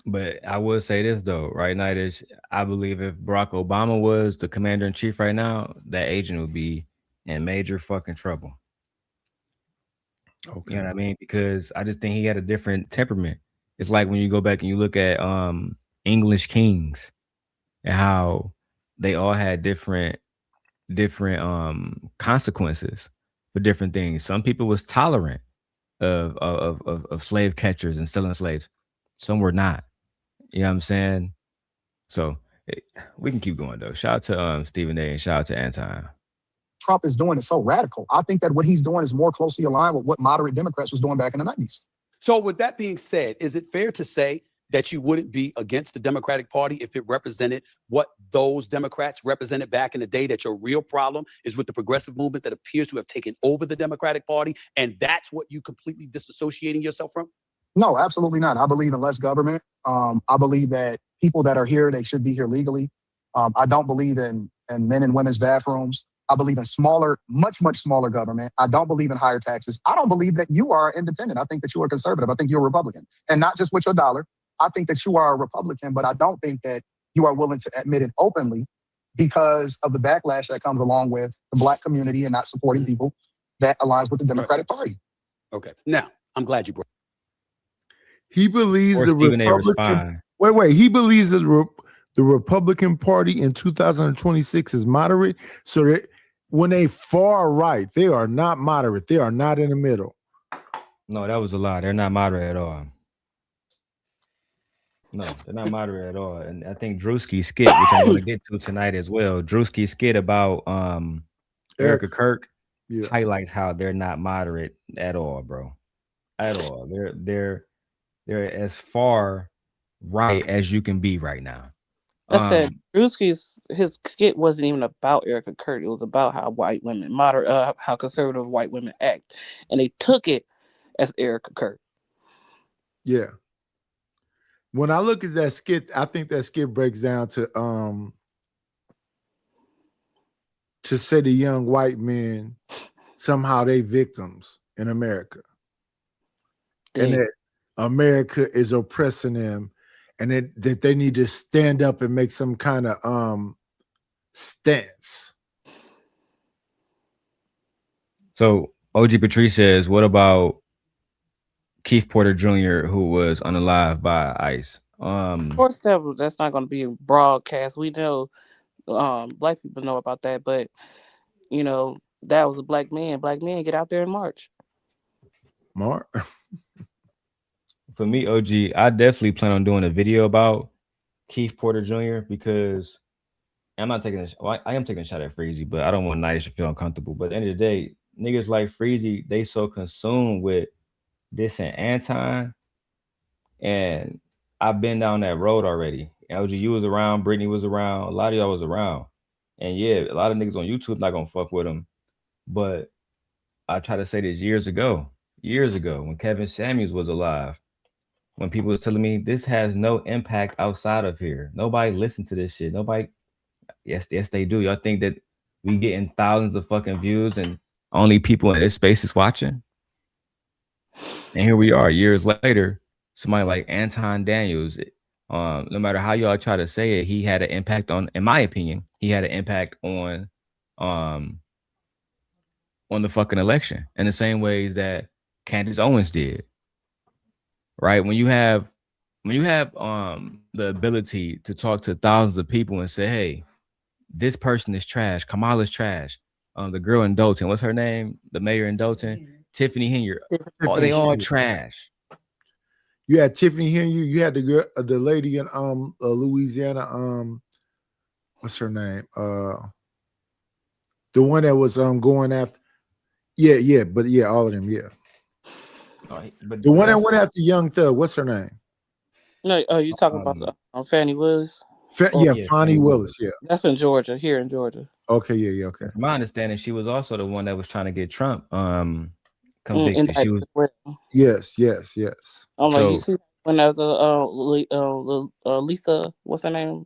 But I will say this though, right, Nightish, I believe if Barack Obama was the commander in chief right now, that agent would be in major fucking trouble. Okay. You know what I mean? Because I just think he had a different temperament. It's like when you go back and you look at English kings and how they all had different consequences for different things. Some people was tolerant of slave catchers and stealing slaves. Some were not. You know what I'm saying? So we can keep going though. Shout out to Stephen A and shout out to Anton. Trump is doing is so radical. I think that what he's doing is more closely aligned with what moderate Democrats was doing back in the 90s. So with that being said, is it fair to say that you wouldn't be against the Democratic Party if it represented what those Democrats represented back in the day, that your real problem is with the progressive movement that appears to have taken over the Democratic Party, and that's what you completely disassociating yourself from? No, absolutely not. I believe in less government. I believe that people that are here, they should be here legally. I don't believe in men and women's bathrooms. I believe in smaller, much, much smaller government. I don't believe in higher taxes. I don't believe that you are independent. I think that you are conservative. I think you're a Republican. And not just with your dollar. I think that you are a Republican, but I don't think that you are willing to admit it openly because of the backlash that comes along with the Black community and not supporting people that aligns with the Democratic Party. Okay. Now, I'm glad you brought. He believes Or the Stephen A Republican. respond. Wait. He believes that the Republican Party in 2026 is moderate. So that when they far right, they are not moderate. They are not in the middle. No, that was a lie. They're not moderate at all. No, they're not moderate at all. And I think Drewski's skit, which I'm going to get to tonight as well, Drewski's skit about Erica Kirk highlights how they're not moderate at all, bro. At all. They're as far right as you can be right now. I said Drewski's his skit wasn't even about Erica Kirk. It was about how white women how conservative white women act, and they took it as Erica Kirk. Yeah. When I look at that skit, I think that skit breaks down to say the young white men somehow they victims in America. And that America is oppressing them, and that they need to stand up and make some kind of stance. So OG Patrice says, what about Keith Porter Jr., who was unalived by ICE? Of course, that's not going to be broadcast. We know, Black people know about that, but you know that was a black man. Black men get out there and march. Mark. For me, OG, I definitely plan on doing a video about Keith Porter Jr. because I'm not taking this. Well, I am taking a shot at Freezy, but I don't want Nice to feel uncomfortable. But at the end of the day, niggas like Freezy, they so consumed with this and Anton, and I've been down that road already. OG, you was around, Brittany was around, a lot of y'all was around, and yeah, a lot of niggas on YouTube not gonna fuck with him. But I tried to say this years ago, when Kevin Samuels was alive. When people was telling me this has no impact outside of here. Nobody listen to this shit. Nobody. Yes, they do. Y'all think that we getting thousands of fucking views and only people in this space is watching? And here we are years later. Somebody like Anton Daniels, no matter how y'all try to say it, he had an impact on, in my opinion, he had an impact on the fucking election in the same ways that Candace Owens did. Right? When you have the ability to talk to thousands of people and say, hey, this person is trash, Kamala's trash, the girl in Dolton, what's her name, the mayor in Dolton, Tiffany Henry, they all trash. You had Tiffany Henry, you had the lady in Louisiana, what's her name, the one that was going after, but all of them, but the one that went after Young Thug, what's her name? No, you talking about Fannie Willis? Fannie Willis. Yeah, that's in Georgia. Here in Georgia. Okay, okay. From my understanding, she was also the one that was trying to get Trump convicted. She was. Yes. I'm like, you see, when Lisa, what's her name?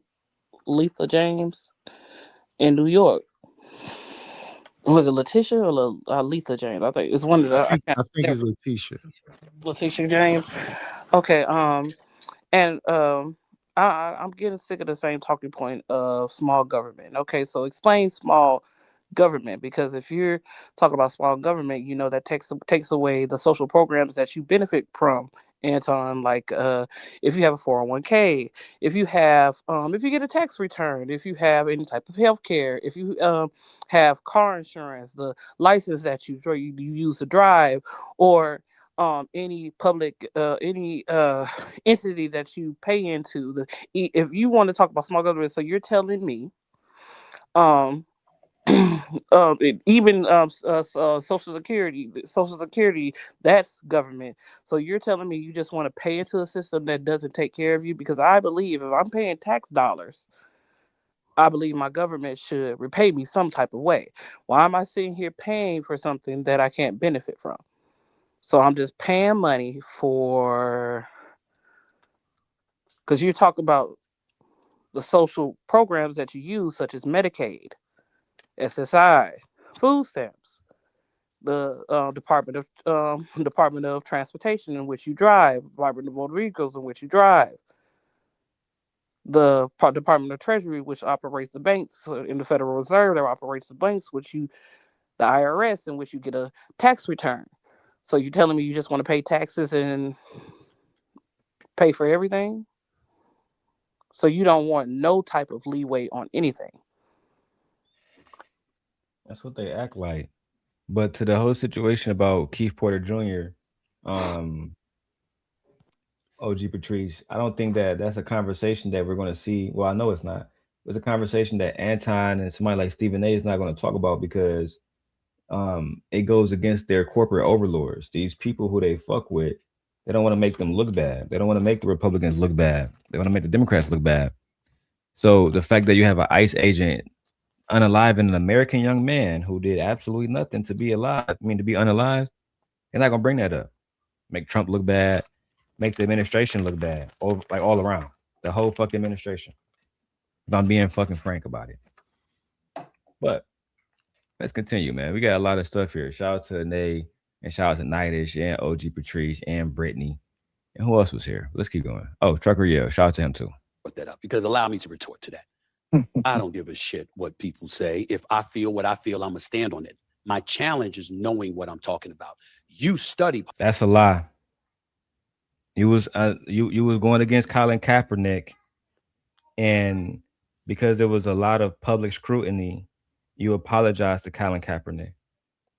Lisa James in New York. Was it Letitia or Lisa James? I think it's one of the. I think it's Letitia. Letitia James. Okay. And I'm getting sick of the same talking point of small government. Okay, so explain small government, because if you're talking about small government, you know that takes away the social programs that you benefit from Anton, like if you have a 401k, if you have if you get a tax return, if you have any type of health care, if you have car insurance, the license that you use to drive, or any public any entity that you pay into, if you want to talk about small government, so you're telling me um even social security, that's government. So you're telling me you just want to pay into a system that doesn't take care of you? Because I believe if I'm paying tax dollars, I believe my government should repay me some type of way. Why am I sitting here paying for something that I can't benefit from? So I'm just paying money for, because you talk about the social programs that you use, such as Medicaid, SSI, food stamps, the Department of Transportation in which you drive, Department of Motor Vehicles in which you drive, the Department of Treasury, which operates the banks, in the Federal Reserve that operates the banks, the IRS, in which you get a tax return. So you're telling me you just want to pay taxes and pay for everything? So you don't want no type of leeway on anything? That's what they act like. But to the whole situation about Keith Porter Jr., um, OG Patrice, I don't think that that's a conversation that we're going to see. Well, I know it's not. It's a conversation that Anton and somebody like Stephen A is not going to talk about because it goes against their corporate overlords. These people who they fuck with, they don't want to make them look bad. They don't want to make the Republicans look bad. They want to make the Democrats look bad. So the fact that you have an ICE agent unaliving an American young man who did absolutely nothing to be alive, to be unalived, they're not gonna bring that up. Make Trump look bad, make the administration look bad, all around. The whole fucking administration. If I'm being fucking frank about it. But let's continue, man. We got a lot of stuff here. Shout out to Nay and shout out to Nightish and OG Patrice and Brittany. And who else was here? Let's keep going. Oh, Trucker Yell. Shout out to him too. Put that up because allow me to retort to that. I don't give a shit what people say. If I feel what I feel, I'm gonna stand on it. My challenge is knowing what I'm talking about. You study. That's a lie. You was going against Colin Kaepernick, and because there was a lot of public scrutiny, you apologized to Colin Kaepernick.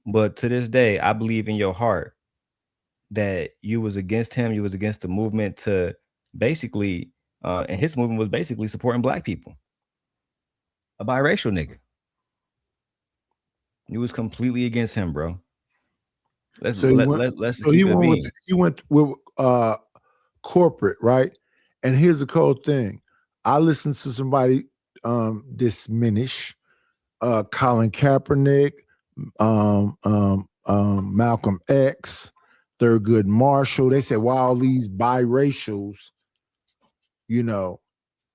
But to this day, I believe in your heart that you was against him. You was against the movement to basically, and his movement was basically supporting black people. A biracial nigga. You was completely against him, bro. Let's keep it he went with corporate, right? And here's the cold thing. I listened to somebody diminish Colin Kaepernick, Malcolm X, Thurgood Marshall. They said, why all these biracials,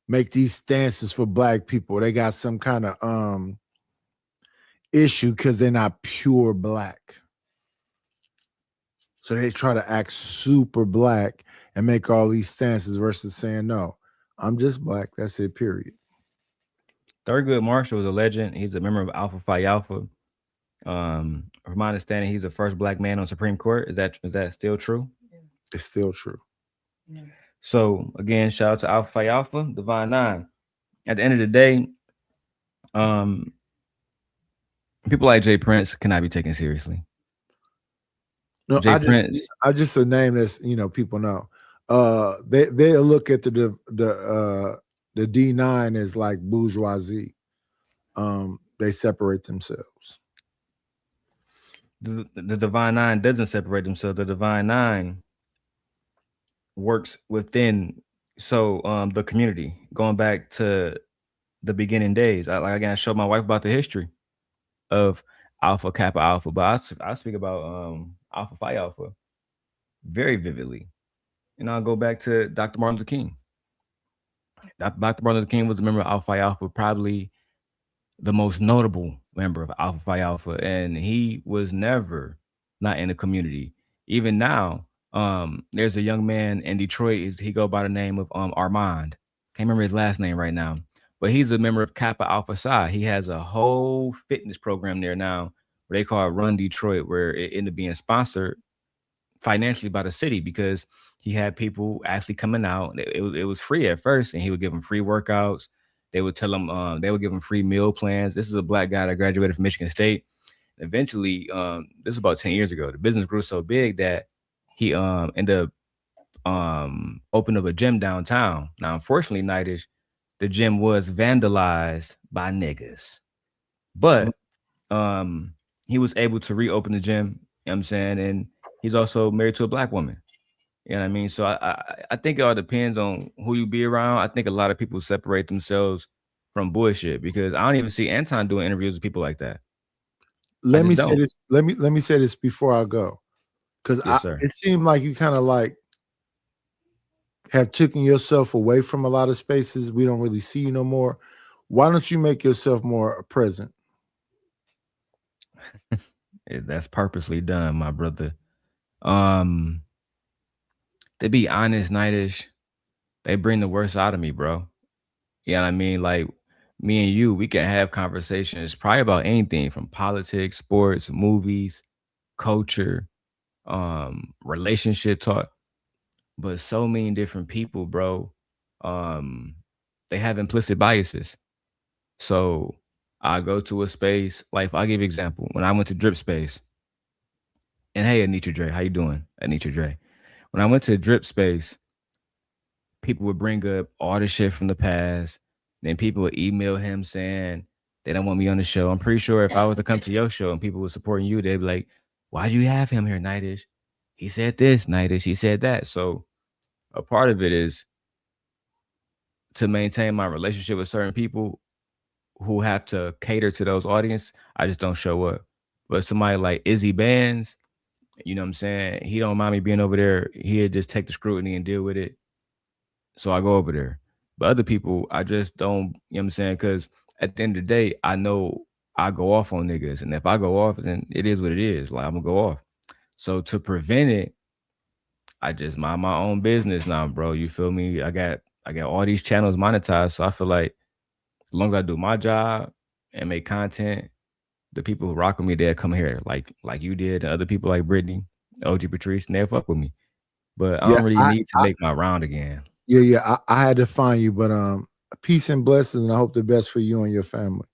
make these stances for black people? They got some kind of issue because they're not pure black. So they try to act super black and make all these stances versus saying, no, I'm just black. That's it, period. Thurgood Marshall is a legend. He's a member of Alpha Phi Alpha. From my understanding, he's the first black man on Supreme Court. Is that still true? Yeah. It's still true. Yeah. So again, shout out to Alpha Phi Alpha, Divine Nine. At the end of the day, people like Jay Prince cannot be taken seriously. No, I just a name that's people know. They'll look at the D9 as like bourgeoisie. They separate themselves. The Divine Nine doesn't separate themselves. The Divine Nine works within the community. Going back to the beginning days, I showed my wife about the history of Alpha Kappa Alpha, but I speak about Alpha Phi Alpha very vividly. And I'll go back to Dr. Martin Luther King. Dr. Martin Luther King was a member of Alpha Phi Alpha, probably the most notable member of Alpha Phi Alpha, and he was never not in the community. Even now, there's a young man in Detroit. He go by the name of Armand. Can't remember his last name right now, but he's a member of Kappa Alpha Psi. He has a whole fitness program there now, where they call it Run Detroit, where it ended up being sponsored financially by the city because he had people actually coming out. It was free at first, and he would give them free workouts. They would tell them they would give them free meal plans. This is a black guy that graduated from Michigan State. Eventually, this is about 10 years ago. The business grew so big that he ended up opened up a gym downtown. Now, unfortunately, Nightish, the gym was vandalized by niggas. But he was able to reopen the gym, you know what I'm saying? And he's also married to a black woman. You know what I mean? So I think it all depends on who you be around. I think a lot of people separate themselves from bullshit because I don't even see Anton doing interviews with people like that. Let me say this. Let me say this before I go, because Yes, it seemed like you kind of like have taken yourself away from a lot of spaces. We don't really see you no more. Why don't you make yourself more present? That's purposely done, my brother. To be honest, Nightish, they bring the worst out of me, bro. You know what I mean? Like me and you, we can have conversations probably about anything from politics, sports, movies, culture, relationship talk. But so many different people, bro, they have implicit biases. So I go to a space, like I'll give you an example. When I went to Drip Space, and hey, Anitra Dre, how you doing? Anitra Dre. When I went to Drip Space, people would bring up all the shit from the past. Then people would email him saying they don't want me on the show. I'm pretty sure if I was to come to your show and people were supporting you, they'd be like, why do you have him here, Nightish? He said this, Nightish. He said that. So a part of it is to maintain my relationship with certain people who have to cater to those audience. I just don't show up. But somebody like Izzy Bands, you know what I'm saying? He don't mind me being over there. He'd just take the scrutiny and deal with it. So I go over there. But other people, I just don't, you know what I'm saying? Because at the end of the day, I know I go off on niggas. And if I go off, then it is what it is. Like I'm gonna go off. So to prevent it, I just mind my own business now, bro. You feel me? I got all these channels monetized. So I feel like as long as I do my job and make content, the people who rock with me, they'll come here like you did, and other people like Brittany, OG Patrice, and they'll fuck with me. But I don't really need to make my round again. Yeah. I had to find you, but peace and blessings, and I hope the best for you and your family.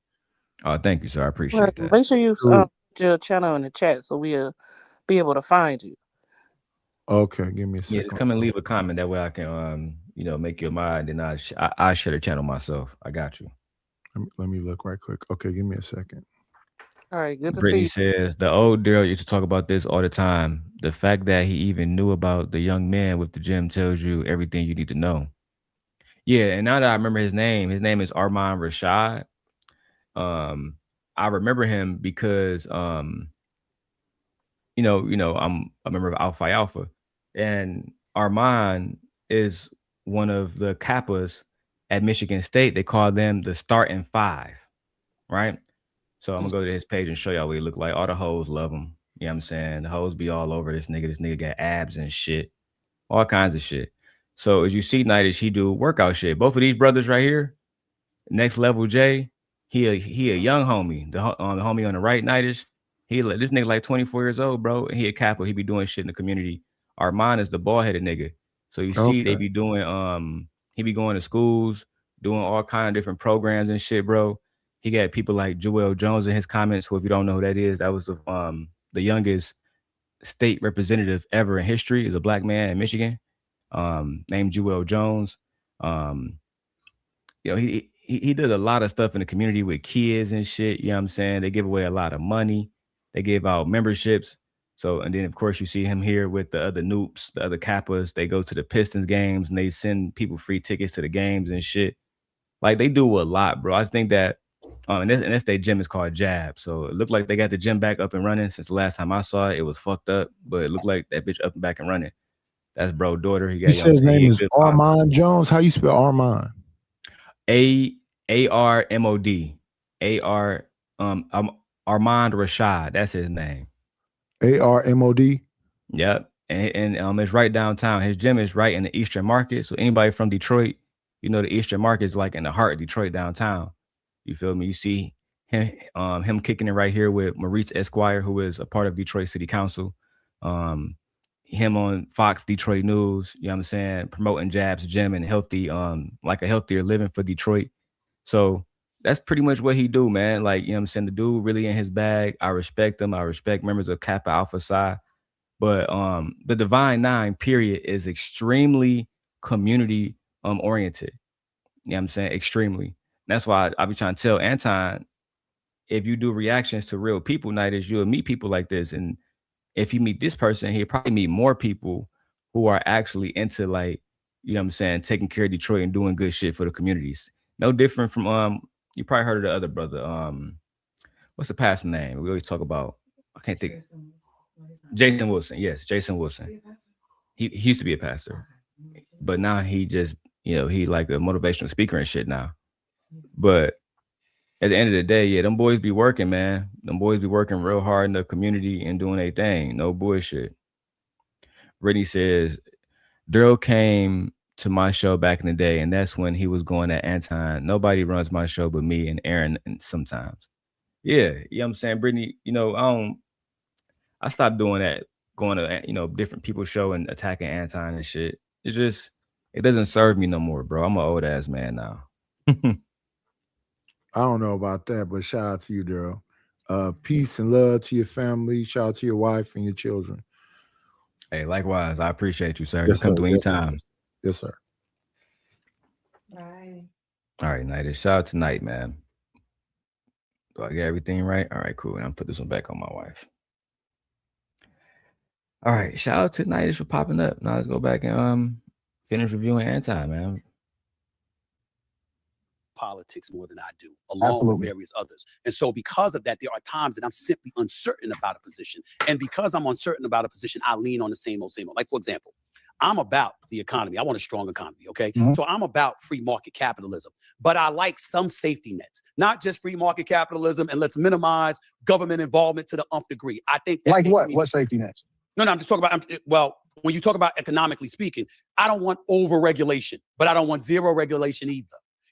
Oh, thank you, sir. I appreciate that. Make sure you put your channel in the chat so we'll be able to find you. Okay, give me a second. Yeah, just come and leave a comment. That way I can, make your mind, and I share the channel myself. I got you. Let me look right quick. Okay, give me a second. All right, good to Brittany see you. says the old Darrel used to talk about this all the time. The fact that he even knew about the young man with the gym tells you everything you need to know. Yeah, and now that I remember his name is Armand Rashad. I remember him because I'm a member of Alpha Alpha, and Armand is one of the Kappas at Michigan State. They call them the starting five, right? So I'm gonna go to his page and show y'all what he look like. All the hoes love him. You know what I'm saying? The hoes be all over this nigga. This nigga got abs and shit, all kinds of shit. So as you see, Nightish, he do workout shit. Both of these brothers right here, Next Level J, he a young homie. The homie on the right, Nightish, this nigga like 24 years old, bro. And he a capo. He be doing shit in the community. Armand is the bald headed nigga. So you see, they be doing he be going to schools, doing all kind of different programs and shit, bro. He got people like Joel Jones in his comments. Who, if you don't know who that is, that was the youngest state representative ever in history. Is a black man in Michigan, named Joel Jones. He did a lot of stuff in the community with kids and shit. You know what I'm saying? They give away a lot of money. They give out memberships. So, and then of course you see him here with the other Noops, the other Kappas. They go to the Pistons games and they send people free tickets to the games and shit. Like they do a lot, bro. I think that, and this their gym is called Jab. So it looked like they got the gym back up and running since the last time I saw it. It was fucked up, but it looked like that bitch up and back and running. That's bro daughter. He got, You said his name is Armand Jones. How you spell Armand? Armod. Armand Rashad. That's his name. Armod. Yep. And it's right downtown. His gym is right in the Eastern Market. So anybody from Detroit, the Eastern Market is like in the heart of Detroit downtown. You feel me? You see him kicking it right here with Maurice Esquire, who is a part of Detroit City Council. him on Fox Detroit News, you know what I'm saying, promoting Jab's Gym and healthy, like a healthier living for Detroit. So that's pretty much what he do, man. Like, you know what I'm saying, the dude really in his bag. I respect him. I respect members of Kappa Alpha Psi. But the Divine Nine, period, is extremely community oriented. You know what I'm saying? Extremely. That's why I be trying to tell Anton, if you do reactions to real people night, is you'll meet people like this. And if you meet this person, he'll probably meet more people who are actually into, like, you know what I'm saying, taking care of Detroit and doing good shit for the communities. No different from you probably heard of the other brother. What's the pastor name? We always talk about, I can't think. Jason Wilson. Yes, Jason Wilson. He used to be a pastor, but now he just, you know, he like a motivational speaker and shit now. But at the end of the day, yeah, them boys be working, man. Them boys be working real hard in the community and doing their thing. No bullshit. Brittany says, Darrel came to my show back in the day, and that's when he was going at Anton. Nobody runs my show but me and Aaron, and sometimes. Yeah, you know what I'm saying? Brittany, you know, I stopped doing that, going to, you know, different people's show and attacking Anton and shit. It's just, it doesn't serve me no more, bro. I'm an old ass man now. I don't know about that, but shout out to you, Darrel. Peace and love to your family. Shout out to your wife and your children. Hey, likewise. I appreciate you, sir. Yes, You come sir. through anytime. Yes, sir. Bye. All right, Night. Shout out to Night, man. Do I get everything right? All right, cool. And I'm put this one back on my wife. All right, shout out to Night for popping up. Now let's go back and finish reviewing Anti, man. Politics more than I do, along with various others. And so because of that, there are times that I'm simply uncertain about a position. And because I'm uncertain about a position, I lean on the same old, same old. Like, for example, I'm about the economy. I want a strong economy, okay? Mm-hmm. So I'm about free market capitalism. But I like some safety nets, not just free market capitalism, and let's minimize government involvement to the nth degree. I think that like what safety nets? No, I'm just talking about, well, when you talk about economically speaking, I don't want over-regulation, but I don't want zero regulation either.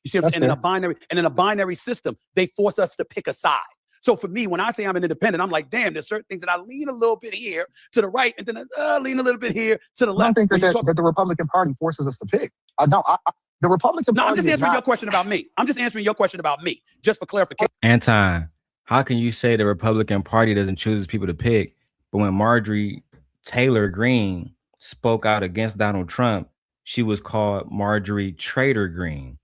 You see what I'm saying? In a binary system, they force us to pick a side. So for me, when I say I'm an independent, I'm like, damn, there's certain things that I lean a little bit here to the right, and then lean a little bit here to the left. I don't think that the Republican Party forces us to pick. The Republican Party. No, I'm just answering your question about me. I'm just answering your question about me, just for clarification. Anton, how can you say the Republican Party doesn't choose people to pick, but when Marjorie Taylor Greene spoke out against Donald Trump, she was called Marjorie Traitor Greene?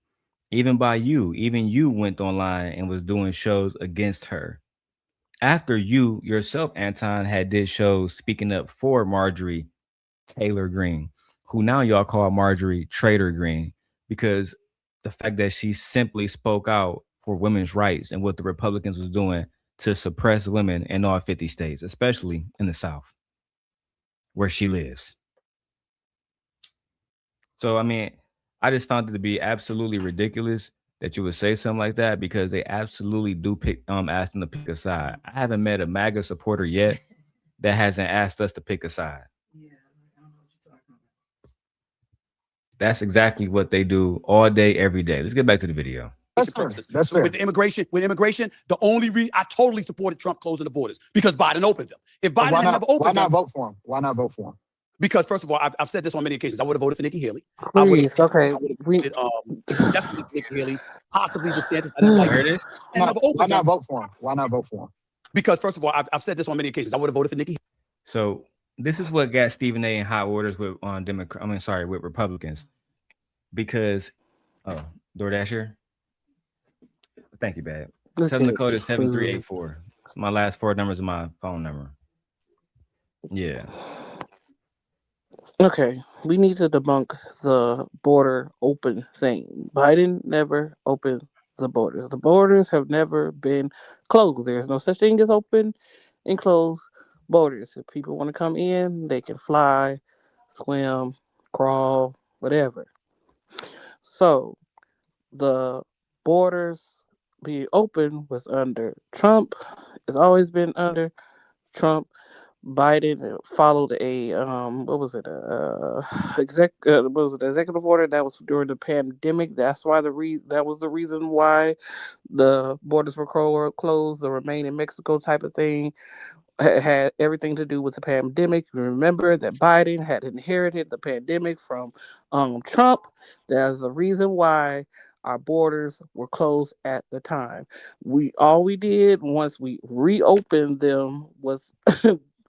Even by you, even you went online and was doing shows against her. After you yourself, Anton, had did shows speaking up for Marjorie Taylor Greene, who now y'all call Marjorie Traitor Greene, because the fact that she simply spoke out for women's rights and what the Republicans was doing to suppress women in all 50 states, especially in the South, where she lives. So, I mean, I just found it to be absolutely ridiculous that you would say something like that, because they absolutely do ask them to pick a side. I haven't met a MAGA supporter yet that hasn't asked us to pick a side. Yeah, I don't know what you're talking about. That's exactly what they do all day, every day. Let's get back to the video. That's fair. With immigration, the only reason I totally supported Trump closing the borders, because Biden opened them. If Biden had never opened them, why not vote for him? Why not vote for him? Because first of all, I've said this on many occasions. I would have voted for Nikki Haley. Please, okay. Definitely Nikki Haley, possibly DeSantis. I didn't like it. Why not vote for him? Why not vote for him? Because first of all, I've said this on many occasions. I would have voted for Nikki. So this is what got Stephen A. in hot waters with with Republicans, because DoorDasher. Thank you, babe. Tell them the code is 7384. It's my last 4 numbers of my phone number. Yeah. Okay, we need to debunk the border open thing. Biden never opened the borders. The borders have never been closed. There's no such thing as open and closed borders. If people want to come in, they can fly, swim, crawl, whatever. So the borders being open was under Trump. It's always been under Trump. Biden followed a what was it what was it, executive order that was during the pandemic. That's why that was the reason why the borders were closed, the remain in Mexico type of thing. Had everything to do with the pandemic. Remember that Biden had inherited the pandemic from Trump. There's a reason why our borders were closed at the time. All we did once we reopened them was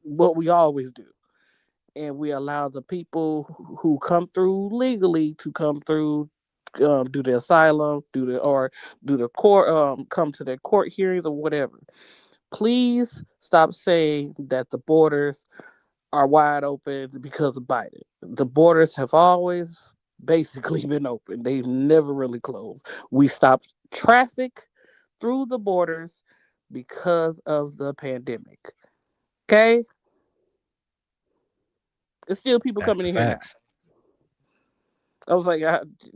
what we always do, and we allow the people who come through legally to come through, do the asylum, do the court, come to their court hearings or whatever. Please stop saying that the borders are wide open because of Biden. The borders have always basically been open. They've never really closed. We stopped traffic through the borders because of the pandemic. Okay? There's still people That's coming the in here now. facts. I was like,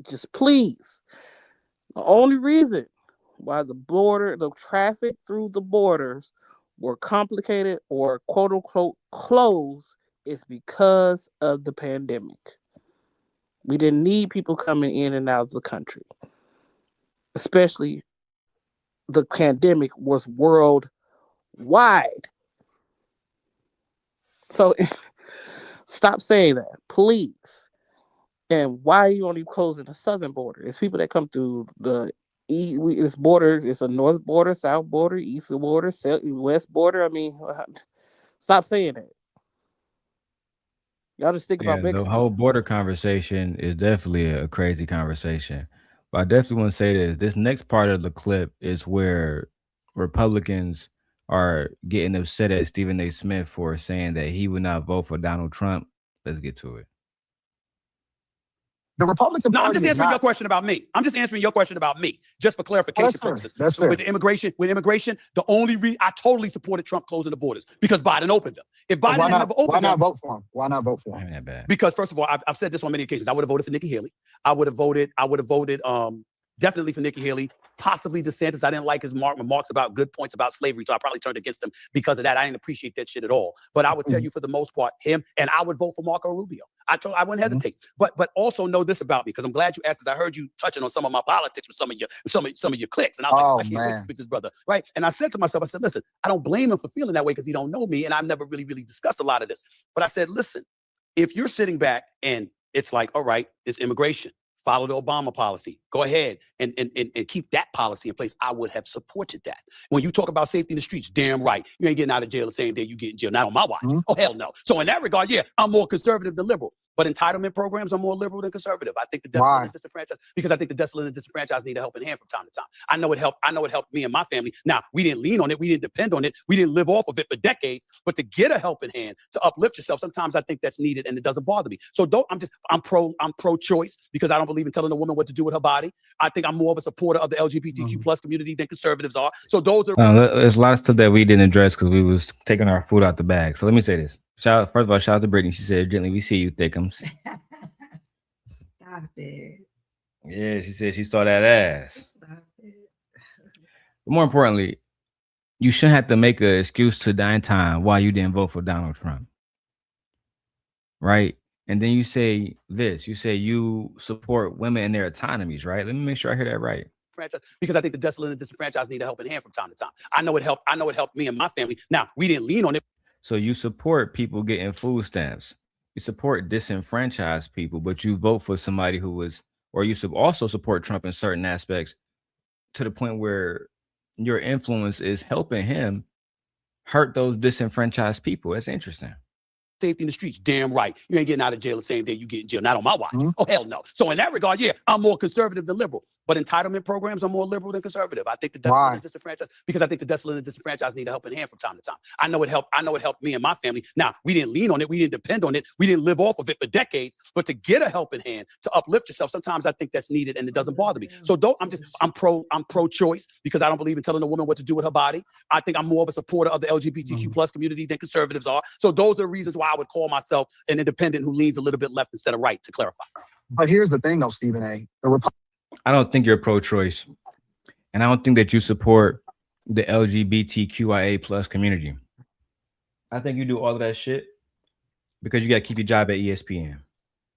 just please. The only reason why the traffic through the borders were complicated or quote unquote closed is because of the pandemic. We didn't need people coming in and out of the country. Especially the pandemic was worldwide. So stop saying that, please. And why are you only closing the southern border? It's people that come through it's border. It's a north border, south border, east border, west border. I mean, stop saying that. Y'all just think about Yeah, the whole Mexicans. border conversation is definitely a crazy conversation. But I definitely want to say this. This next part of the clip is where Republicans are getting upset at Stephen A. Smith for saying that he would not vote for Donald Trump. Let's get to it. The Republican No, I'm Party just is answering your not. question about me. I'm just answering your question about me, just for Oh, clarification that's fair. purposes. That's So with fair. immigration, the only reason I totally supported Trump closing the borders because Biden opened them. If So Biden had never why opened not them, vote for him? Why not vote for him? Ain't that bad. because first of all, I've said this on many occasions. I would have voted for Nikki Haley. I would have voted definitely for Nikki Haley, possibly DeSantis. I didn't like his remarks about good points about slavery, so I probably turned against him because of that. I didn't appreciate that shit at all. But I would tell you for the most part, him, and I would vote for Marco Rubio. I wouldn't hesitate. But also know this about me, because I'm glad you asked, because I heard you touching on some of my politics with some of your cliques. And I was like, Oh I can't wait to man. speak to this brother. Right. And I said to myself, I said, listen, I don't blame him for feeling that way because he don't know me. And I've never really discussed a lot of this. But I said, listen, if you're sitting back and it's like, all right, it's immigration, follow the Obama policy, go ahead and keep that policy in place, I would have supported that. When you talk about safety in the streets, damn right, you ain't getting out of jail the same day you get in jail. Not on my watch. Oh, hell no. So in that regard, yeah, I'm more conservative than liberal. But entitlement programs are more liberal than conservative. I think the desolate and disenfranchised, because I think the desolate and disenfranchised need a helping hand from time to time. I know it helped me and my family. Now, we didn't lean on it. We didn't depend on it. We didn't live off of it for decades. But to get a helping hand, to uplift yourself, sometimes I think that's needed, and it doesn't bother me. So I'm pro-choice, because I don't believe in telling a woman what to do with her body. I think I'm more of a supporter of the LGBTQ plus community than conservatives are. So those are There's lots of stuff that we didn't address because we was taking our food out the bag. So let me say this. First of all, shout out to Brittany. She said, "Gently, we see you, thickums." Stop it. Yeah, she said she saw that ass. Stop it. But more importantly, you shouldn't have to make an excuse to die in time why you didn't vote for Donald Trump. Right? And then you say this. You say you support women in their autonomies, right? Let me make sure I hear that right. franchise, because I think the desolate and disenfranchised need a helping hand from time to time. I know it helped me and my family. Now, we didn't lean on it. So you support people getting food stamps. You support disenfranchised people, but you vote for somebody who was, or you also support Trump in certain aspects to the point where your influence is helping him hurt those disenfranchised people. That's interesting. Safety in the streets, damn right. You ain't getting out of jail the same day you get in jail. Not on my watch. Oh, hell no. So in that regard, yeah, I'm more conservative than liberal. But entitlement programs are more liberal than conservative. I think the desolate and disenfranchised, because I think the desolate and disenfranchised need a helping hand from time to time. I know it helped me and my family. Now, we didn't lean on it. We didn't depend on it. We didn't live off of it for decades. But to get a helping hand, to uplift yourself, sometimes I think that's needed, and it doesn't bother me. So I'm pro-choice, because I don't believe in telling a woman what to do with her body. I think I'm more of a supporter of the LGBTQ plus community than conservatives are. So those are the reasons why I would call myself an independent who leans a little bit left instead of right, to clarify. But here's the thing, though, Stephen A. I don't think you're pro-choice, and I don't think that you support the LGBTQIA plus community. I think you do all of that shit because you got to keep your job at ESPN.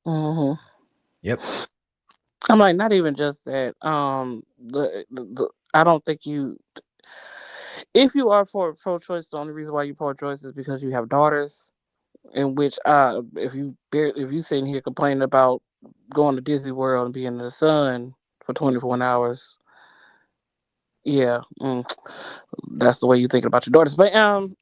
Mm-hmm. Yep. I'm like, not even just that. I don't think you. If you are for pro-choice, the only reason why you pro-choice is because you have daughters. In which, if you sitting here complaining about going to Disney World and being in the sun for 24 hours, yeah, that's the way you thinking about your daughters. But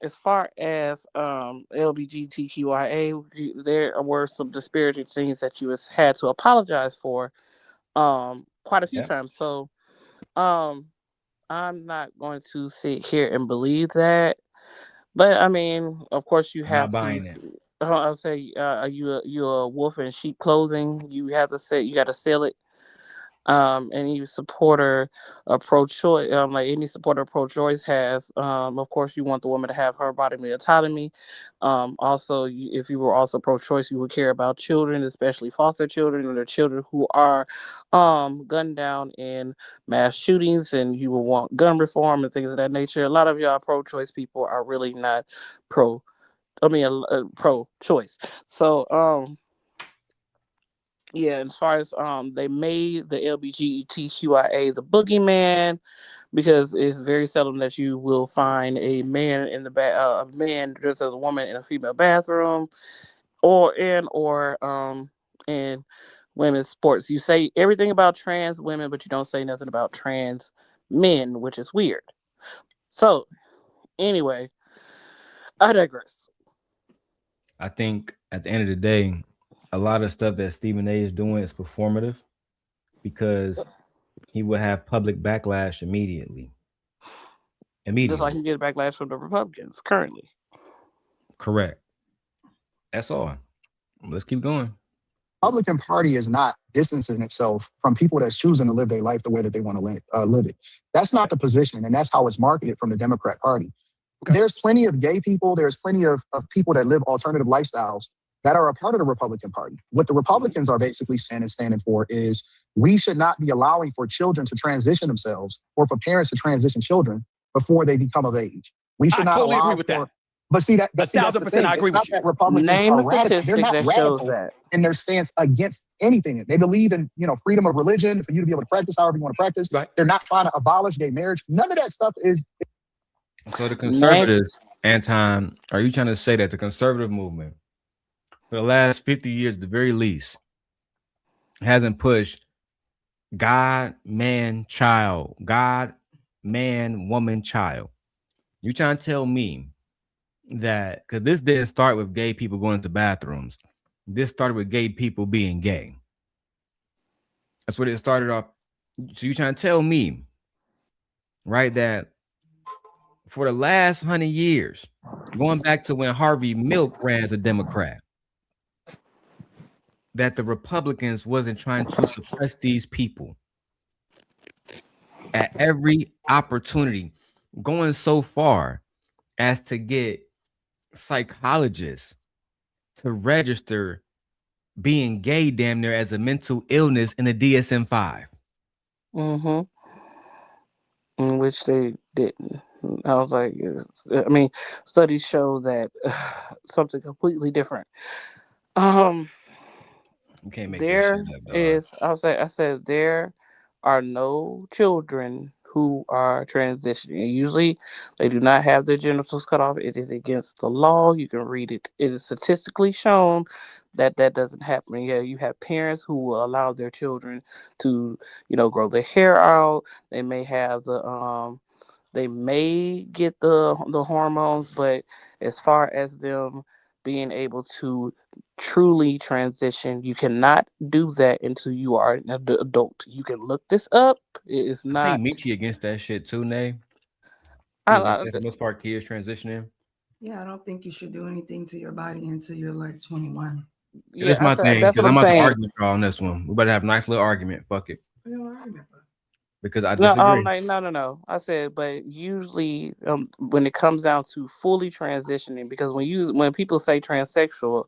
as far as LGBTQIA, there were some disparaging things that you had to apologize for quite a few Yeah. times. So I'm not going to sit here and believe that. But I mean, of course, you I'm not have to. buying it. I'll say, you a wolf in sheep clothing. You have to say you got to sell it. Any supporter of pro-choice, like any supporter of pro-choice has, of course, you want the woman to have her bodily autonomy. Also, if you were also pro-choice, you would care about children, especially foster children or children who are gunned down in mass shootings, and you will want gun reform and things of that nature. A lot of y'all pro-choice people are really not pro. I mean, pro-choice. So, yeah, as far as they made the LGBTQIA the boogeyman, because it's very seldom that you will find a man in the a man dressed as a woman in a female bathroom, or in women's sports. You say everything about trans women, but you don't say nothing about trans men, which is weird. So anyway, I digress. I think at the end of the day, a lot of stuff that Stephen A is doing is performative because he would have public backlash immediately. Just like Immediately. he gets backlash from the Republicans currently. Correct. That's all. Let's keep going. Republican Party is not distancing itself from people that's choosing to live their life the way that they want to live it. That's not the position, and that's how it's marketed from the Democrat Party. Okay. There's plenty of gay people. There's plenty of people that live alternative lifestyles that are a part of the Republican Party. What the Republicans are basically saying and standing for is we should not be allowing for children to transition themselves or for parents to transition children before they become of age. We should I not totally allow agree with for. that. But see that's the 1,000% thing. I agree It's not with you. that Republicans Name are a radical. They're statistic not that shows radical that. in their stance against anything. They believe in freedom of religion for you to be able to practice however you want to practice. Right. They're not trying to abolish gay marriage. None of that stuff is. So the Name conservatives, Anton, are you trying to say that the conservative movement for the last 50 years, at the very least, hasn't pushed God, man, child, God, man, woman, child? You trying to tell me that because this didn't start with gay people going into bathrooms, this started with gay people being gay. That's what it started off. So you trying to tell me, right, that for the last 100 years, going back to when Harvey Milk ran as a Democrat, that the Republicans wasn't trying to suppress these people at every opportunity, going so far as to get psychologists to register being gay damn near as a mental illness in the DSM-5. Mm-hmm. In which they didn't. I was like, I mean, studies show that something completely different. Um, You can't make that shit there up, dog. is. I said there are no children who are transitioning. Usually, they do not have their genitals cut off. It is against the law. You can read it. It is statistically shown that that doesn't happen. Yeah, you have parents who will allow their children to, grow their hair out. They may have they may get the hormones, but as far as them being able to truly transition, you cannot do that until you are an adult. You can look this up. It is I think not. Michi against that shit too, Nay. I, He's against I, that for the most part, kids transitioning. Yeah, I don't think you should do anything to your body until you're like 21. That's yeah, I my said thing, that's because what I'm I'm about to saying. argue with y'all on this one. We better have a nice little argument. Fuck it. What are you arguing for? Because I No, I'm disagree. like, no. I said, but usually, when it comes down to fully transitioning, because when people say transsexual,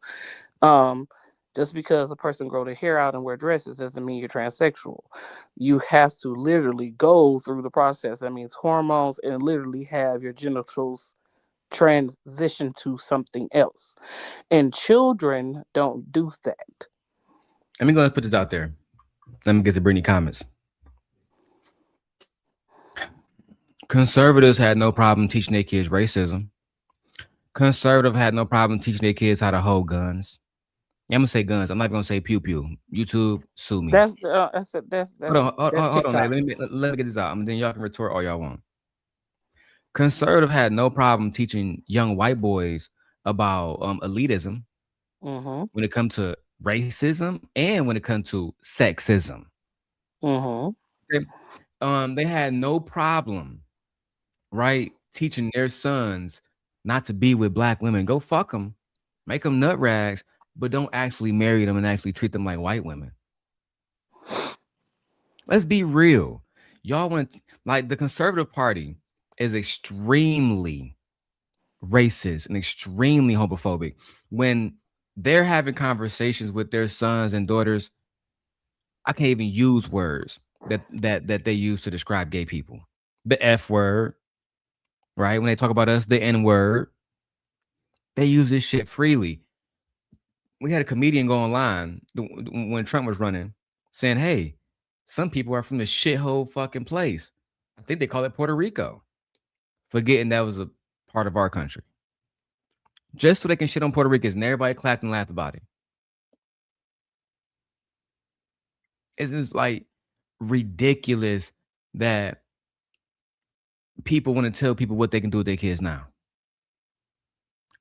um, just because a person grow their hair out and wear dresses doesn't mean you're transsexual. You have to literally go through the process. That means hormones and literally have your genitals transition to something else. And children don't do that. Let me go ahead and put this out there. Let me get to Brittany comments. Conservatives had no problem teaching their kids racism. Conservative had no problem teaching their kids how to hold guns. Yeah, I'm gonna say guns. I'm not gonna say pew pew. YouTube, sue me. That's Hold on, that's hold on. TikTok. Let me get this out. And then y'all can retort all y'all want. Conservative had no problem teaching young white boys about elitism Mm-hmm. when it comes to racism and when it comes to sexism. Mm-hmm. Okay? They had no problem, right, teaching their sons not to be with black women. Go fuck them, make them nut rags, but don't actually marry them and actually treat them like white women. Let's be real. Y'all want, like, the conservative party is extremely racist and extremely homophobic. When they're having conversations with their sons and daughters, I can't even use words that they use to describe gay people. The F word, right? When they talk about us, the N word. They use this shit freely. We had a comedian go online when Trump was running saying, hey, some people are from the shithole fucking place. I think they call it Puerto Rico, forgetting that was a part of our country. Just so they can shit on Puerto Ricans, and everybody clapped and laughed about it. It's just like ridiculous that people want to tell people what they can do with their kids now.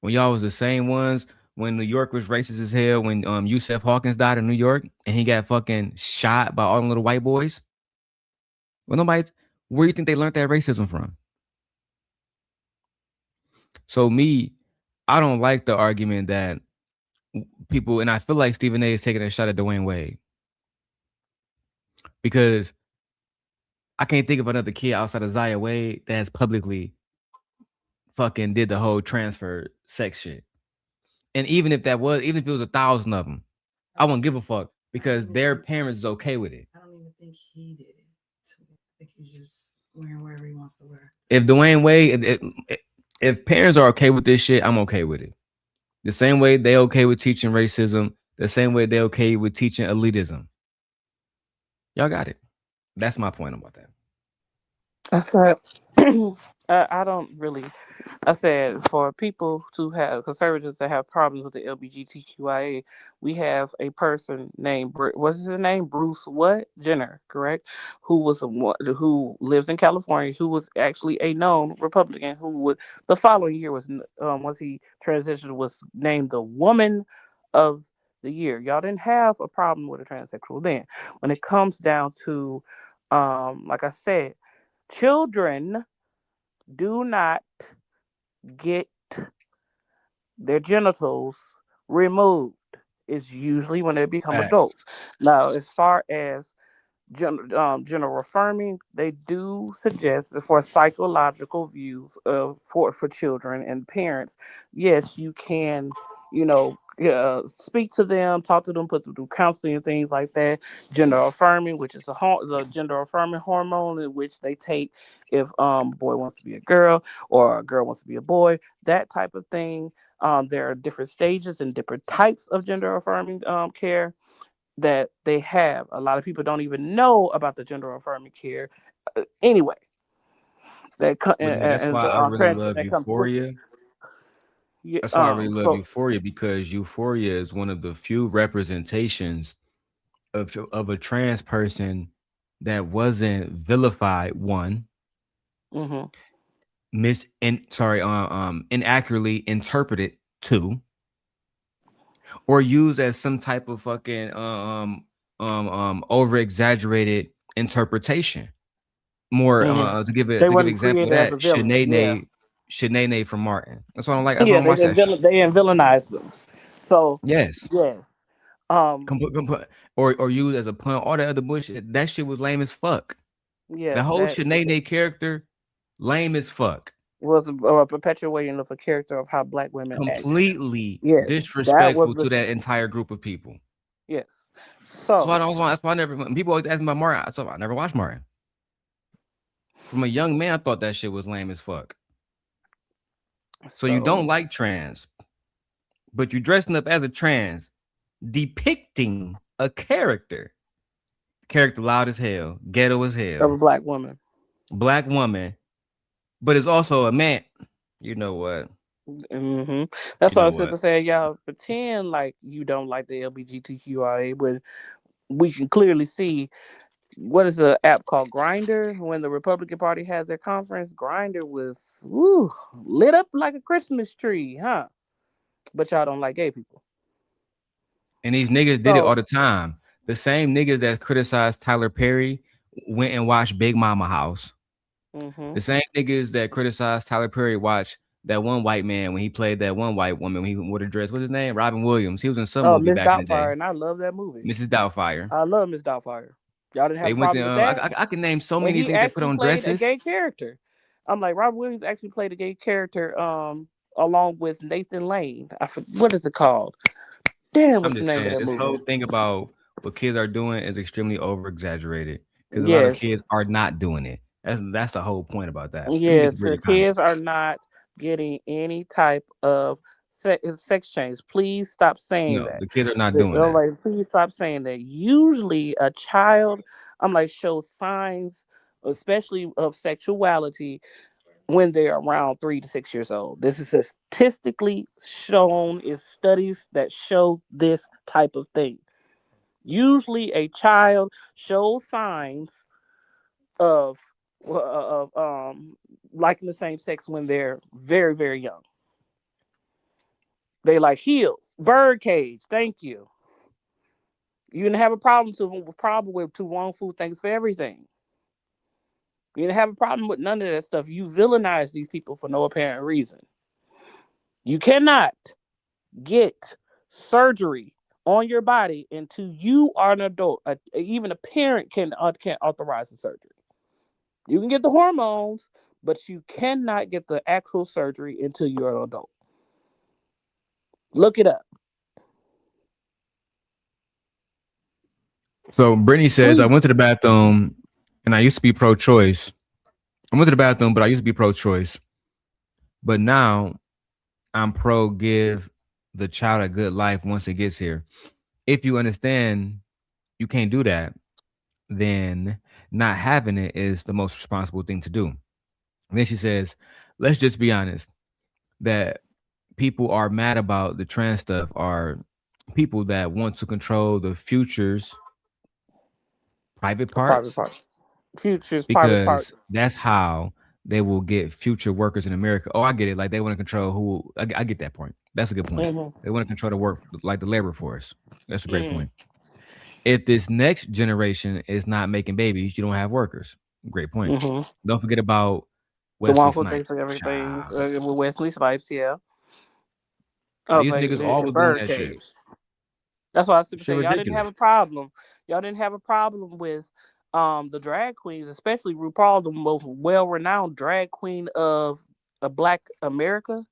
When y'all was the same ones when New York was racist as hell, when Yusef Hawkins died in New York and he got fucking shot by all them little white boys. Well, where do you think they learned that racism from? So I don't like the argument that people, and I feel like Stephen A is taking a shot at Dwayne Wade, because I can't think of another kid outside of Zaya Wade that has publicly fucking did the whole transfer sex shit. And even if it was 1,000 of them, I won't give a fuck because their parents is okay with it. I don't even think he did it. I think he's just wearing wherever he wants to wear. If Dwayne Wade, if parents are okay with this shit, I'm okay with it. The same way they okay with teaching racism, the same way they okay with teaching elitism. Y'all got it. That's my point about that. That's right. I don't really. I said for people to have conservatives that have problems with the LGBTQIA, we have a person named what's his name, Bruce what Jenner, correct? Who lives in California, who was actually a known Republican, who would the following year was once he transitioned was named the Woman of the Year. Y'all didn't have a problem with a transsexual then. When it comes down to, like I said, children do not get their genitals removed. It's usually when they become Facts. adults. Now, as far as general affirming, they do suggest that for psychological views of for children and parents, yes, you can, speak to them, talk to them, put them through counseling and things like that. Gender affirming, which is the gender affirming hormone, in which they take if a boy wants to be a girl or a girl wants to be a boy, that type of thing. There are different stages and different types of gender affirming care that they have. A lot of people don't even know about the gender affirming care. Anyway, But that's why I really love that comes with it. Euphoria. Yeah, That's why I really love so Euphoria, because Euphoria is one of the few representations of a trans person that wasn't vilified, one, mhm. inaccurately interpreted, two, or used as some type of fucking over exaggerated interpretation. More Mhm. to give They an wasn't example of created as that, a villain. Yeah, Shanae from Martin. That's what I don't like. That's why I yeah. don't watch that shit. They didn't villainize them. So Yes. yes, um, Or used as a pun, all that other bullshit. That shit was lame as fuck. The yes, whole that Shanae character, lame as fuck. was a perpetuating of a character of how black women act. Completely Yes, that was disrespectful the to that entire group of people. yes. So So I don't. That's why I never. When people always ask me about Martin, I never watched Martin. From a young man, I thought that shit was lame as fuck. So you don't like trans, but you're dressing up as a trans, depicting a character loud as hell, ghetto as of hell, a black woman. but it's also a man. You know what? Mm-hmm. That's You why I know was what? saying, y'all pretend like you don't like the LGBTQIA, when we can clearly see. What is the app called? Grinder. When the Republican Party had their conference, Grinder was lit up like a Christmas tree, huh? But y'all don't like gay people. And these niggas did it all So, the time. The same niggas that criticized Tyler Perry went and watched Big Mama House. mm-hmm. The same niggas that criticized Tyler Perry watched that one white man when he played that one white woman when he wore the dress. What's his name? Robin Williams. He was in some movie Miss back in the Doubtfire, day. and I love that movie. Mrs. Doubtfire. I love Miss Doubtfire. Y'all didn't have They a went to. problem with that? I can name so And many he things they put actually on played a dresses. gay character. I'm like, Robert Williams actually played a gay character along with Nathan Lane. What is it called? Damn, I'm what's the just name of saying, that this movie? whole thing about what kids are doing is extremely over exaggerated because a lot of Yes. kids are not doing it. That's the whole point about that. Let me get Yes, the the bigger comment. kids are not getting any type of sex change. Please stop saying No, that. the kids are not doing that. Like, please stop saying that. Usually, a child, I'm like, shows signs, especially of sexuality, when they're around 3 to 6 years old. This is statistically shown in studies that show this type of thing. Usually, a child shows signs of liking the same sex when they're very, very young. They like heels, bird cage. Thank you. You didn't have a problem with to wrong food. Thanks for everything. You didn't have a problem with none of that stuff. You villainize these people for no apparent reason. You cannot get surgery on your body until you are an adult. Even a parent can't authorize the surgery. You can get the hormones, but you cannot get the actual surgery until you're an adult. Look it up. So Brittany says, I went to the bathroom and I used to be pro-choice. I went to the bathroom, but I used to be pro-choice. But now I'm pro give the child a good life once it gets here. If you understand you can't do that, then not having it is the most responsible thing to do. And then she says, let's just be honest that people are mad about the trans stuff are people that want to control the future's private Private parts parts. Futures, private because parts. that's how they will get future workers in America. Oh, I get it. Like they want to control who. I get that point. That's a good point. Mm-hmm. They want to control the work, like the labor force. That's a great Mm-hmm. point. If this next generation is not making babies, you don't have workers. Great point. Mm-hmm. Don't forget about The Wesley one who Snipes. thinks of everything Child. with Wesley Snipes, yeah. I was These like, niggas all in was doing that Birdcage. shit. That's why I was Shit saying y'all didn't have ridiculous. a problem. Y'all didn't have a problem with the drag queens, especially RuPaul, the most well renowned drag queen of Black America.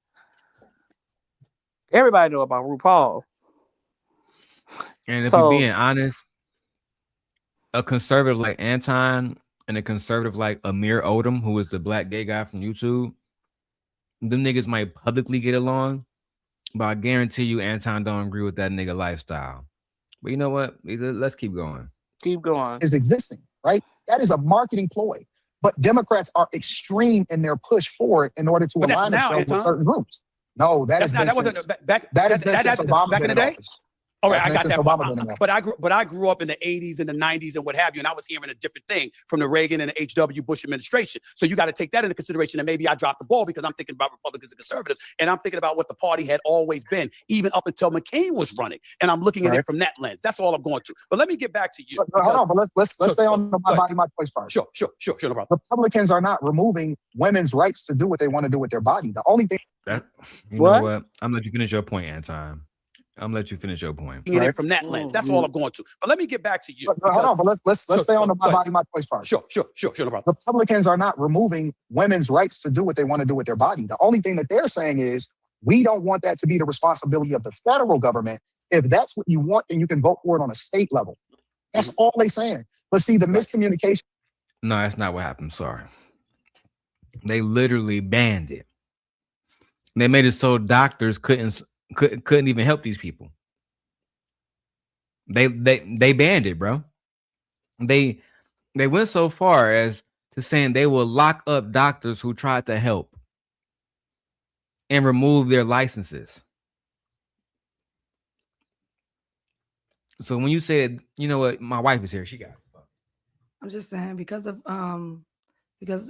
Everybody know about RuPaul. And if we So being honest, a conservative like Anton and a conservative like Amir Odom, who is the black gay guy from YouTube, them niggas might publicly get along, but I guarantee you Anton don't agree with that nigga lifestyle. But you know what? Let's keep going. keep going. Is existing, right? That is a marketing ploy. But Democrats are extreme in their push for it in order to But that's align now, themselves with Anton. certain groups. No, That's not. That wasn't back. that has been since Obama back in been the in day. office. All right, That's I been got since that Obama part. been in office. But I grew up in the 80s and the 90s and what have you, and I was hearing a different thing from the Reagan and the H.W. Bush administration. So you got to take that into consideration. And maybe I dropped the ball because I'm thinking about Republicans and conservatives, and I'm thinking about what the party had always been, even up until McCain was running. And I'm looking at it from that lens. That's all I'm going to. But let me get back to you. Hold on, but let's stay on the my body, my choice part. Sure, no problem. Republicans are not removing women's rights to do what they want to do with their body. The only thing That you What? know what? I'm gonna let you finish your point, Anton. I'm gonna let you finish your point. It from that lens. That's all I'm going to. But let me get back to you. hold on, but let's stay on the my body, my choice part. Sure, no problem. Republicans are not removing women's rights to do what they want to do with their body. The only thing that they're saying is we don't want that to be the responsibility of the federal government. If that's what you want, then you can vote for it on a state level. That's all they're saying. But see, the miscommunication. No, that's not what happened. Sorry. They literally banned it. They made it so doctors couldn't even help these people. They banned it, bro. They went so far as to saying they will lock up doctors who tried to help and remove their licenses. So when you said, you know what, my wife is here, she got it. I'm just saying because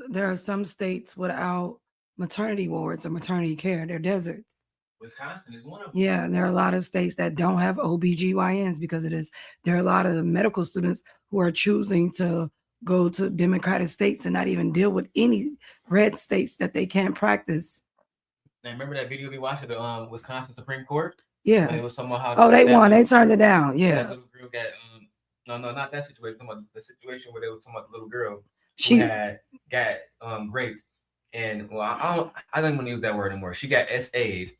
there are some states without maternity wards or maternity care. They're deserts. Wisconsin is one of them. Yeah, and there are a lot of states that don't have OBGYNs because it is. There are a lot of medical students who are choosing to go to Democratic states and not even deal with any red states that they can't practice. And remember that video we watched at the Wisconsin Supreme Court? Yeah. When it was somehow how Oh, they won. They turned it down. that Yeah. little girl got no, not that situation. I'm talking about the situation where they were talking about the little girl who She had got raped, and well, I don't even use that word anymore. She got SA'd,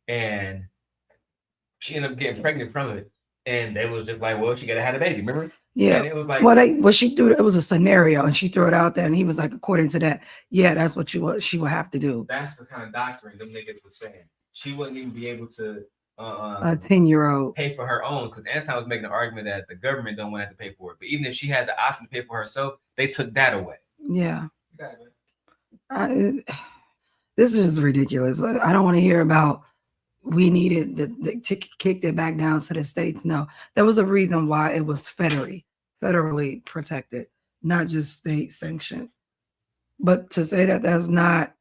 and she ended up getting pregnant from it. And they was just like, well, she gotta have a baby, remember? Yeah. And it was like, well, she threw it was a scenario, and she threw it out there, and he was like, according to that, yeah, that's what she will have to do. that's the kind of doctrine them niggas was saying. She wouldn't even be able to A 10-year-old pay for her own, because Anton was making an argument that the government don't want to have to pay for it. But even if she had the option to pay for herself, they took that away. Yeah. This is ridiculous. I don't want to hear about we needed to kick it back down to the states. No, there was a reason why it was federally protected, not just state sanctioned. But to say that that's not,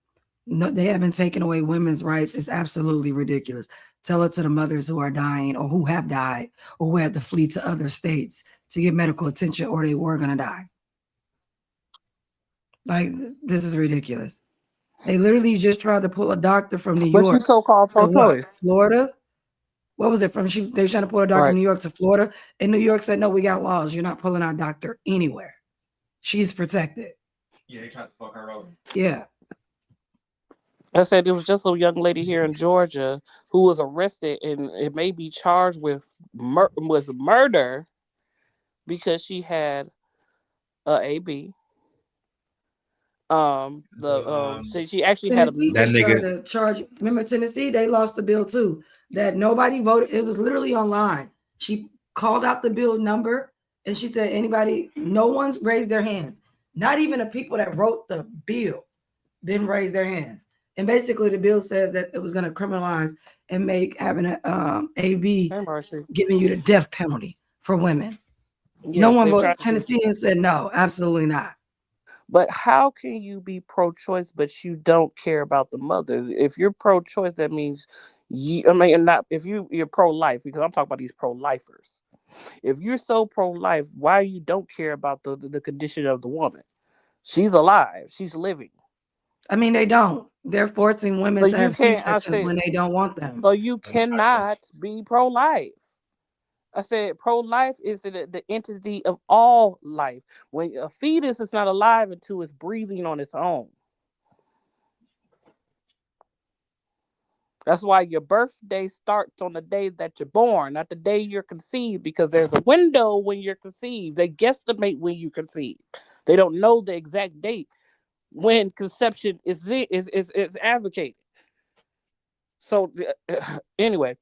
no, they haven't taken away women's rights is absolutely ridiculous. Tell it to the mothers who are dying or who have died or who had to flee to other states to get medical attention or they were going to die. Like, this is ridiculous. They literally just tried to pull a doctor from New York. But you so-called pro-choice. Florida? What was it from? They were trying to pull a doctor from New York to Florida. And New York said, no, we got laws. You're not pulling our doctor anywhere. She's protected. Yeah, they tried to fuck her over. Yeah. I said there was just a young lady here in Georgia who was arrested and it may be charged with murder because she had a AB. So she actually Tennessee had just tried to charge. Remember Tennessee? They lost the bill too. That nobody voted. It was literally online. She called out the bill number and she said, anybody, no one's raised their hands. Not even the people that wrote the bill didn't raise their hands. And basically the bill says that it was going to criminalize and make having an AB giving you the death penalty for women. Yes, no one voted. Tennessee and said no, absolutely not. But how can you be pro-choice but you don't care about the mother? If you're pro-choice, that means if you're pro-life, because I'm talking about these pro-lifers. If you're so pro-life, why you don't care about the condition of the woman? She's alive. She's living. I mean, they don't. They're forcing women to have C-sections when they don't want them. So you cannot be pro-life. I said pro-life is the entity of all life. When a fetus is not alive until it's breathing on its own. That's why your birthday starts on the day that you're born, not the day you're conceived, because there's a window when you're conceived. They guesstimate when you conceive. They don't know the exact date when conception is advocated. So anyway,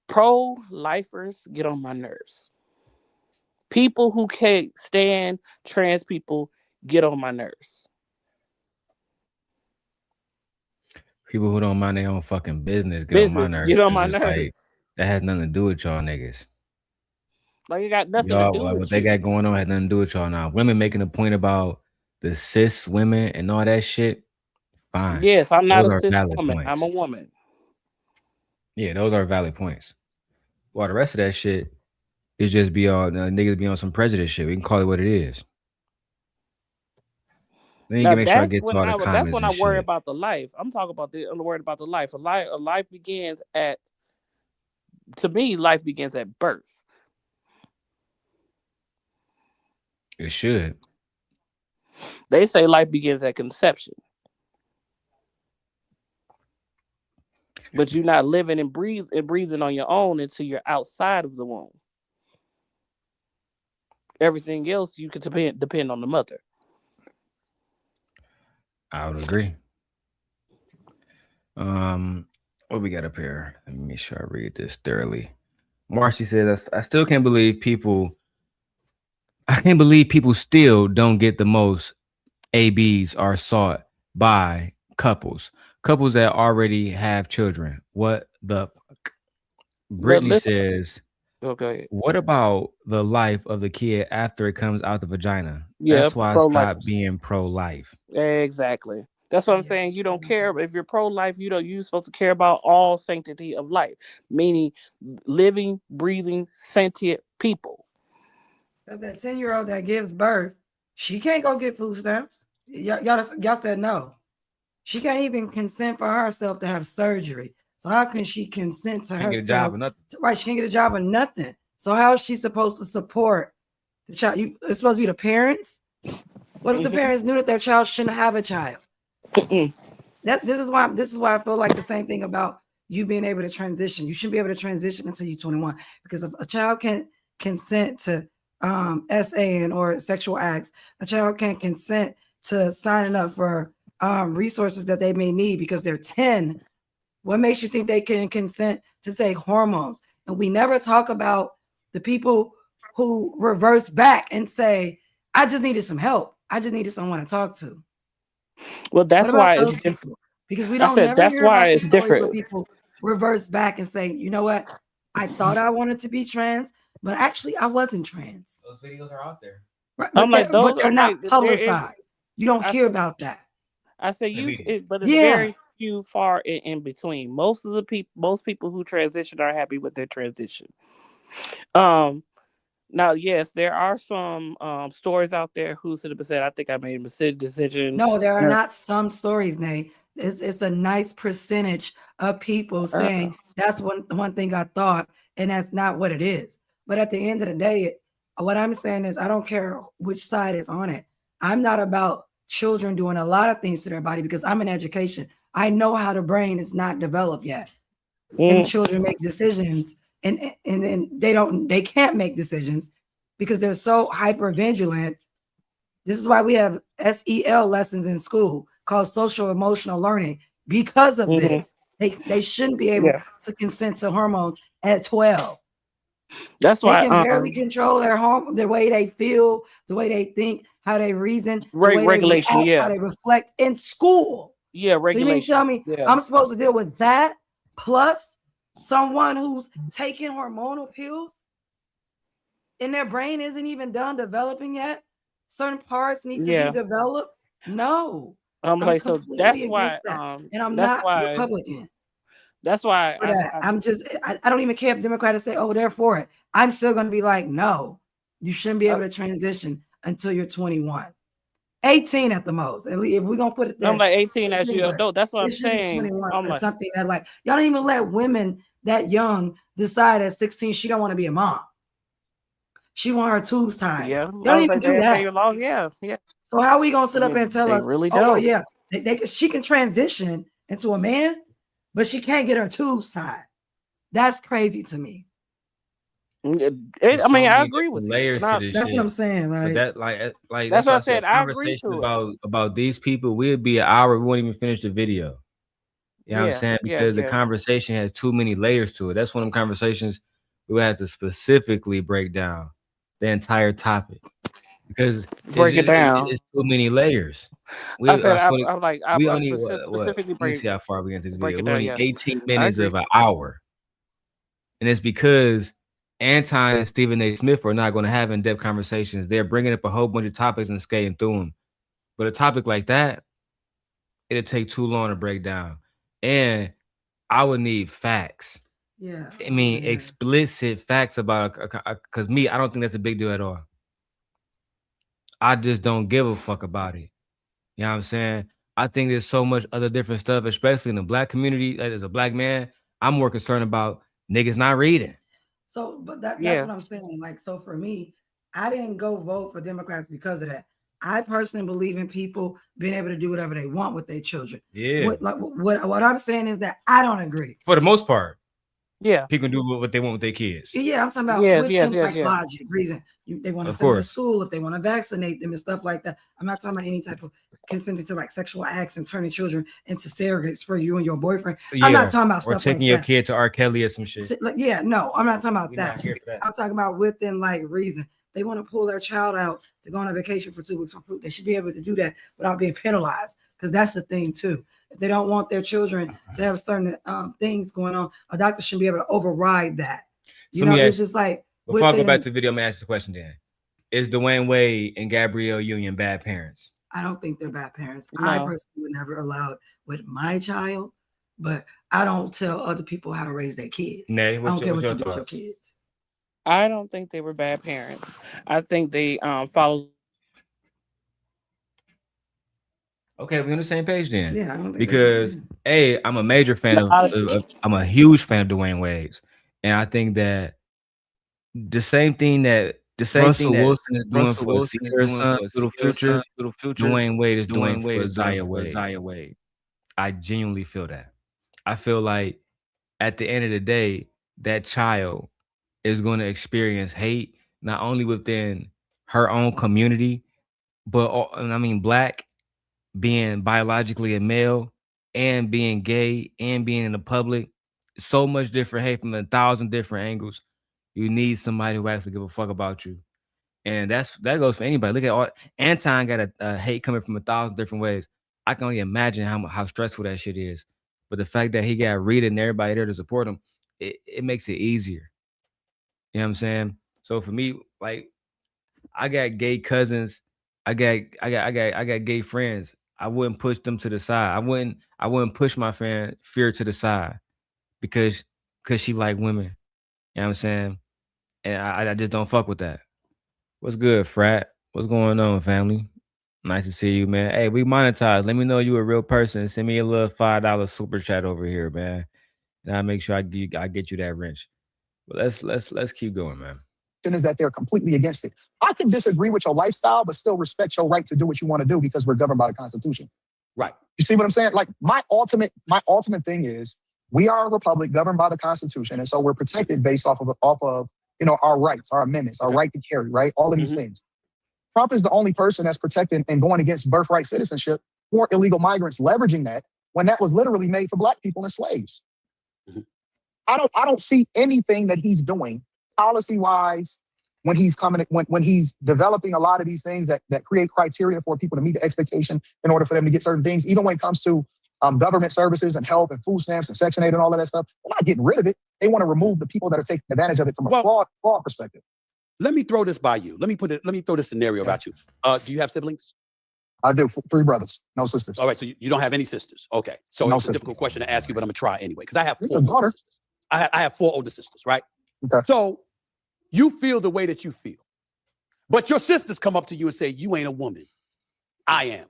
pro-lifers get on my nerves. People who can't stand trans people get on my nerves. People who don't mind their own fucking business get on my nerves. Get on my nerves. Like, that has nothing to do with y'all niggas. Like it got nothing to do with what they got going on has nothing to do with y'all now. Women making a point about the cis women and all that shit. Fine. Yes, I'm not a cis woman. Points. I'm a woman. Yeah, those are valid points. Well, the rest of that shit is just niggas be on some prejudice shit. We can call it what it is. Then you can make sure I get to all the comments. That's when I worry about the life. I'm talking about I'm worried about the life. A life begins at, to me, life begins at birth. It should. They say life begins at conception. But you're not living and breathing on your own until you're outside of the womb. Everything else you can depend on the mother. I would agree. What we got up here? Let me make sure I read this thoroughly. Marcy says, I still can't believe people. I can't believe people still don't get the most ABs are sought by couples that already have children. What the fuck? But Brittany listen, says, okay, what about the life of the kid after it comes out the vagina? yeah, That's why I pro stopped lifers. being pro-life. Exactly. That's what I'm Yeah. saying. You don't care if you're pro-life. You're supposed to care about all sanctity of life, meaning living, breathing, sentient people. Because that 10-year-old that gives birth, she can't go get food stamps. Y'all said no. She can't even consent for herself to have surgery. So how can she consent to Can't get a job herself? or nothing. Right, she can't get a job or nothing. So how is she supposed to support the child? It's supposed to be the parents. What if the parents knew that their child shouldn't have a child? This is why I feel like the same thing about you being able to transition. You shouldn't be able to transition until you're 21, because if a child can't consent to SAing or sexual acts, a child can't consent to signing up for resources that they may need because they're 10. What makes you think they can consent to take hormones? And we never talk about the people who reverse back and say, I just needed some help. I just needed someone to talk to. Well, What that's about why it's those different. people? Because we I don't said never that's hear why about the it's stories where different. people reverse back and say, you know what? I thought I wanted to be trans, but actually I wasn't trans. Those videos are out there. Right? I'm like But those. they're I'm like not there is. publicized. You don't I hear said. about that. I say In the you, media. but it's Yeah. very few, far in between. Most people who transition are happy with their transition. Um, Now, yes, there are some stories out there who should have said, "I think I made a decision." No, there are Uh, not some stories, Nate. It's a nice percentage of people saying that's one thing I thought, and that's not what it is. But at the end of the day, what I'm saying is I don't care which side is on it. I'm not about children doing a lot of things to their body because I'm in education. I know how the brain is not developed yet, and mm, children make decisions, and they can't make decisions because they're so hyper vigilant. This is why we have SEL lessons in school called social emotional learning because of mhm. this. They shouldn't be able Yeah, to consent to hormones at 12. that's They why. can barely control their home, the way they feel, the way they think, how they reason, the way they Regulation. react, how Yeah, they reflect in school. yeah, So you mean tell regulation. me Yeah, I'm supposed to deal with that plus someone who's taking hormonal pills and their brain isn't even done developing yet? Certain parts need to be yeah. developed. No, I'm I'm like, so completely against that. And I'm that's not why Republican that's why for that. I don't even care if Democrats say, oh, they're for it. I'm still going to be like, no, you shouldn't be able to transition until you're 21, 18 at the most. And if we're going to put it I'm there, like 18 as 18, you but adult. That's what it I'm should be saying. 21 I'm for like, something that like, y'all don't even let women that young decide at 16 she don't want to be a mom. She want her tubes tied. yeah. They I don't was even like, they do have that. state laws. Yeah, yeah. So how are we gonna sit up and tell They us, really oh well, don't. yeah, she can transition into a man, but she can't get her tubes tied? That's crazy to me. There's I so mean, I many agree different with you. layers to Not this That's what I'm shit. saying. But Like, that that's that's what why I I said said. I agree conversations to it. about these people will be an hour. We won't even finish the video. You know what I'm Yeah, saying? yeah, Because the yeah. conversation has too many layers to it. That's one of them conversations we have to specifically break down the entire topic because Break it down. it's too many layers. I We said, are 20, I'm like, we I only what? specifically Let me see how far we get into this break video. it We down. only Yeah, 18 I minutes agree. of an hour. And it's because Anton and Stephen A. Smith are not going to have in-depth conversations. They're bringing up a whole bunch of topics and skating through them. But a topic like that, it'll take too long to break down. And I would need facts. yeah, I mean, explicit facts about because me, I don't think that's a big deal at all. I just don't give a fuck about it. You know what I'm saying? I think there's so much other different stuff, especially in the black community. Like, as a black man, I'm more concerned about niggas not reading. So, but that's Yeah, what I'm saying. Like, so for me, I didn't go vote for Democrats because of that. I personally believe in people being able to do whatever they want with their children. Yeah. What I'm saying is that I don't agree. For the most part. Yeah. People do what they want with their kids. Yeah, I'm talking about within like logic, reason. They want to send them to school, if they want to vaccinate them and stuff like that. I'm not talking about any type of consenting to like sexual acts and turning children into surrogates for you and your boyfriend. Yeah, I'm not talking about stuff taking like your that. kid to R. Kelly or some shit. Like, yeah, no, I'm not talking about that. I'm talking about within like reason. They want to pull their child out to go on a vacation for 2 weeks on fruit. They should be able to do that without being penalized, because that's the thing too. If they don't want their children to have certain things going on, a doctor shouldn't be able to override that. You know, it's just like. Before I go back to the video, I'm gonna ask the question, Dan. Is Dwayne Wade and Gabrielle Union bad parents? I don't think they're bad parents. No. I personally would never allow it with my child, but I don't tell other people how to raise their kids. Nay, I don't care what you do with your kids. I don't think they were bad parents. I think they followed. Okay, we're on the same page then. Yeah, I don't think because I'm a major fan I'm a huge fan of Dwayne Wade's, and I think that the same thing that Russell Wilson is doing for his son, Little Future, Dwayne Wade is doing for Zaya Wade. I genuinely feel that. I feel like at the end of the day, that child is going to experience hate not only within her own community, but Black, being biologically a male and being gay and being in the public. So much different hate from 1,000 different angles. You need somebody who actually give a fuck about you. And that goes for anybody. Look at all Anton got a hate coming from 1,000 different ways. I can only imagine how stressful that shit is. But the fact that he got Rita and everybody there to support him, it makes it easier. You know what I'm saying? So for me, like, I got gay cousins, I got gay friends. I wouldn't push them to the side. I wouldn't push my friend Fear to the side because she like women. You know what I'm saying? And I just don't fuck with that. What's good, frat? What's going on, family? Nice to see you, man. Hey, we monetize. Let me know you a real person. Send me a little $5 super chat over here, man. And I'll make sure I get you that wrench. But let's keep going, man. Is that they're completely against it. I can disagree with your lifestyle, but still respect your right to do what you want to do because we're governed by the Constitution. Right. You see what I'm saying? Like my ultimate thing is we are a republic governed by the Constitution, and so we're protected based off of our rights, our amendments, our right to carry, right? All of these things. Trump is the only person that's protecting and going against birthright citizenship for illegal migrants, leveraging that when that was literally made for Black people and slaves. Mm-hmm. I don't see anything that he's doing policy-wise when he's when he's developing a lot of these things that create criteria for people to meet the expectation in order for them to get certain things, even when it comes to government services and help and food stamps and Section 8 and all of that stuff. They're not getting rid of it. They want to remove the people that are taking advantage of it from a fraud perspective. Let me throw this by you. Let me throw this scenario about you. Do you have siblings? I do. 3 brothers, no sisters. All right, so you don't have any sisters. Okay. So it's a difficult question to ask you, but I'm gonna try anyway, because I have 4 older sisters. I have 4 older sisters, right? Okay. So you feel the way that you feel. But your sisters come up to you and say, you ain't a woman. I am.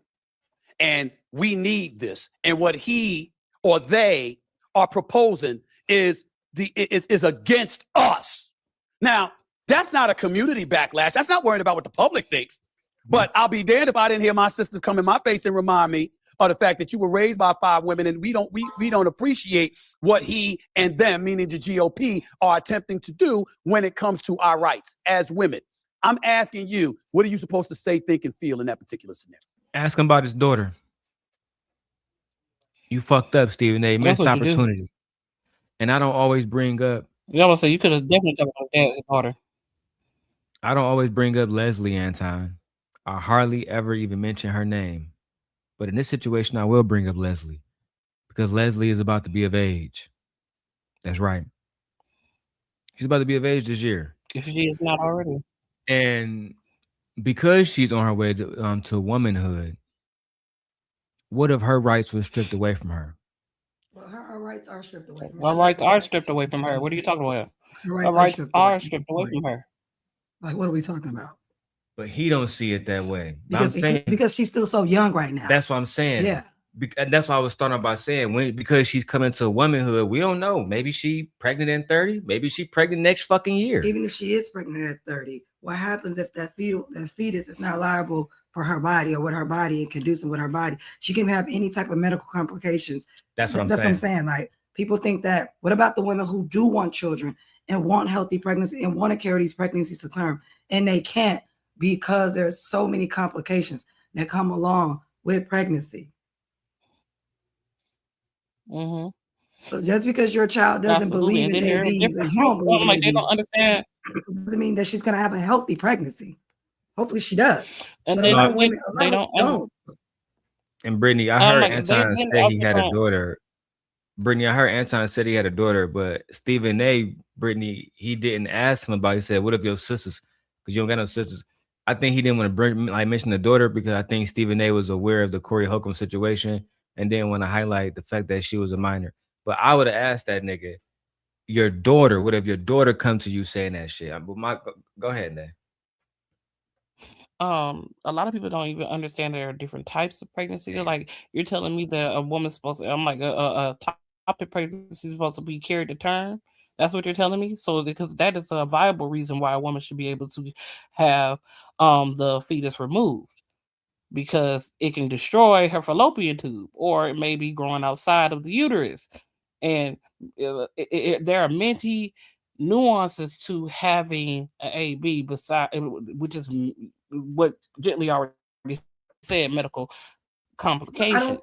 And we need this. And what he or they are proposing is against us. Now, that's not a community backlash. That's not worrying about what the public thinks. But I'll be damned if I didn't hear my sisters come in my face and remind me of the fact that you were raised by 5 women, and we don't appreciate what he and them, meaning the GOP, are attempting to do when it comes to our rights as women. I'm asking you, what are you supposed to say, think, and feel in that particular scenario? Ask him about his daughter. You fucked up, Stephen A. Missed opportunity. And I don't always bring up. You know what I'm saying? You could have definitely talked about his daughter. I don't always bring up Leslie, Anton. I hardly ever even mention her name. But in this situation, I will bring up Leslie because Leslie is about to be of age. That's right. She's about to be of age this year. If she is not already. And because she's on her way to womanhood, what if her rights were stripped away from her? Well, her rights are stripped away from her. Her rights are stripped away from her. What are you talking about? Her rights are stripped away from her. Like, what are we talking about? But he don't see it that way. Because she's still so young right now. That's what I'm saying. Yeah. And that's why I was starting by saying because she's coming to womanhood, we don't know. Maybe she pregnant in 30. Maybe she pregnant next fucking year. Even if she is pregnant at 30, what happens if that fetus is not liable for her body or with her body and conducive with her body? She can have any type of medical complications. That's what I'm saying. That's what I'm saying. Like, People think that, what about the women who do want children and want healthy pregnancy and want to carry these pregnancies to term, and they can't because there's so many complications that come along with pregnancy. Mm-hmm. So just because your child doesn't Absolutely. believe And in then there are babies or different you don't groups. believe in Like they babies, don't understand. doesn't mean that she's going to have a healthy pregnancy. Hopefully she does. And But then a lot of women, a they lot of us don't. don't. And Brittany, I I'm heard like they Anton then say he also had a don't. daughter. Brittany, I heard Anton said he had a daughter, but Stephen A. Brittany, he didn't ask him about. He said, "What if your sisters? Because you don't got no sisters." I think he didn't want to mention the daughter because I think Stephen A. was aware of the Corey Holcomb situation and didn't want to highlight the fact that she was a minor. But I would have asked that nigga, your daughter. What if your daughter come to you saying that shit? But go ahead, man. A lot of people don't even understand there are different types of pregnancy. Like you're telling me that a woman's supposed to, I'm like a topic pregnancy is supposed to be carried to term. That's what you're telling me. So because that is a viable reason why a woman should be able to have the fetus removed, because it can destroy her fallopian tube, or it may be growing outside of the uterus. And there are many nuances to having an AB beside, which is what Gently already said, medical complications.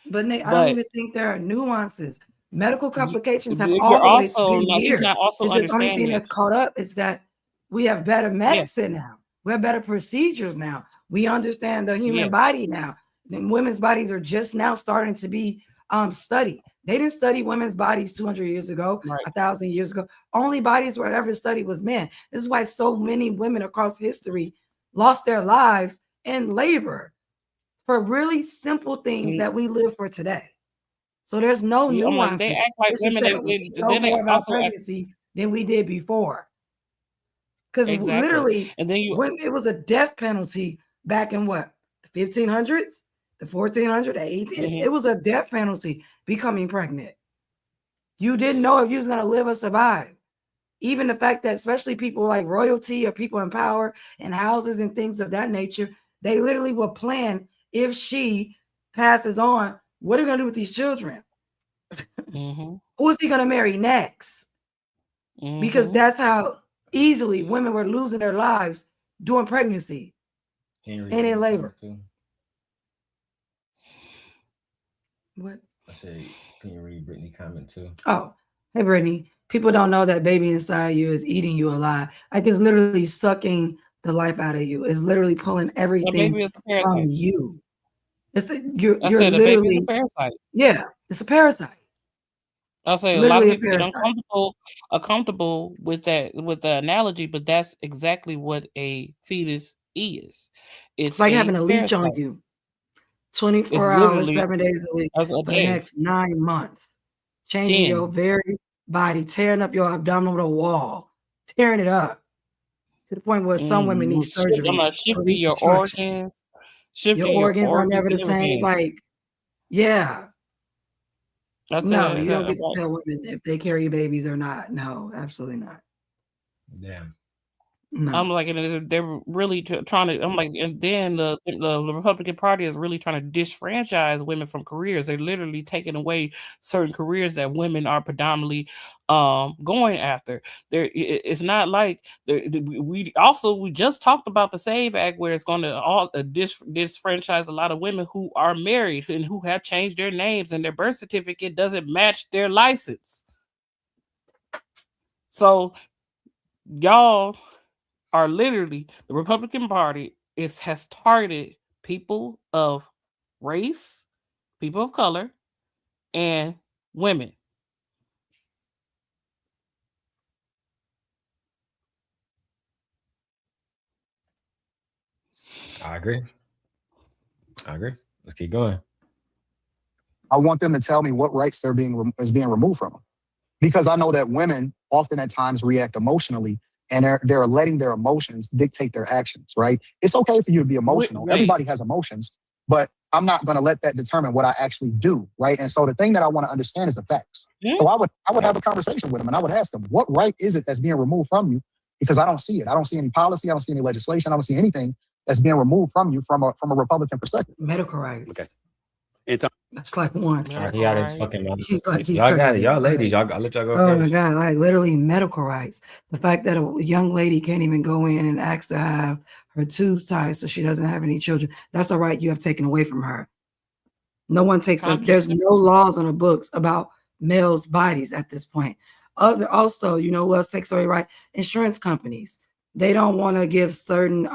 But Nate, I don't even think there are nuances. Medical complications have you're always also been he's here. not also It's just the only thing understanding. that's caught up is that we have better medicine now. We have better procedures now. We understand the human body now. And women's bodies are just now starting to be studied. They didn't study women's bodies 200 years ago, 1,000 years ago. Only bodies were ever studied was men. This is why so many women across history lost their lives in labor for really simple things that we live for today. So there's no nuances. I'm like, they act like it's women. just that we know more about pregnancy than we did before. Because literally, and then when it was a death penalty back in what, the 1500s, the 1400s, the 1800s, it was a death penalty becoming pregnant. You didn't know if you was gonna live or survive. Even the fact that especially people like royalty or people in power and houses and things of that nature, they literally will plan, if she passes on, what are we gonna do with these children? Who is he gonna marry next? Because that's how easily women were losing their lives during pregnancy and in labor. What? I said, can you read Brittany comment too? Oh, hey Brittany. People don't know that baby inside you is eating you alive. Like it's literally sucking the life out of you. It's literally pulling everything from you. You're literally a parasite. Yeah, it's a parasite. I'll say literally a lot of people get uncomfortable with that, with the analogy, but that's exactly what a fetus is. It's like having a leech on you 24 hours, 7 days a week for the next 9 months, changing your very body, tearing up your abdominal wall, tearing it up to the point where some women need surgery. Shifting your organs. Your organs are never the same. Like, yeah. No, you don't get to tell women if they carry babies or not. No, absolutely not. Damn. No. I'm like, they're really trying to. I'm like, and then the Republican Party is really trying to disfranchise women from careers. They're literally taking away certain careers that women are predominantly going after. It's not like we just talked about the SAVE Act, where it's going to disfranchise a lot of women who are married and who have changed their names and their birth certificate doesn't match their license. So y'all are literally, the Republican Party has targeted people of race, people of color, and women. I agree. Let's keep going. I want them to tell me what rights is being removed from them, because I know that women often at times react emotionally, and they're letting their emotions dictate their actions, right? It's okay for you to be emotional. Everybody has emotions, but I'm not going to let that determine what I actually do, right? And so the thing that I want to understand is the facts. So I would have a conversation with them, and I would ask them, what right is it that's being removed from you? Because I don't see it. I don't see any policy. I don't see any legislation. I don't see anything that's being removed from you from a Republican perspective. Medical rights. Okay. That's like one. He out his fucking mouth. He's Y'all got it. crazy. Y'all ladies, Like, I'll let y'all go oh my first. God, like literally medical rights. The fact that a young lady can't even go in and ask to have her tubes tied so she doesn't have any children, that's a right you have taken away from her. No one takes us. There's no laws on the books about males' bodies at this point. Also, you know who else takes away right? Insurance companies. They don't want to give certain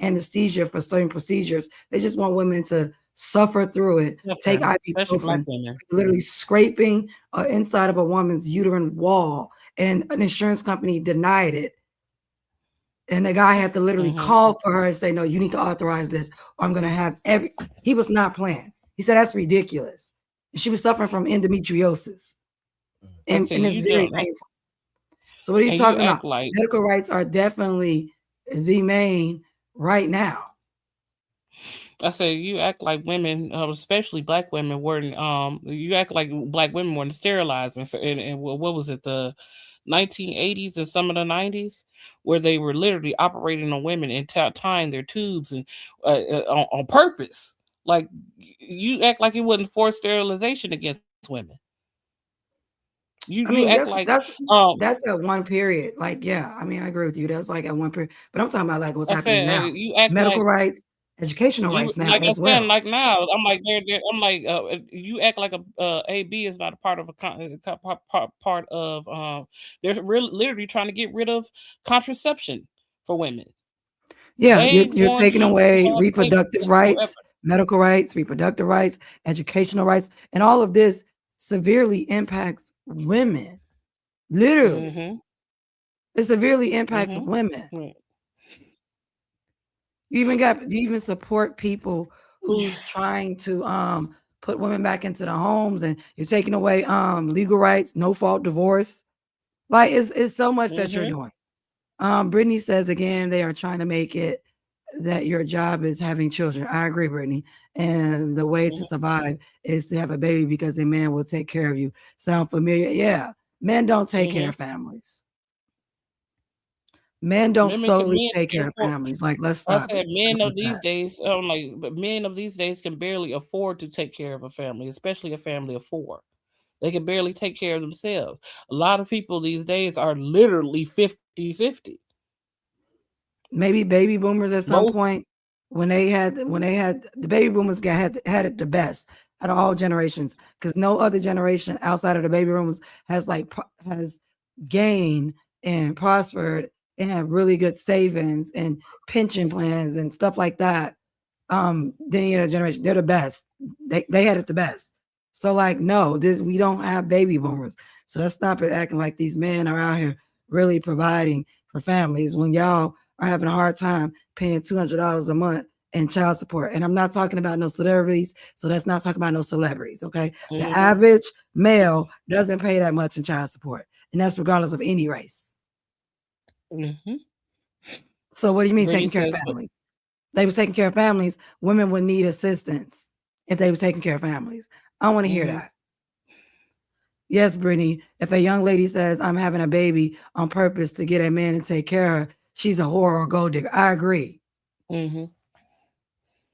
anesthesia for certain procedures. They just want women to suffer through it, take ibuprofen, literally scraping inside of a woman's uterine wall, and an insurance company denied it. And the guy had to literally call for her and say, no, you need to authorize this, or I'm going to have he was not playing. He said, that's ridiculous. She was suffering from endometriosis. And it's very painful. So what are you talking about? Like, medical rights are definitely the main right now. I said you act like women, especially black women, weren't. You act like black women weren't sterilized, and what was it, the 1980s and some of the 90s, where they were literally operating on women and tying their tubes and on purpose. Like, you act like it wasn't forced sterilization against women. You act like that's at one period. Like, yeah, I mean, I agree with you. That's like at one period, but I'm talking about like what's happening now. You act medical like, rights, educational rights now like as well. Like now, I'm like I'm like you act like a AB is not a part of part of they're literally trying to get rid of contraception for women. Yeah, you're taking away reproductive rights, medical rights, reproductive rights, educational rights, and all of this severely impacts women. Literally, it severely impacts women. You even support people who's trying to put women back into the homes, and you're taking away legal rights, no fault divorce. Like, it's so much that you're doing. Brittany says again, they are trying to make it that your job is having children. I agree, Brittany. And the way to survive is to have a baby because a man will take care of you. Sound familiar? Yeah. Men don't take care of families. Men don't solely take care of families. Like, let's stop. I said men of these days, but men of these days can barely afford to take care of a family, especially a family of 4. They can barely take care of themselves. A lot of people these days are literally 50-50. Maybe baby boomers at some point, when they had the baby boomers had it the best out of all generations, because no other generation outside of the baby boomers has gained and prospered and have really good savings and pension plans and stuff like that. Than any other generation. They're the best. They had it the best. So like, no, we don't have baby boomers. So let's stop it acting like these men are out here really providing for families when y'all are having a hard time paying $200 a month in child support. And I'm not talking about no celebrities. So let's not talk about no celebrities. Okay. The average male doesn't pay that much in child support. And that's regardless of any race. So what do you mean taking care of families? They was taking care of families. Women would need assistance if they was taking care of families. I want to hear that. Yes, Brittany, if a young lady says, I'm having a baby on purpose to get a man and take care of her, she's a whore or gold digger. I agree. And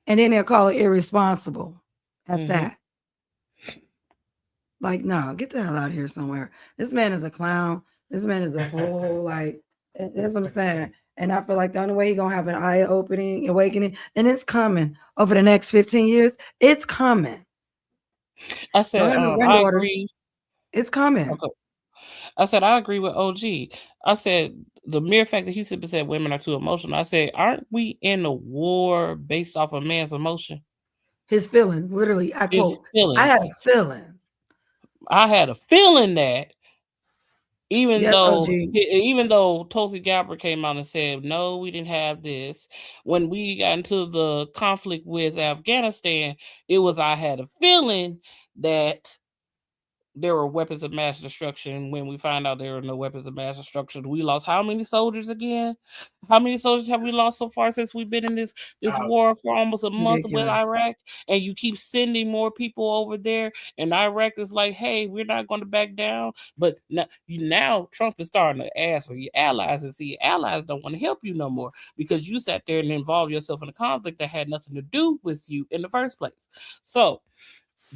then they'll call it irresponsible at that. Like, no, get the hell out of here somewhere. This man is a clown. This man is a whole, like, that's what I'm saying. And I feel like the only way he's going to have an eye-opening, awakening, and it's coming over the next 15 years. It's coming. I said, I agree. It's coming. Okay. I said, I agree with OG. I said, the mere fact that he simply said women are too emotional. I said, aren't we in a war based off a man's emotion? His feelings, literally. I quote, I had a feeling. I had a feeling that even though Tulsi Gabbard came out and said, no, we didn't have this. When we got into the conflict with Afghanistan, I had a feeling that there were weapons of mass destruction. When we find out there were no weapons of mass destruction, we lost how many soldiers again? How many soldiers have we lost so far since we've been in this war for almost a month with Ridiculous. Iraq? And you keep sending more people over there, and Iraq is like, hey, we're not going to back down. But now Trump is starting to ask for your allies, and see, allies don't want to help you no more because you sat there and involved yourself in a conflict that had nothing to do with you in the first place. So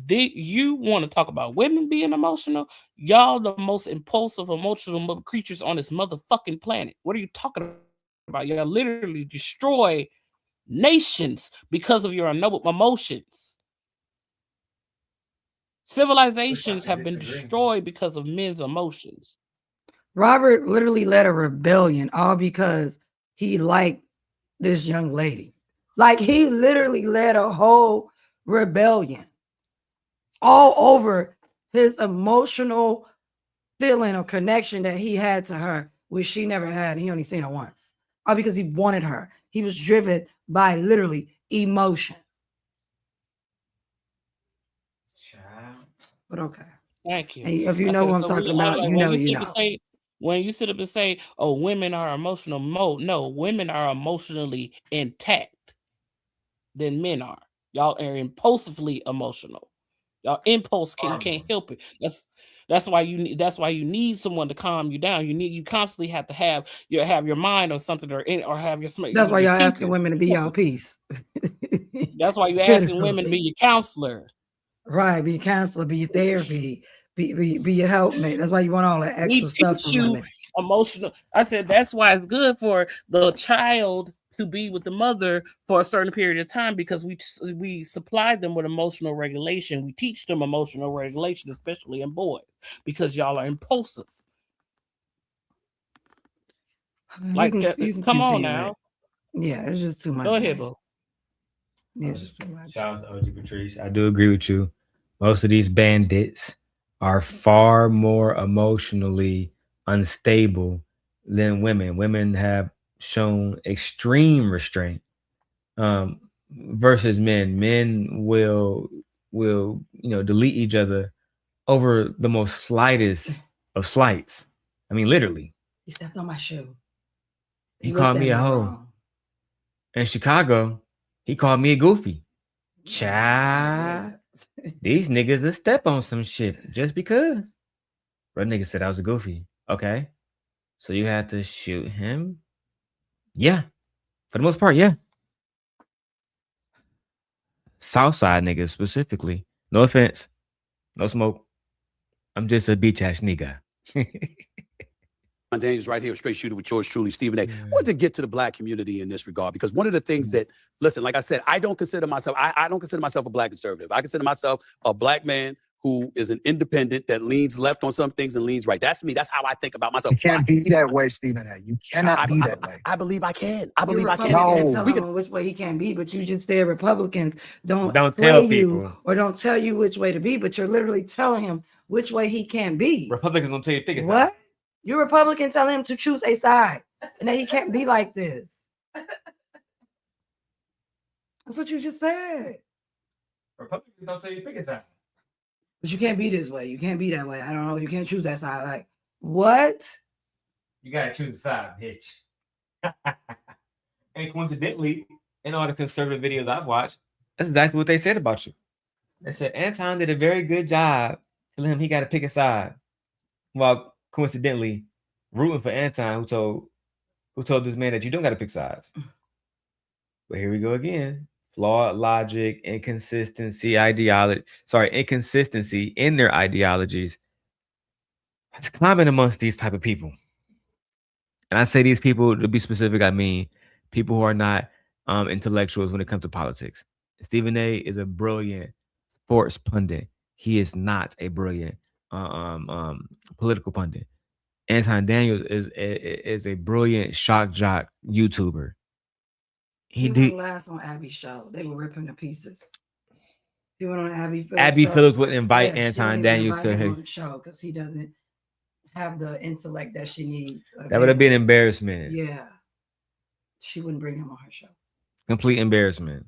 you want to talk about women being emotional? Y'all the most impulsive, emotional creatures on this motherfucking planet. What are you talking about? Y'all literally destroy nations because of your emotions. Civilizations have been destroyed because of men's emotions. Robert literally led a rebellion all because he liked this young lady. Like, he literally led a whole rebellion all over his emotional feeling or connection that he had to her, which she never had, and he only seen her once. All because he wanted her. He was driven by literally emotion. But okay. Thank you. And if you know what I'm talking about, you know. When you sit up and say, oh, women are emotional, no, women are emotionally intact than men are. Y'all are impulsively emotional. Y'all impulse you can't help it. That's why you need someone to calm you down. You constantly have to have your mind on something or have your. That's why y'all asking women to be y'all peace. That's why you're asking women to be your counselor. Right, be your counselor, be your therapy, be your helpmate. That's why you want all that extra stuff from women. Emotional. I said that's why it's good for the child to be with the mother for a certain period of time, because we supply them with emotional regulation. We teach them emotional regulation, especially in boys, because y'all are impulsive. Come on now. Yeah, it's just too much. Go ahead, Bo. Yeah, it's just too much. Shout out to OG Patrice. I do agree with you. Most of these bandits are far more emotionally unstable than women. Women have shown extreme restraint versus men. Men will delete each other over the most slightest of slights. I mean, literally. He stepped on my shoe. He called me a hoe. In Chicago, he called me a goofy. Child. These niggas will step on some shit just because. Bro, nigga said I was a goofy. Okay. So you had to shoot him? Yeah. For the most part, yeah. Southside niggas specifically. No offense. No smoke. I'm just a beach ass nigga. Daniels right here, straight shooter with yours truly, Stephen A. I wanted to get to the black community in this regard, because one of the things that, listen, like I said, I don't consider myself a black conservative. I consider myself a black man who is an independent that leans left on some things and leans right. That's me. That's how I think about myself. You can't be that way, Stephen A. You cannot be that way. I believe I can. I believe I can. No. We can which way he can be, but you just say Republicans don't tell people or don't tell you which way to be, but you're literally telling him which way he can be. Republicans don't tell you to pick a side. What? You're Republican telling him to choose a side, and that he can't be like this. That's what you just said. Republicans don't tell you to pick a side. But you can't be this way. You can't be that way. I don't know. You can't choose that side. Like, what? You gotta choose a side, bitch. And coincidentally, in all the conservative videos I've watched, that's exactly what they said about you. They said Anton did a very good job telling him he got to pick a side. While coincidentally, rooting for Anton, who told this man that you don't got to pick sides. But here we go again. Flawed logic, inconsistency in their ideologies. It's common amongst these type of people. And I say these people, to be specific, I mean people who are not intellectuals when it comes to politics. Stephen A. is a brilliant sports pundit. He is not a brilliant political pundit. Anton Daniels is a brilliant shock jock YouTuber. He did last on Abby's show. They were ripping to pieces. He went on Abby Phillips would invite Anton Daniels to her show because he doesn't have the intellect that she needs. That would have been embarrassment. Yeah. She wouldn't bring him on her show. Complete embarrassment.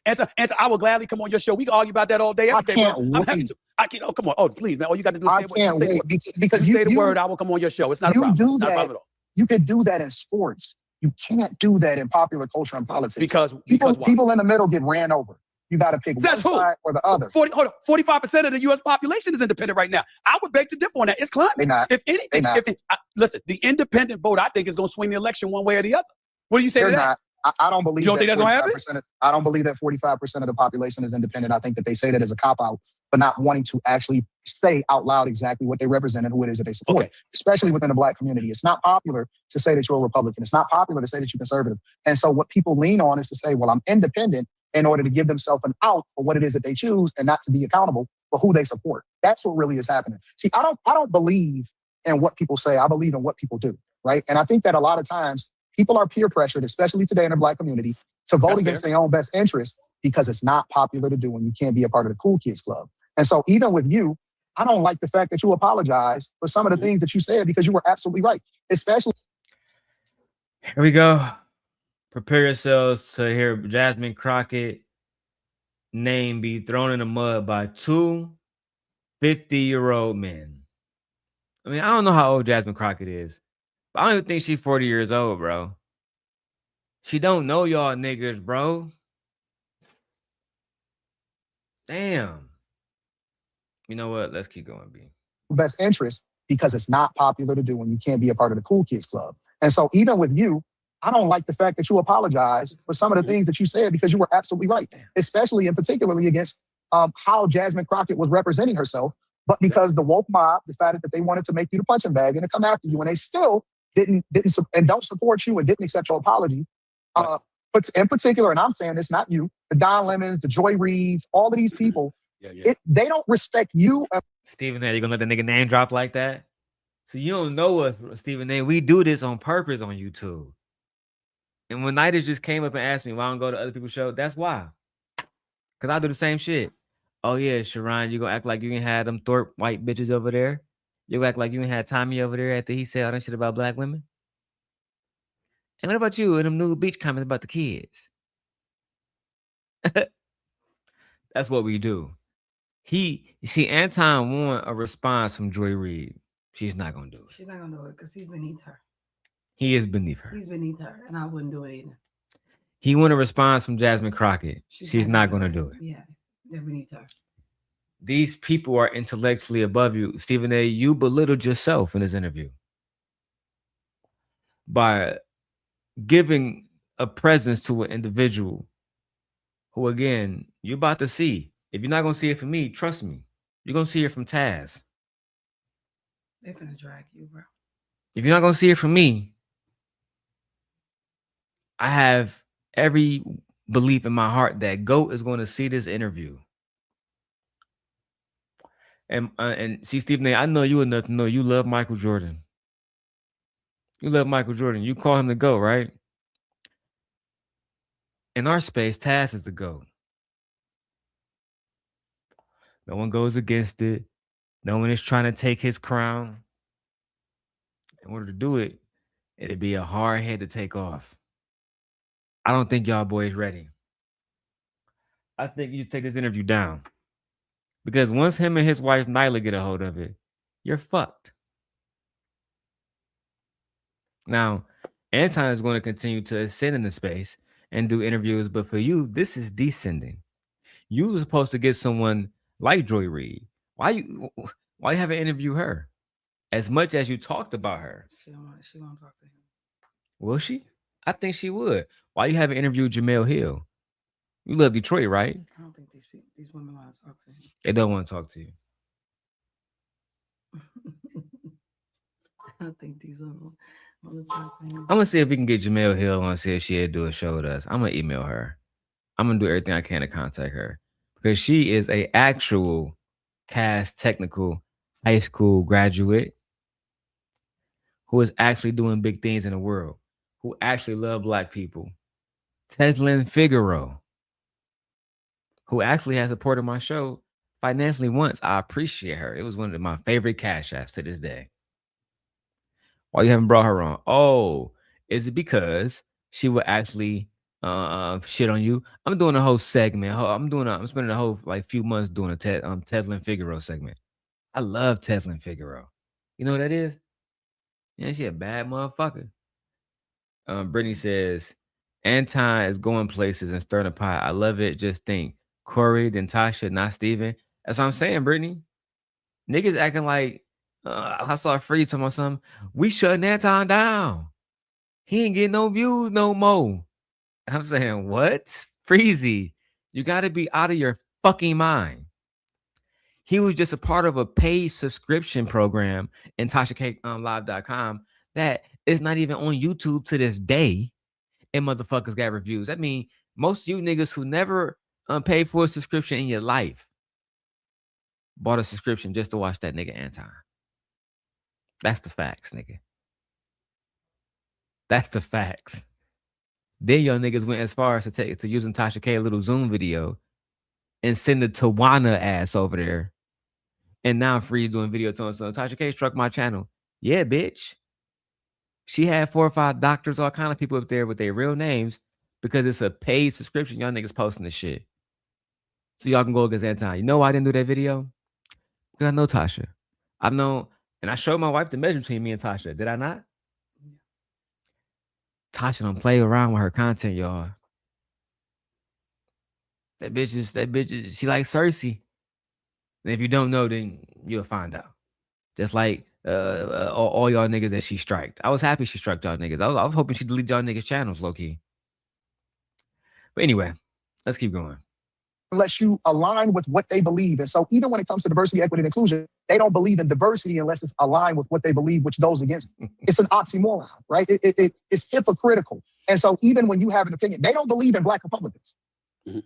Answer, I will gladly come on your show. We can argue about that all day, every day, bro. I'm happy wait. to. I can't. Oh, come on. Oh, please, man. All you got to do is I say what can't you say. wait because You say the word, I will come on your show. It's not a you problem. do It's not a that. problem at all. You can do that in sports. You can't do that in popular culture and politics. Because why? People in the middle get ran over. You got to pick one side or the other. 45% of the U.S. population is independent right now. I would beg to differ on that. It's climbing. They not. If anything, listen, the independent vote, I think, is going to swing the election one way or the other. What do you say They're to that? not. I don't believe. You don't think that's going to happen? I don't believe that 45% of the population is independent. I think that they say that as a cop out, but not wanting to actually say out loud exactly what they represent and who it is that they support. Especially within the Black community, it's not popular to say that you're a Republican. It's not popular to say that you're conservative. And so what people lean on is to say, well, I'm independent, in order to give themselves an out for what it is that they choose and not to be accountable for who they support. That's what really is happening. See, I don't believe in what people say. I believe in what people do, right? And I think that a lot of times people are peer pressured, especially today in the Black community, to vote against their own best interest because it's not popular to do and you can't be a part of the cool kids club. And so even with you, I don't like the fact that you apologize for some of the things that you said because you were absolutely right, especially. Here we go. Prepare yourselves to hear Jasmine Crockett name be thrown in the mud by two 50-year-old men. I mean, I don't know how old Jasmine Crockett is, but I don't even think she's 40 years old, bro. She don't know y'all niggas, bro. Damn. You know what? Let's keep going, B. Best interest because it's not popular to do and you can't be a part of the cool kids club. And so even with you, I don't like the fact that you apologize for some of the things that you said because you were absolutely right, especially and particularly against how Jasmine Crockett was representing herself. But because the woke mob decided that they wanted to make you the punching bag and to come after you, and they still didn't and don't support you and didn't accept your apology. But in particular, and I'm saying this, not you, the Don Lemons, the Joy Reids, all of these people, they don't respect you. Stephen A., you gonna let the nigga name drop like that? So you don't know us, Stephen A. We do this on purpose on YouTube. And when Nighters just came up and asked me why I don't go to other people's show, that's why. Because I do the same shit. Oh, yeah, Sharon, you gonna act like you can have them Thorpe white bitches over there? You gonna act like you can have Tommy over there after he said all that shit about Black women? And what about you and them Nude Beach comments about the kids? That's what we do. You see, Anton want a response from Joy Reid. She's not gonna do it. She's not gonna do it because he's beneath her. He is beneath her. He's beneath her, and I wouldn't do it either. He want a response from Jasmine Crockett. She's not going to do it. Yeah, they're beneath her. These people are intellectually above you. Stephen A., you belittled yourself in this interview by giving a presence to an individual who, again, you're about to see. If you're not going to see it from me, trust me, you're going to see it from Taz. They're going to drag you, bro. If you're not going to see it from me, I have every belief in my heart that GOAT is going to see this interview. And see, Stephen A., I know you enough to know you love Michael Jordan. You love Michael Jordan. You call him the GOAT, right? In our space, Taz is the GOAT. No one goes against it. No one is trying to take his crown. In order to do it, it'd be a hard head to take off. I don't think y'all boys ready. I think you take this interview down. Because once him and his wife Nyla get a hold of it, you're fucked. Now, Anton is going to continue to ascend in the space and do interviews, but for you, this is descending. You were supposed to get someone like Joy Reid. Why you haven't interviewed her? As much as you talked about her. She won't talk to him. Will she? I think she would. Why you haven't interviewed Jamel Hill? You love Detroit, right? I don't think these women want to talk to him. They don't want to talk to you. I don't think these women want to talk to him. I'm going to see if we can get Jamel Hill on, see if she'll do a show with us. I'm going to email her. I'm going to do everything I can to contact her. Because she is an actual cast technical high school graduate who is actually doing big things in the world, who actually love Black people. Teslyn Figaro, who actually has supported my show financially once. I appreciate her. It was one of my favorite cash apps to this day. Why you haven't brought her on? Oh, is it because she will actually shit on you. I'm doing a whole segment. I'm spending a whole like few months doing a Tesla and Figaro segment. I love Tesla and Figaro. You know what that is? Yeah, she a bad motherfucker. Brittany says, Anton is going places and stirring a pot. I love it. Just think, Corey, then Tasha, not Steven. That's what I'm saying, Brittany. Niggas acting like I saw Free talking about something. We shutting Anton down. He ain't getting no views no more. I'm saying, what? Freezy, you got to be out of your fucking mind. He was just a part of a paid subscription program in TashaKlive.com that is not even on YouTube to this day. And motherfuckers got reviews. I mean, most of you niggas who never paid for a subscription in your life bought a subscription just to watch that nigga Anton. That's the facts, nigga. That's the facts. Then y'all niggas went as far as to using Tasha K a little Zoom video and send the Tawana ass over there. And now Free's doing video telling so Tasha K struck my channel. Yeah, bitch. She had 4 or 5 doctors, all kind of people up there with their real names because it's a paid subscription. Y'all niggas posting this shit. So y'all can go against Anton. You know why I didn't do that video? Because I know Tasha. I know, and I showed my wife the measure between me and Tasha. Did I not? Tasha don't play around with her content, y'all. That bitch is, she like Cersei. And if you don't know, then you'll find out. Just like all y'all niggas that she striked. I was happy she struck y'all niggas. I was hoping she deleted y'all niggas' channels, low-key. But anyway, let's keep going. Unless you align with what they believe. And so even when it comes to diversity, equity, and inclusion, they don't believe in diversity unless it's aligned with what they believe, which goes against it. It's an oxymoron, right? It's hypocritical. And so even when you have an opinion, they don't believe in Black Republicans. Mm-hmm.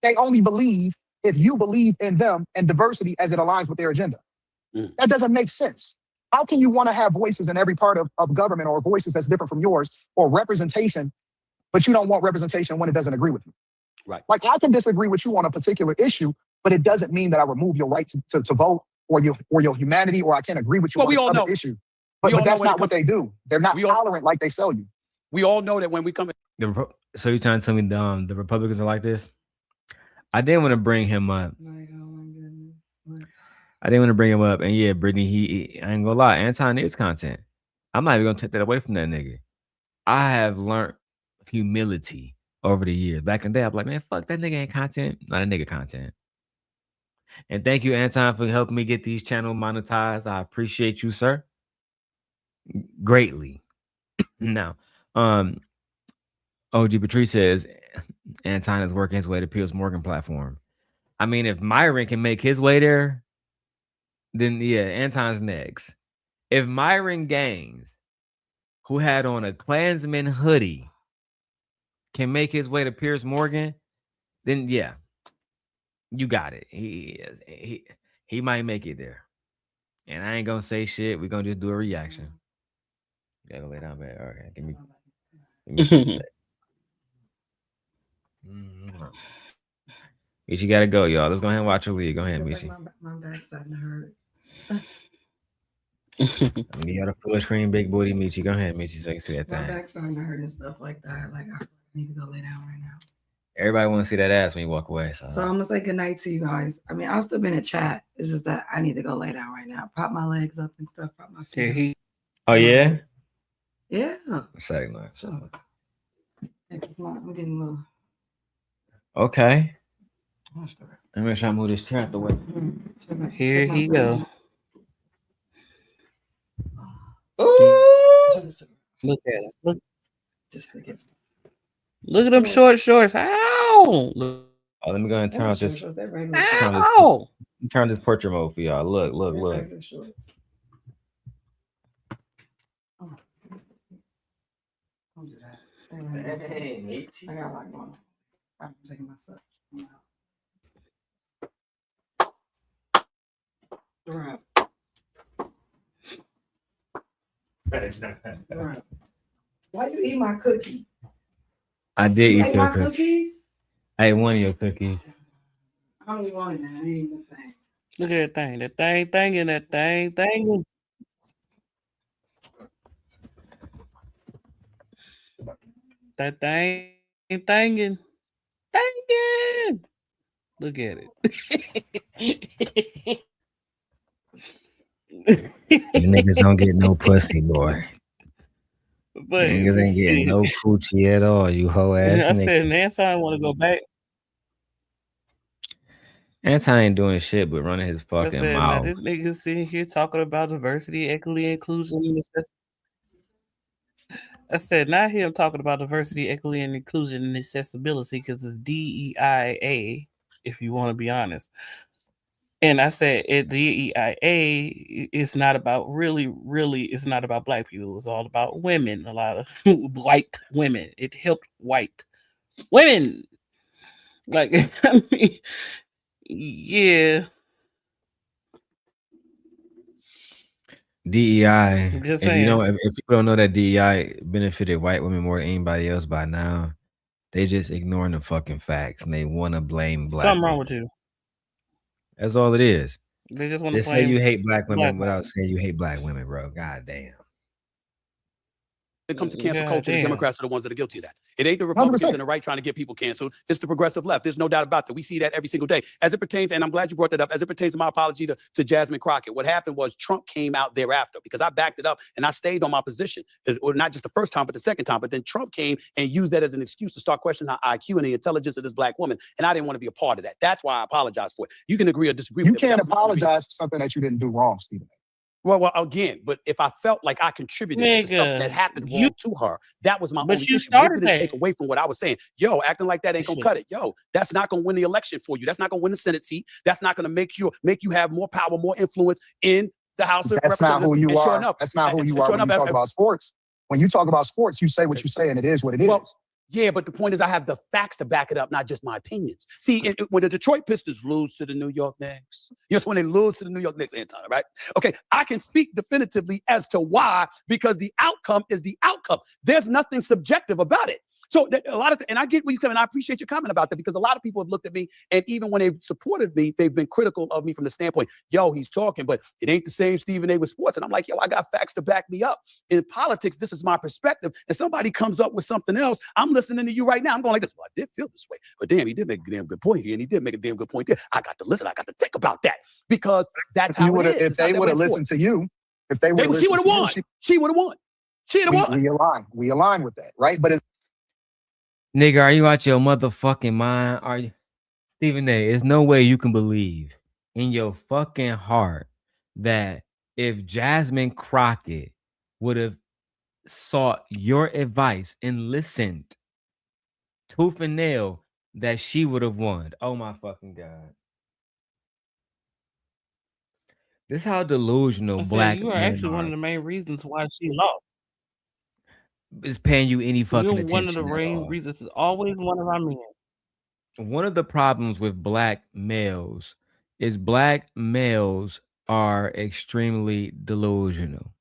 They only believe if you believe in them and diversity as it aligns with their agenda. Mm. That doesn't make sense. How can you want to have voices in every part of government or voices that's different from yours or representation, but you don't want representation when it doesn't agree with you? Right. Like I can disagree with you on a particular issue, but it doesn't mean that I remove your right to vote or your humanity, or I can't agree with you on this other issue. But that's not what they do. They're not tolerant like they sell you. We all know that when we come in. So you're trying to tell me the Republicans are like this? I didn't want to bring him up. Like, oh my goodness. I didn't want to bring him up. And yeah, Brittany, I ain't gonna lie, Anton is content. I'm not even gonna take that away from that nigga. I have learned humility over the years. Back in the day, I'm like, man, fuck that nigga ain't content. Not a nigga content. And thank you, Anton, for helping me get these channels monetized. I appreciate you, sir. Greatly. Now, OG Patrice says Anton is working his way to Piers Morgan platform. I mean, if Myron can make his way there, then yeah, Anton's next. If Myron Gaines, who had on a Klansman hoodie, can make his way to Piers Morgan, then yeah, you got it. He might make it there. And I ain't gonna say shit. We're gonna just do a reaction. Gotta lay down, man. All right, give me Michi gotta go, y'all. Let's go ahead and watch your league. Go ahead, Michi. Like my back's starting to hurt. Let me got a full screen, big booty Michi. Go ahead, Michi, so you can see that thing. My back's starting to hurt and stuff like that. Like I need to go lay down right now. Everybody want to see that ass when you walk away. So I'm gonna say goodnight to you guys. I mean, I'll still be in a chat. It's just that I need to go lay down right now. Prop my legs up and stuff. Prop my feet. Oh yeah? Yeah. Second line. Sure. I'm getting a little. Okay. Let me try to move this chair out the way. Here he go. Ooh. Look at it. Look. Just to get. Look at them short shorts. Ow! Look. Oh, let me go ahead and turn off this. Ow! Turn this portrait mode for y'all. Look. Don't do that. I got a lot going on. I'm taking my stuff. Right. Why you eat my cookie? I did You eat ate your my cookies. I ate one of your cookies. I don't even want it now. I ain't even the same. Look at that thing. That thing, and that thing. That thing Thangin'. Look at it. You niggas don't get no pussy, boy. But Niggas ain't getting no coochie at all, you hoe ass I niggas. said, Anton want to go back. Anton ain't doing shit but running his I fucking said, now mouth. this nigga sitting here talking about diversity, equity, inclusion, and necessity. I said, not him talking about diversity, equity, and inclusion and accessibility because it's DEIA, if you want to be honest. And I said, DEIA is not about really, it's not about black people. It's all about women, a lot of white women. It helped white women. Like, I mean, yeah. DEI. Just If you know, saying. if people don't know that DEI benefited white women more than anybody else by now, they just ignoring the fucking facts and they want to blame black Something women. wrong with you. That's all it is. They just want to Just say blame you hate black women black without women. saying you hate black women, bro. God damn. When it comes to cancel God culture, the damn. Democrats are the ones that are guilty of that. It ain't the Republicans 100%. and the right trying to get people canceled. It's the progressive left. There's no doubt about that. We see that every single day. As it pertains, and I'm glad you brought that up, as it pertains to my apology to Jasmine Crockett, what happened was Trump came out thereafter because I backed it up and I stayed on my position. Or not just the first time, but the second time. But then Trump came and used that as an excuse to start questioning our IQ and the intelligence of this black woman. And I didn't want to be a part of that. That's why I apologize for it. You can agree or disagree You with it. can't apologize for something that you didn't do wrong, Stephen. Well, again, but if I felt like I contributed to something that happened wrong to her, that was my only issue. It didn't take away from what I was saying. Yo, acting like that ain't gonna cut it. Yo, that's not gonna win the election for you. That's not gonna win the Senate seat. That's not gonna make you have more power, more influence in the House of That's not Representatives. who you and sure are. enough, That's not who you and are sure when you enough, talk about sports. When you talk about sports, you say what you say, and it is what it is. Well, yeah, but the point is I have the facts to back it up, not just my opinions. See, when the Detroit Pistons lose to the New York Knicks, yes, when they lose to the New York Knicks, Anton, right? Okay, I can speak definitively as to why, because the outcome is the outcome. There's nothing subjective about it. So a lot of, and I get what you're saying, and I appreciate your comment about that because a lot of people have looked at me, and even when they've supported me, they've been critical of me from the standpoint, yo, he's talking, but it ain't the same Stephen A with sports. And I'm like, yo, I got facts to back me up. In politics, this is my perspective. And somebody comes up with something else, I'm listening to you right now. I'm going like this. Well, I did feel this way, but damn, he did make a damn good point here, and he did make a damn good point there. I got to listen. I got to think about that because that's how it is. If they would have listened to you, if they would have she would listened have to won. you, She would have won. She'd have won. We align with that, right? But Nigga, are you out your motherfucking mind? Are you, Stephen A? There's no way you can believe in your fucking heart that if Jasmine Crockett would have sought your advice and listened tooth and nail, that she would have won. Oh my fucking God. This is how delusional black you are men actually are. one of the main reasons why she lost. Is paying you any fucking You're one of the attention at main all. reasons. It's always one of our men. One of the problems with black males is black males are extremely delusional.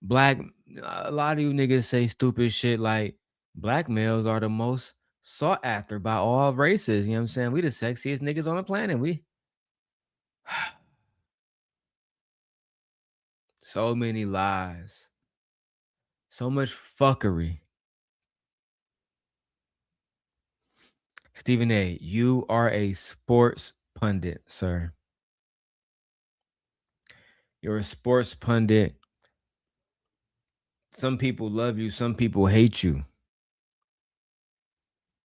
Black, a lot of you niggas say stupid shit like black males are the most sought after by all races. You know what I'm saying? We the sexiest niggas on the planet. We so many lies. So much fuckery. Stephen A., you are a sports pundit, sir. You're a sports pundit. Some people love you, some people hate you.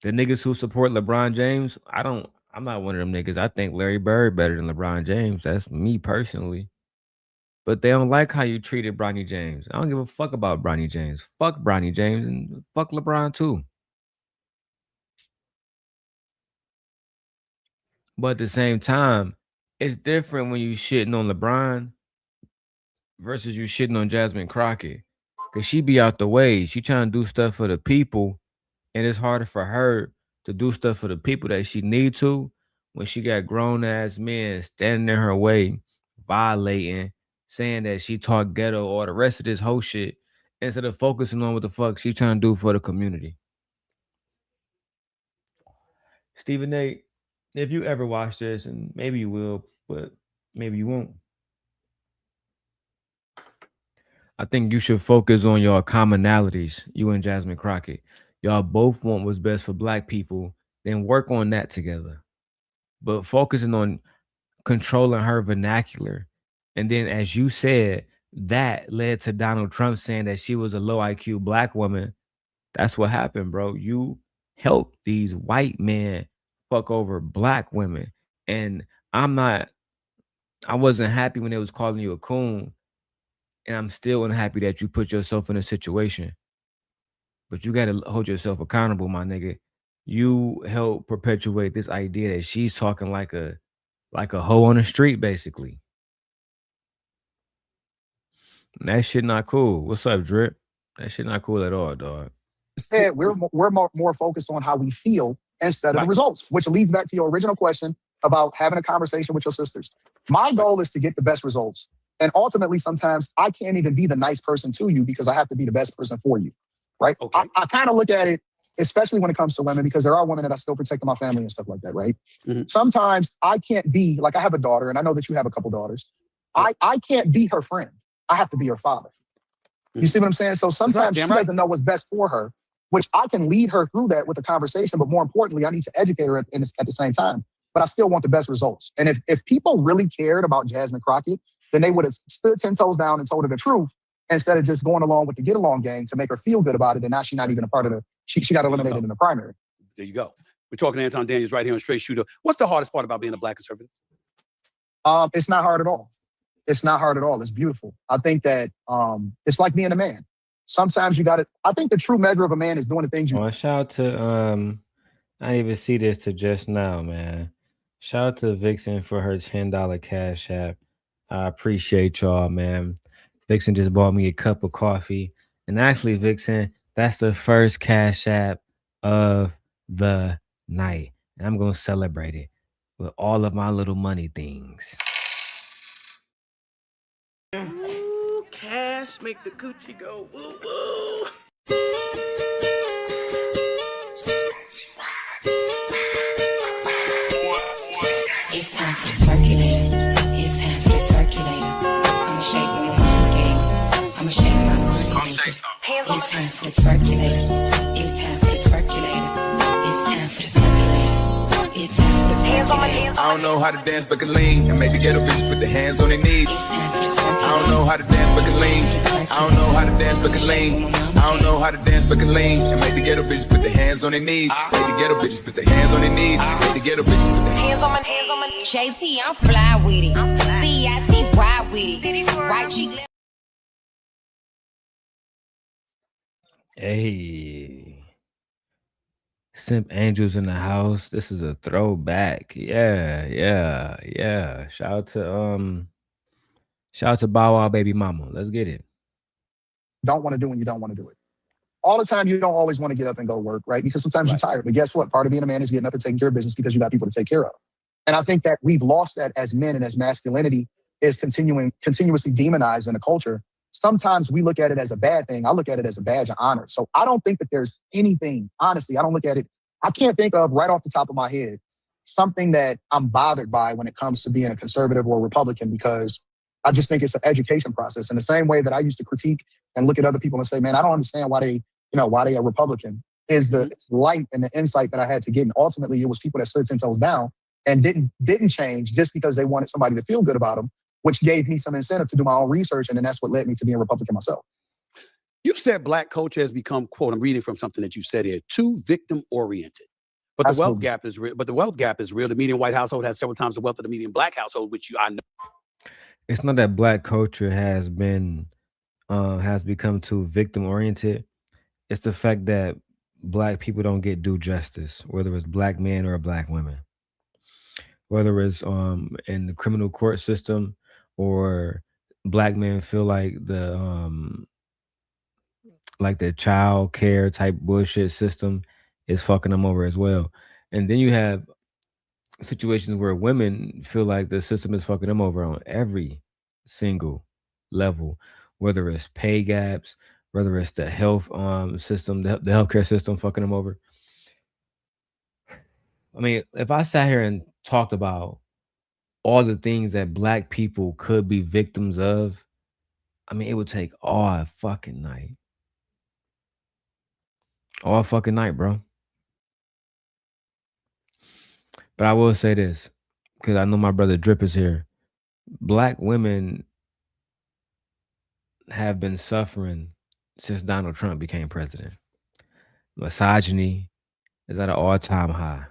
The niggas who support LeBron James, I'm not one of them niggas. I think Larry Bird better than LeBron James. That's me personally. But they don't like how you treated Bronny James. I don't give a fuck about Bronny James. Fuck Bronny James and fuck LeBron too. But at the same time, it's different when you shitting on LeBron versus you shitting on Jasmine Crockett. Cause she be out the way. She trying to do stuff for the people. And it's harder for her to do stuff for the people that she need to when she got grown ass men standing in her way, violating, saying that she talk ghetto or the rest of this whole shit, instead of focusing on what the fuck she trying to do for the community. Stephen A., if you ever watch this, and maybe you will, but maybe you won't. I think you should focus on your commonalities, you and Jasmine Crockett. Y'all both want what's best for black people, then work on that together. But focusing on controlling her vernacular. And then, as you said, that led to Donald Trump saying that she was a low IQ black woman. That's what happened, bro. You helped these white men fuck over black women. And I'm not, I wasn't happy when they was calling you a coon. And I'm still unhappy that you put yourself in a situation. But you got to hold yourself accountable, my nigga. You help perpetuate this idea that she's talking like a hoe on the street, basically. That shit not cool. What's up, Drip? That shit not cool at all, dog. Instead, we're more focused on how we feel instead of the Right. results, which leads back to your original question about having a conversation with your sisters. My goal is to get the best results. And ultimately, sometimes I can't even be the nice person to you because I have to be the best person for you. Right? Okay. I kind of look at it, especially when it comes to women, because there are women that I still protect in my family and stuff like that, right? Mhm. Sometimes I can't be, like I have a daughter, and I know that you have a couple daughters. I can't be her friend. I have to be her father. You see what I'm saying? So sometimes she damn right. doesn't know what's best for her, which I can lead her through that with a conversation. But more importantly, I need to educate her at the same time. But I still want the best results. And if people really cared about Jasmine Crockett, then they would have stood 10 toes down and told her the truth instead of just going along with the get along gang to make her feel good about it. And now she's not even a part of she got eliminated in the primary. There you go. We're talking to Anton Daniels right here on Straight Shooter. What's the hardest part about being a black conservative? It's not hard at all. It's not hard at all. It's beautiful. I think that it's like being a man. Sometimes you got to, I think the true measure of a man is doing the things you. Well, shout out to I didn't even see this to just now, man. Shout out to Vixen for her $10 cash app. I appreciate y'all, man. Vixen just bought me a cup of coffee. And actually, Vixen, that's the first cash app of the night. And I'm gonna celebrate it with all of my little money things. Ooh, cash make the coochie go woo woo. It's time for the circulator. It's time for the circulator. I'ma shake my money. I'ma shake my money. It's time for the circulator. It's time for the circulator. It's time for the circulator. It's time for the circulator. I don't know how to dance but can lean and make the ghetto bitch put their hands on their knees. It's time for the circulator. I don't know how to dance but can lean. I don't know how to dance but can lean. I don't know how to dance but can lean and make the ghetto bitches put their hands on their knees. Make the ghetto bitches put their hands on their knees. Make the ghetto bitches put their hands on my hands on my knees. JT, I'm fly with it. CIT, with it. Right cheek, left. Hey. Simp Angels in the house. This is a throwback. Yeah. Shout out to Bow Wow Baby Mama. Let's get it. Don't want to do when you don't want to do it. All the time, you don't always want to get up and go to work, right? Because sometimes you're tired. But guess what? Part of being a man is getting up and taking care of business because you got people to take care of. And I think that we've lost that as men, and as masculinity is continuously demonized in the culture. Sometimes we look at it as a bad thing. I look at it as a badge of honor. So I don't think that there's anything, honestly, I don't look at it. I can't think of right off the top of my head something that I'm bothered by when it comes to being a conservative or Republican, because I just think it's an education process. In the same way that I used to critique and look at other people and say, man, I don't understand why they are Republican, is the light and the insight that I had to get. And ultimately, it was people that stood 10 toes down and didn't change just because they wanted somebody to feel good about them, which gave me some incentive to do my own research. And then that's what led me to being a Republican myself. You said black culture has become, quote, I'm reading from something that you said here, too victim oriented. But the wealth gap is real. The median white household has several times the wealth of the median black household, which I know. It's not that black culture has become too victim oriented. It's the fact that black people don't get due justice, whether it's black men or black women. Whether it's in the criminal court system, or black men feel like the child care type bullshit system is fucking them over as well. And then you have situations where women feel like the system is fucking them over on every single level, whether it's pay gaps, whether it's the health system, the healthcare system fucking them over. I mean, if I sat here and talked about all the things that black people could be victims of, I mean, it would take all fucking night. All fucking night, bro. But I will say this, because I know my brother Drip is here. Black women have been suffering since Donald Trump became president. Misogyny is at an all-time high.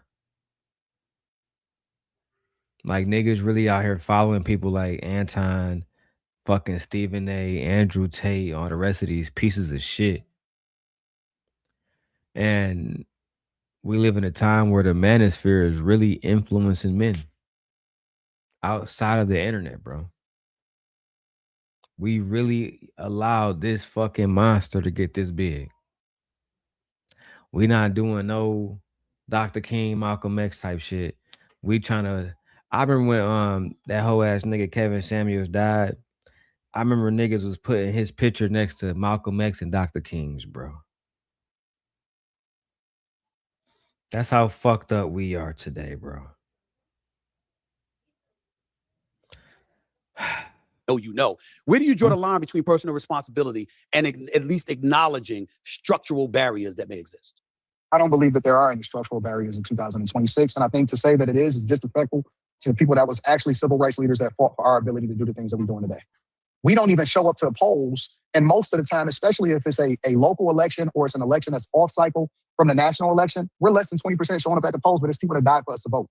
Like, niggas really out here following people like Anton, fucking Stephen A, Andrew Tate, all the rest of these pieces of shit. And we live in a time where the manosphere is really influencing men outside of the internet, bro. We really allowed this fucking monster to get this big. We not doing no Dr. King, Malcolm X type shit. We trying to. I remember when that whole ass nigga Kevin Samuels died. I remember niggas was putting his picture next to Malcolm X and Dr. King's, bro. That's how fucked up we are today, bro. You know. Where do you draw the line between personal responsibility and at least acknowledging structural barriers that may exist? I don't believe that there are any structural barriers in 2026. And I think to say that it is disrespectful to the people that was actually civil rights leaders that fought for our ability to do the things that we're doing today. We don't even show up to the polls. And most of the time, especially if it's a local election or it's an election that's off cycle from the national election, we're less than 20% showing up at the polls, but it's people that died for us to vote,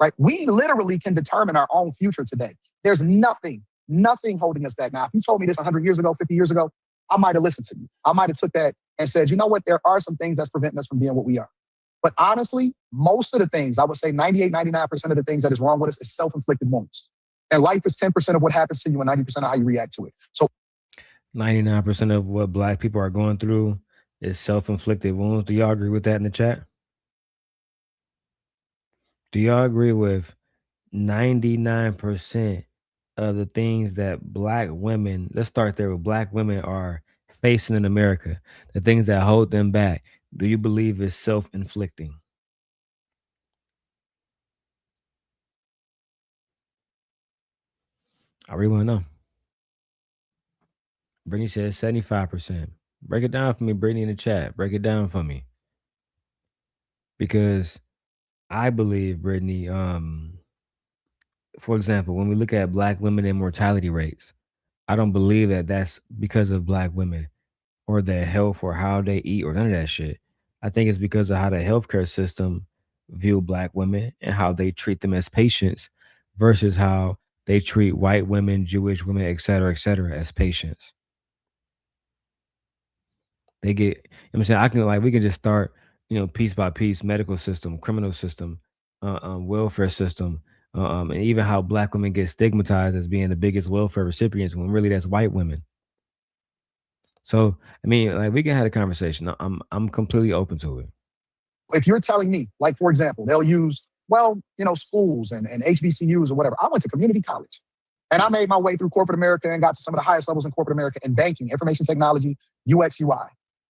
right? We literally can determine our own future today. There's nothing holding us back. Now, if you told me this 100 years ago, 50 years ago, I might have listened to you. I might have took that and said, you know what? There are some things that's preventing us from being what we are. But honestly, most of the things, I would say 98, 99% of the things that is wrong with us is self-inflicted wounds. And life is 10% of what happens to you and 90% of how you react to it. So 99% of what black people are going through is self-inflicted wounds. Do y'all agree with that in the chat? Do y'all agree with 99% of the things that black women, let's start there with black women, are facing in America, the things that hold them back, do you believe is self-inflicting? I really want to know. Brittany says 75%. Break it down for me, Brittany, in the chat. Break it down for me. Because I believe, Brittany, for example, when we look at black women and mortality rates, I don't believe that that's because of black women or their health or how they eat or none of that shit. I think it's because of how the healthcare system view black women and how they treat them as patients versus how they treat white women, Jewish women, et cetera, as patients. They get, you know what I'm saying? I can, like, we can just start, piece by piece, medical system, criminal system, welfare system, and even how black women get stigmatized as being the biggest welfare recipients when really that's white women. So, I mean, like, we can have a conversation. I'm completely open to it. if you're telling me, like, for example, they'll use, schools and HBCUs or whatever. I went to community college and I made my way through corporate America and got to some of the highest levels in corporate America in banking, information technology, UX, UI.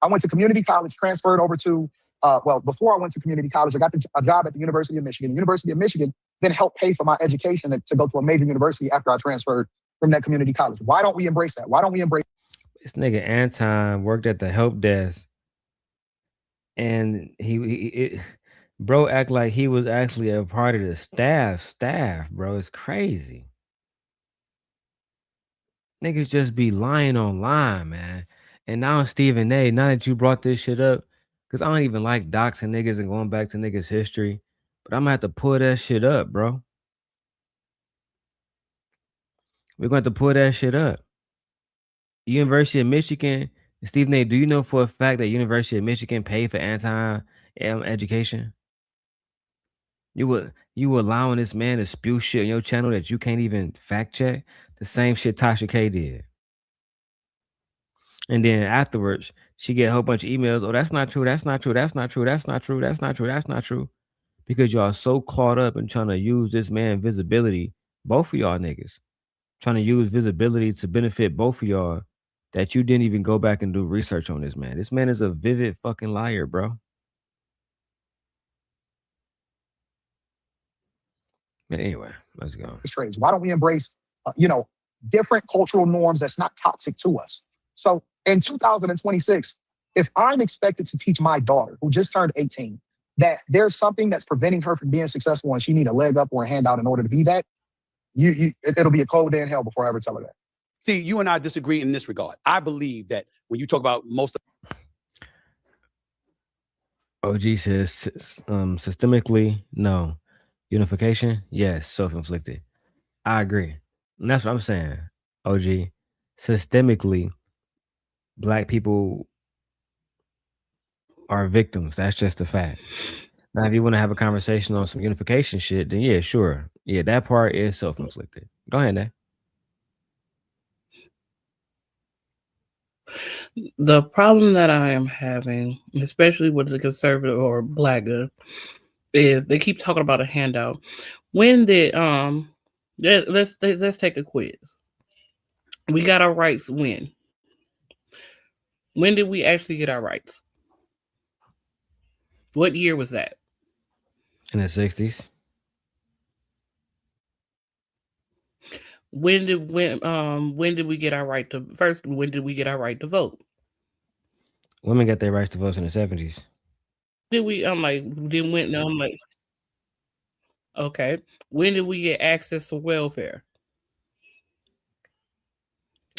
I went to community college, transferred over to, before I went to community college, I got a job at the University of Michigan. The University of Michigan then helped pay for my education to go to a major university after I transferred from that community college. Why don't we embrace that? Why don't we embrace This nigga Anton worked at the help desk, and bro act like he was actually a part of the staff, bro. It's crazy. Niggas just be lying online, man. And now Stephen A, now that you brought this shit up, because I don't even like doxing niggas and going back to niggas' history, but I'm gonna have to pull that shit up, bro. We're going to pull that shit up. University of Michigan, Stephen A, do you know for a fact that University of Michigan paid for Anton education? You allowing this man to spew shit on your channel that you can't even fact check? The same shit Tasha K did. And then afterwards, she get a whole bunch of emails. Oh, that's not true. That's not true. That's not true. That's not true. That's not true. That's not true. Because y'all so caught up in trying to use this man visibility, both of y'all niggas, trying to use visibility to benefit both of y'all, that you didn't even go back and do research on this man. This man is a vivid fucking liar, bro. But anyway, let's go. trades? Why don't we embrace, different cultural norms that's not toxic to us. So in 2026, if I'm expected to teach my daughter, who just turned 18, that there's something that's preventing her from being successful and she need a leg up or a handout in order to be that, it'll be a cold day in hell before I ever tell her that. See, you and I disagree in this regard. I believe that when you talk about most of OG says systemically, no. Unification, yes. Self-inflicted. I agree. And that's what I'm saying, OG. Systemically, Black people are victims. That's just a fact. Now, if you want to have a conversation on some unification shit, then yeah, sure. Yeah, that part is self-inflicted. Go ahead, Nate. The problem that I am having, especially with the conservative or blagger, is they keep talking about a handout. When did let's take a quiz. We got our rights when? When did we actually get our rights? What year was that? In the 60s. When did we get our right to when did we get our right to vote? Women got their rights to vote in the 70s. Did we okay. When did we get access to welfare?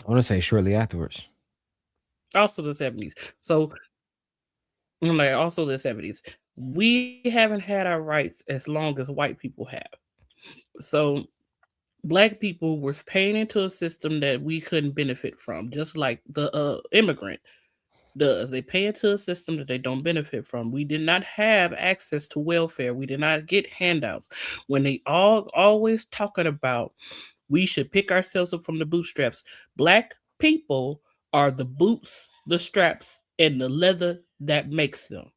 I want to say shortly afterwards. Also the 70s. So I'm like, also the 70s. We haven't had our rights as long as white people have. So Black people were paying into a system that we couldn't benefit from, just like the immigrant does. They pay into a system that they don't benefit from. We did not have access to welfare. We did not get handouts. When they always talking about we should pick ourselves up from the bootstraps, Black people are the boots, the straps, and the leather that makes them.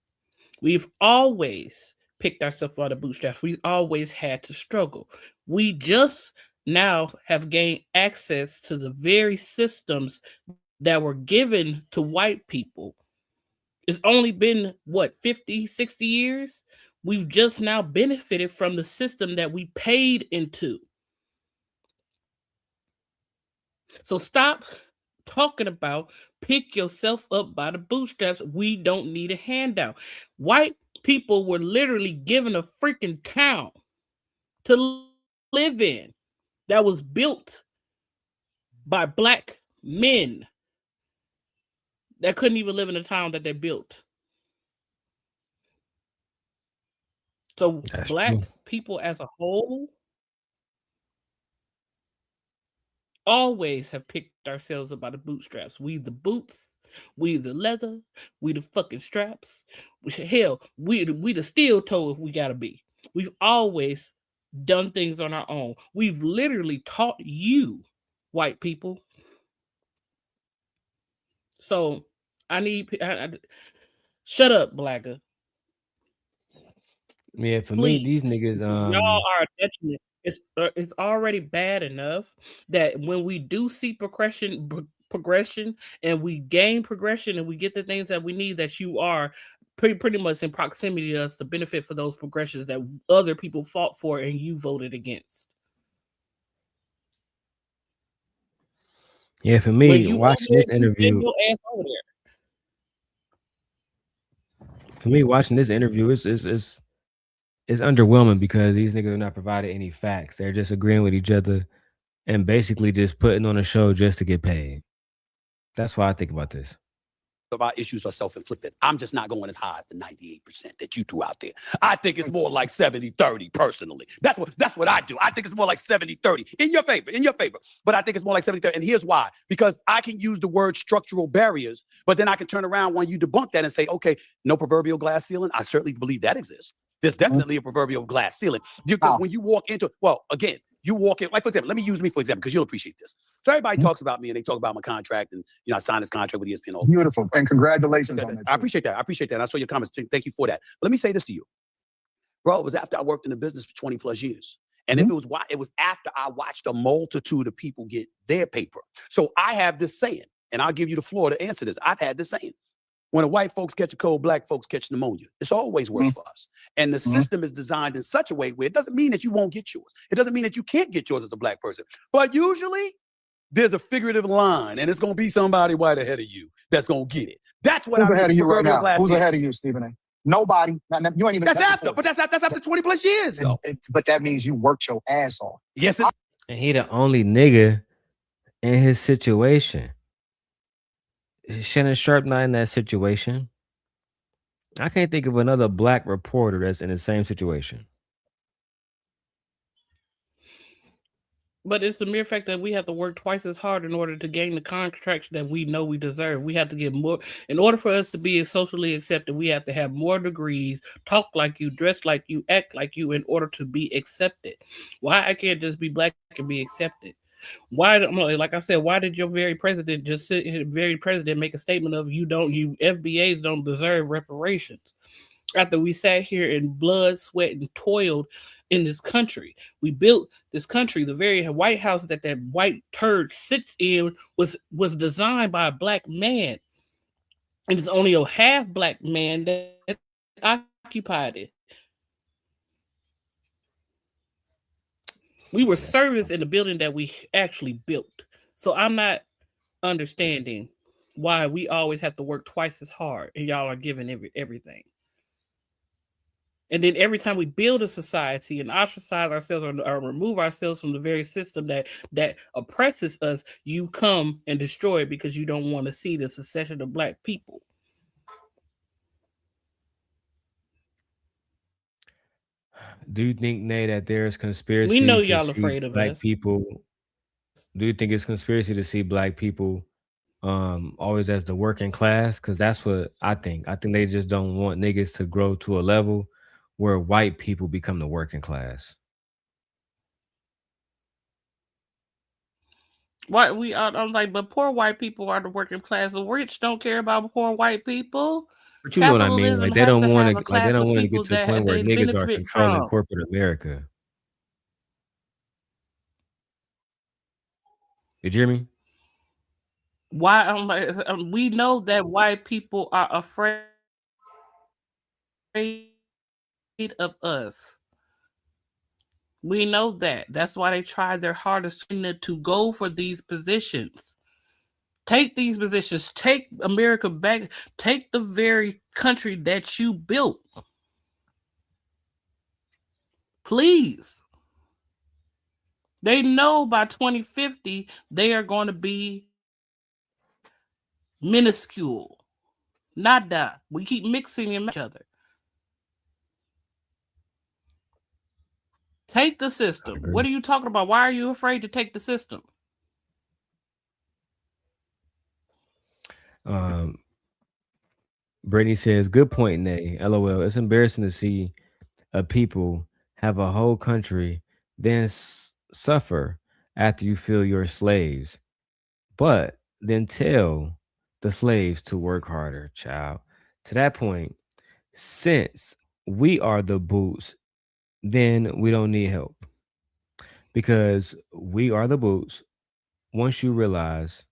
We've always picked ourselves out of bootstraps. We've always had to struggle. We just now have gained access to the very systems that were given to white people. It's only been, 50, 60 years? We've just now benefited from the system that we paid into. So stop talking about pick yourself up by the bootstraps. We don't need a handout. White people were literally given a freaking town to live in that was built by Black men that couldn't even live in the town that they built. So That's Black true. people as a whole always have picked ourselves up by the bootstraps. We the boots, we the leather, we the fucking straps. Hell, we the steel toe if we gotta be. We've always done things on our own. We've literally taught you, white people. So I need shut up, Blagger. Yeah, for Please. me, these niggas Y'all are a detriment. It's already bad enough that when we do see progression and we gain progression and we get the things that we need, that you are pretty much in proximity to us to benefit for those progressions that other people fought for and you voted against. Yeah, for me, watching this interview. For me, watching this interview is underwhelming because these niggas are not providing any facts. They're just agreeing with each other and basically just putting on a show just to get paid. That's why I think about this. Of our issues are self-inflicted. I'm just not going as high as the 98% that you threw out there. I think it's more like 70-30 personally. That's what I do. I think it's more like 70-30 in your favor. But I think it's more like 70-30. And here's why. Because I can use the word structural barriers, but then I can turn around when you debunk that and say, okay, no proverbial glass ceiling. I certainly believe that exists. There's definitely a proverbial glass ceiling. Because when you walk into, well, again, you walk in, like, for example, let me use me for example, because you'll appreciate this. So everybody talks about me and they talk about my contract and, I signed this contract with ESPN. All Beautiful. And congratulations on that. I appreciate that. I saw your comments. Thank you for that. But let me say this to you. Bro, it was after I worked in the business for 20 plus years. And if it was after I watched a multitude of people get their paper. So I have this saying, and I'll give you the floor to answer this. I've had this saying. When the white folks catch a cold, Black folks catch pneumonia. It's always worse for us. And the system is designed in such a way where it doesn't mean that you won't get yours. It doesn't mean that you can't get yours as a Black person. But usually, there's a figurative line, and it's gonna be somebody white ahead of you that's gonna get it. That's what Who's I mean. ahead of you right Proverbial now? glass Who's ceiling. ahead of you, Stephen A? Nobody. You ain't even. That's after, but that's after 20 plus years though. But that means you worked your ass off. Yes, And he the only nigga in his situation. Shannon Sharp not in that situation. I can't think of another black reporter that's in the same situation. But it's the mere fact that we have to work twice as hard in order to gain the contracts that we know we deserve. We have to get more. In order for us to be socially accepted, we have to have more degrees, talk like you, dress like you, act like you in order to be accepted. Why I can't just be black and be accepted? Why, like I said, why did your very president make a statement of you FBAs don't deserve reparations? After we sat here in blood, sweat, and toiled in this country. We built this country. The very White House that white turd sits in was designed by a black man. And it's only a half black man that occupied it. We were servants in the building that we actually built. So I'm not understanding why we always have to work twice as hard and y'all are giving everything. And then every time we build a society and ostracize ourselves or remove ourselves from the very system that oppresses us, you come and destroy it because you don't want to see the secession of black people. Do you think, Nay, that there's conspiracy? We know y'all afraid of black us. people. Do you think it's conspiracy to see black people always as the working class? Because that's what I think. I think they just don't want niggas to grow to a level where white people become the working class. Why I'm like, but poor white people are the working class. The rich don't care about poor white people. But you know what I mean? Like they don't want to. Like they don't want to get to the point where niggas are controlling corporate America. Did you hear me? Why? I'm like, we know that white people are afraid of us. We know that. That's why they try their hardest to go for these positions. Take these positions. Take America back. Take the very country that you built. Please. They know by 2050 they are going to be minuscule. Nada. We keep mixing in each other. Take the system. What are you talking about? Why are you afraid to take the system? Brittany says, good point, Nay. LOL. It's embarrassing to see a people have a whole country, then suffer after you feel you're slaves, but then tell the slaves to work harder, child. To that point, since we are the boots, then we don't need help because we are the boots. Once you realize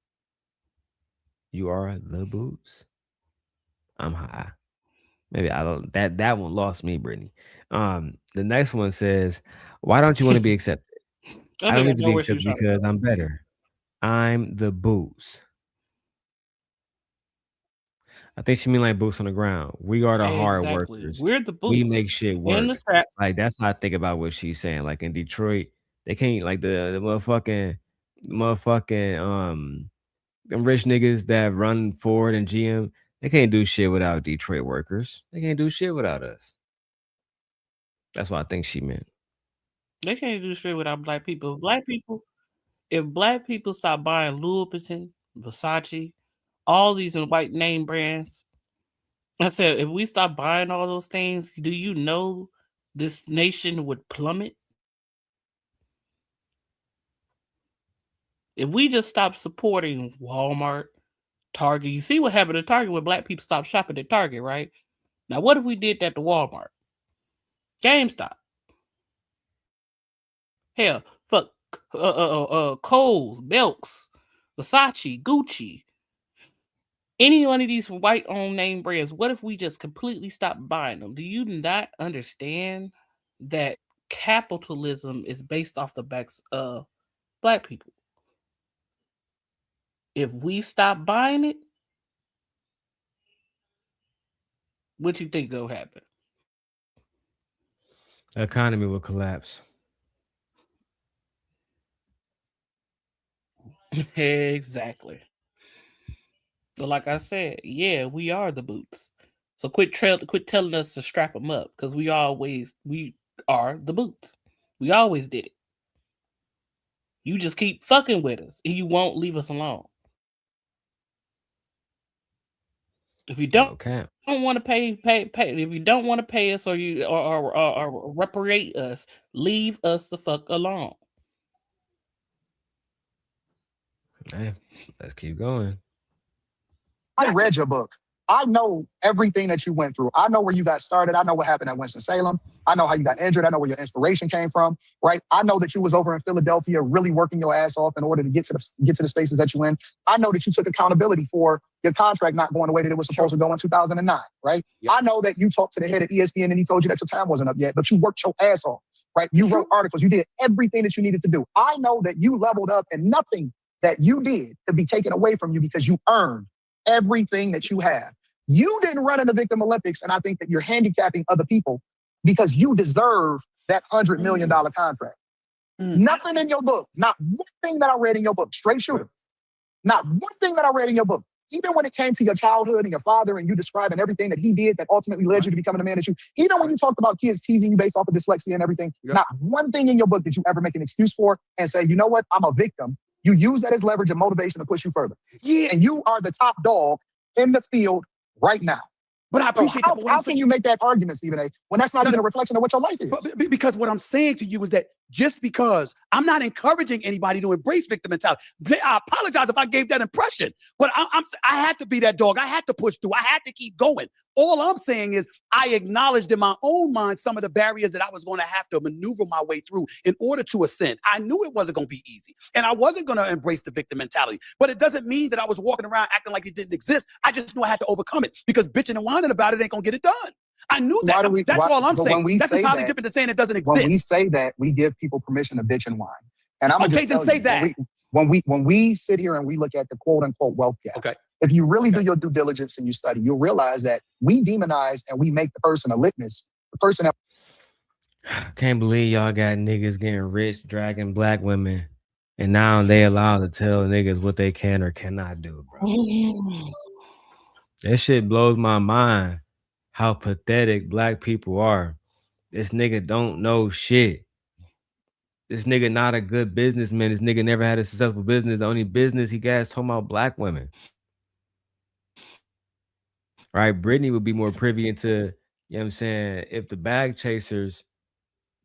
you are the boots, I'm high. Maybe I don't. That one lost me, Brittany. The next one says, "Why don't you want to be accepted? I don't need to be accepted because I'm better. I'm the boots." I think she mean like boots on the ground. We are the hard workers. We're the boots. We make shit work. In the scraps. Like that's how I think about what she's saying. Like in Detroit, they can't like the motherfucking them rich niggas that run Ford and GM. They can't do shit without Detroit workers. They can't do shit without us. That's what I think she meant. They can't do shit without black people. If black people stop buying Louis, Versace, all these white name brands, I said, if we stop buying all those things, do you know this nation would plummet? If we just stop supporting Walmart, Target, you see what happened at Target when black people stopped shopping at Target, right? Now, what if we did that to Walmart? GameStop. Hell, fuck, Kohl's, Belks, Versace, Gucci, any one of these white-owned name brands. What if we just completely stop buying them? Do you not understand that capitalism is based off the backs of black people? if we stop buying it, what you think gonna happen? The economy will collapse. Exactly. But like I said, yeah, we are the boots. So quit telling us to strap them up, because we are the boots. We always did it. You just keep fucking with us, and you won't leave us alone. If you don't want to pay. If you don't want to pay us, or you or reparate us, leave us the fuck alone. Hey, let's keep going. I read your book. I know everything that you went through. I know where you got started. I know what happened at Winston-Salem. I know how you got injured. I know where your inspiration came from, right? I know that you was over in Philadelphia really working your ass off in order to get to the spaces that you in. I know that you took accountability for your contract not going the way that it was supposed to go in 2009, right? Yep. I know that you talked to the head of ESPN and he told you that your time wasn't up yet, but you worked your ass off, right? You wrote articles. You did everything that you needed to do. I know that you leveled up and nothing that you did could be taken away from you because you earned everything that you have. You didn't run in the Victim Olympics, and I think that you're handicapping other people because you deserve that $100 million contract. Nothing in your book, not one thing that I read in your book, straight shooter, not one thing that I read in your book, even when it came to your childhood and your father and you describing everything that he did that ultimately led you to becoming the man that you, even when you talked about kids teasing you based off of dyslexia and everything, not one thing in your book did you ever make an excuse for and say, you know what, I'm a victim. You use that as leverage and motivation to push you further. Yeah. And you are the top dog in the field right now. But I appreciate so that. How can you make that argument, Stephen A., when that's not even a reflection of what your life is? But because what I'm saying to you is that just because I'm not encouraging anybody to embrace victim mentality, I apologize if I gave that impression, but I had to be that dog. I had to push through. I had to keep going. All I'm saying is I acknowledged in my own mind some of the barriers that I was going to have to maneuver my way through in order to ascend. I knew it wasn't going to be easy, and I wasn't going to embrace the victim mentality, but it doesn't mean that I was walking around acting like it didn't exist. I just knew I had to overcome it because bitching and whining about it ain't going to get it done. I knew that. That's all I'm saying. That's entirely different than saying it doesn't exist. When we say that, we give people permission to bitch and whine. And I'm okay, then say that. When we sit here and we look at the quote unquote wealth gap, if you really do your due diligence and you study, you'll realize that we demonize and we make the person a litmus. The person that can't believe y'all got niggas getting rich, dragging black women, and now they allowed to tell niggas what they can or cannot do, bro. That shit blows my mind. How pathetic black people are. This nigga don't know shit. This nigga not a good businessman. This nigga never had a successful business. The only business he got is talking about black women. Right? Brittany would be more privy into, you know what I'm saying, if the bag chasers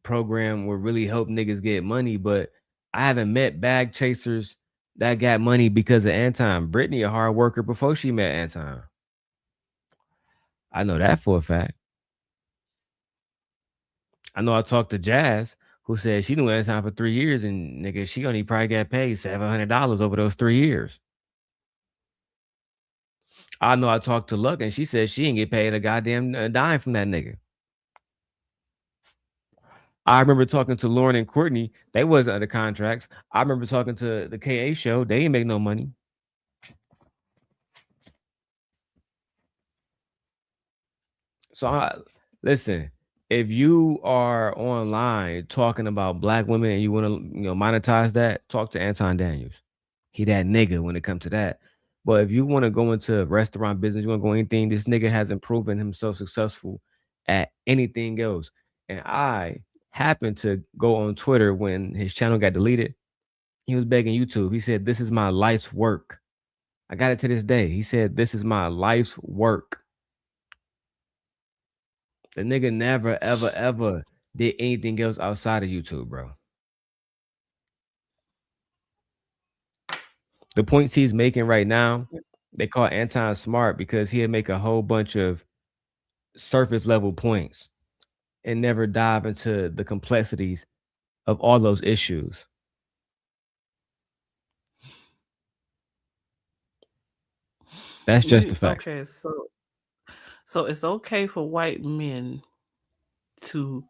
program would really help niggas get money, but I haven't met bag chasers that got money because of Anton. Brittany a hard worker before she met Anton. I know that for a fact. I know I talked to Jazz, who said she knew Anton for 3 years, and nigga, she only probably got paid $700 over those 3 years. I know I talked to Luck, and she said she didn't get paid a goddamn dime from that nigga. I remember talking to Lauren and Courtney. They wasn't under contracts. I remember talking to the KA show. They didn't make no money. So listen, if you are online talking about black women and you want to, monetize that, talk to Anton Daniels. He that nigga when it comes to that. But if you want to go into restaurant business, you want to go anything, this nigga hasn't proven himself successful at anything else. And I happened to go on Twitter when his channel got deleted. He was begging YouTube. He said, "This is my life's work." I got it to this day. He said, "This is my life's work." The nigga never, ever, ever did anything else outside of YouTube, bro. The points he's making right now, they call Anton smart because he'll make a whole bunch of surface level points and never dive into the complexities of all those issues. That's just the fact. Okay, so it's okay for white men to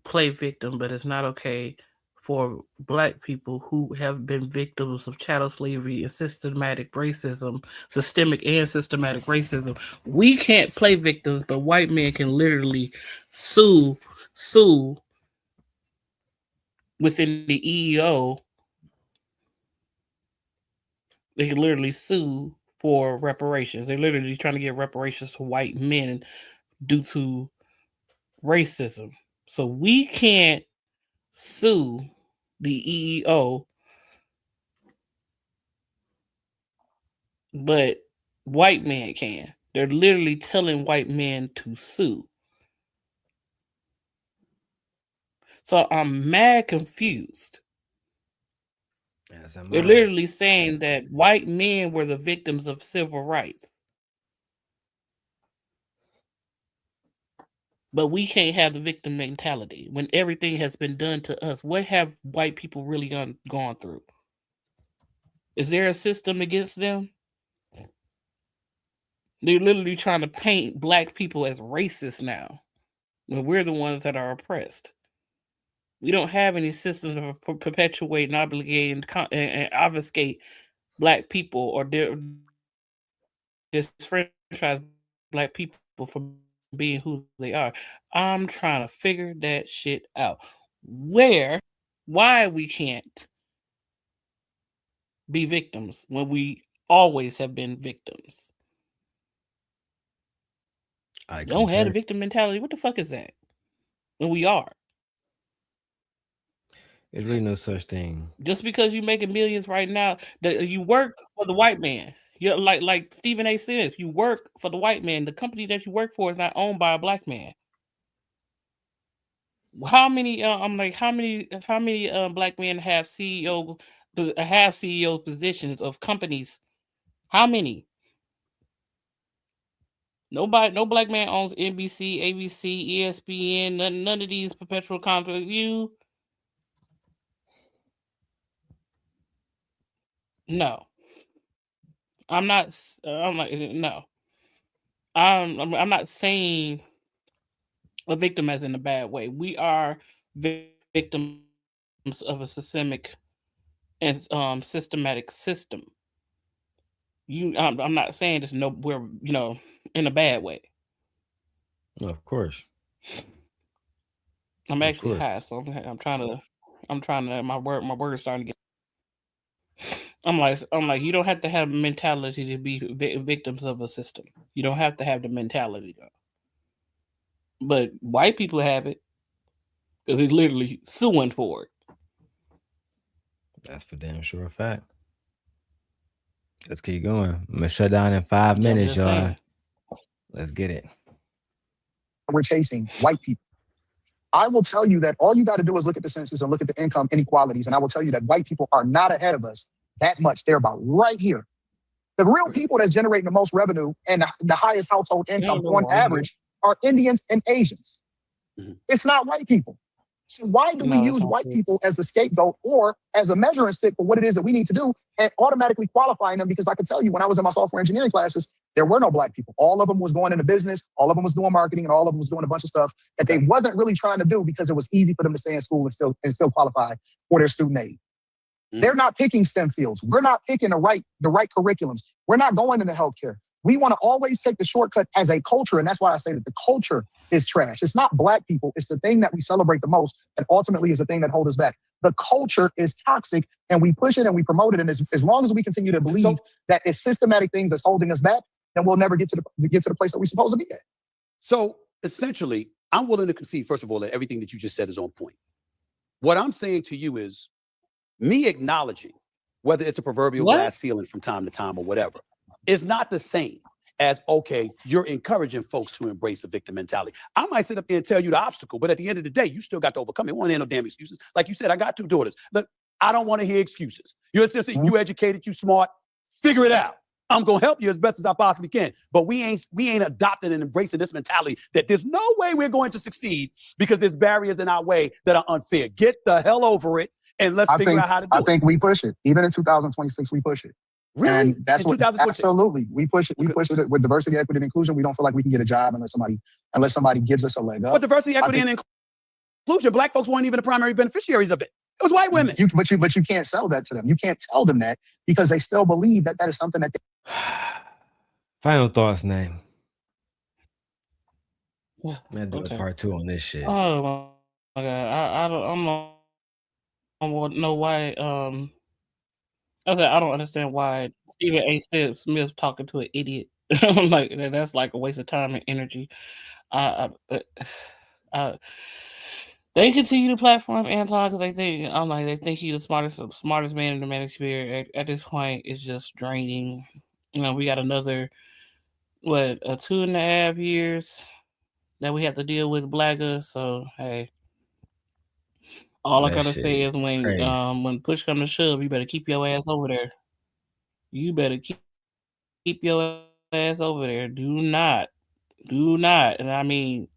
play victim, but it's not okay for Black people who have been victims of chattel slavery and systematic racism, systemic and systematic racism. We can't play victims, but white men can literally sue within the EEO. They can literally sue for reparations. They're literally trying to get reparations to white men due to racism. So we can't sue the EEO, but white men can. They're literally telling white men to sue. So I'm mad confused. They're literally saying that white men were the victims of civil rights. But we can't have the victim mentality when everything has been done to us. What have white people really gone through? Is there a system against them? They're literally trying to paint Black people as racist now, when we're the ones that are oppressed. We don't have any systems to perpetuate and obligate and obfuscate Black people or disfranchise Black people from being who they are. I'm trying to figure that shit out. Why we can't be victims when we always have been victims. You don't have the victim mentality. What the fuck is that? When we are. There's really no such thing. Just because you making millions right now, that you work for the white man. You're like Stephen A. says, you work for the white man. The company that you work for is not owned by a Black man. How many? I'm like, how many Black men have CEO positions of companies? How many? Nobody, no Black man owns NBC, ABC, ESPN, none of these perpetual contracts. No. I'm not. I'm like no. I'm not saying a victim as in a bad way. We are victims of a systemic and systematic system. I'm not saying this. No, we're in a bad way. Of course. I'm actually high, so I'm trying to. My word's starting to get. I'm like, you don't have to have a mentality to be victims of a system. You don't have to have the mentality, though. But white people have it because they're literally suing for it. That's for damn sure a fact. Let's keep going. I'm gonna shut down in 5 minutes, y'all. Saying. Let's get it. We're chasing white people. I will tell you that all you got to do is look at the census and look at the income inequalities, and I will tell you that white people are not ahead of us that much. They're about right here. The real people that's generating the most revenue and the highest household income on average are Indians and Asians. Mm-hmm. It's not white people. So why do we use white people as the scapegoat or as a measuring stick for what it is that we need to do and automatically qualifying them? Because I can tell you, when I was in my software engineering classes, there were no Black people. All of them was going into business. All of them was doing marketing, and all of them was doing a bunch of stuff that they wasn't really trying to do because it was easy for them to stay in school and still qualify for their student aid. Mm. They're not picking STEM fields. We're not picking the right curriculums. We're not going into healthcare. We want to always take the shortcut as a culture, and that's why I say that the culture is trash. It's not Black people. It's the thing that we celebrate the most, and ultimately is the thing that holds us back. The culture is toxic, and we push it and we promote it. And as long as we continue to believe that it's systematic things that's holding us back, then we'll never get to the place that we're supposed to be at. So essentially, I'm willing to concede, first of all, that everything that you just said is on point. What I'm saying to you is me acknowledging whether it's a proverbial glass ceiling from time to time or whatever, is not the same as, okay, you're encouraging folks to embrace a victim mentality. I might sit up there and tell you the obstacle, but at the end of the day, you still got to overcome it. Won't have no damn excuses. Like you said, I got 2 daughters. Look, I don't want to hear excuses. You're just you educated, you smart, figure it out. I'm gonna help you as best as I possibly can. But we ain't adopting and embracing this mentality that there's no way we're going to succeed because there's barriers in our way that are unfair. Get the hell over it and let's figure out how to do it. I think we push it. Even in 2026, we push it. Really? And that's what absolutely we push it. We push it with diversity, equity, and inclusion. We don't feel like we can get a job unless somebody gives us a leg up. But diversity, equity, and inclusion, Black folks weren't even the primary beneficiaries of it. It was white women. But you can't sell that to them. You can't tell them that because they still believe that is something that they... Final thoughts, name. Yeah. I'm gonna do a part 2 on this shit. Oh my God. I don't know why. I don't understand why Stephen A. Smith talking to an idiot. I'm like, that's like a waste of time and energy. They continue to platform Anton because they think he's the smartest man in the manosphere. At this point, it's just draining. You know, we got another 2.5 years that we have to deal with Blagger. So hey, all I gotta say is when push comes to shove, you better keep your ass over there. You better keep your ass over there. Do not, and I mean,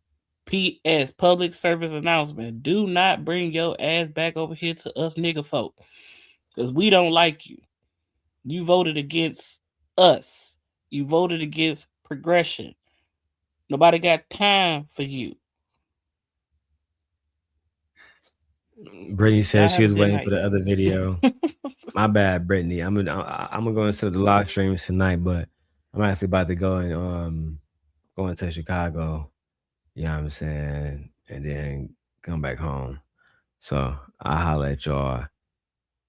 P.S. Public service announcement: do not bring your ass back over here to us nigga folk, because we don't like you. You voted against us. You voted against progression. Nobody got time for you. Brittany said she was waiting for the other video. My bad, Brittany. I'm gonna go into the live streams tonight, but I'm actually about to go and going to Chicago. You know what I'm saying, and then come back home. So I'll holler at y'all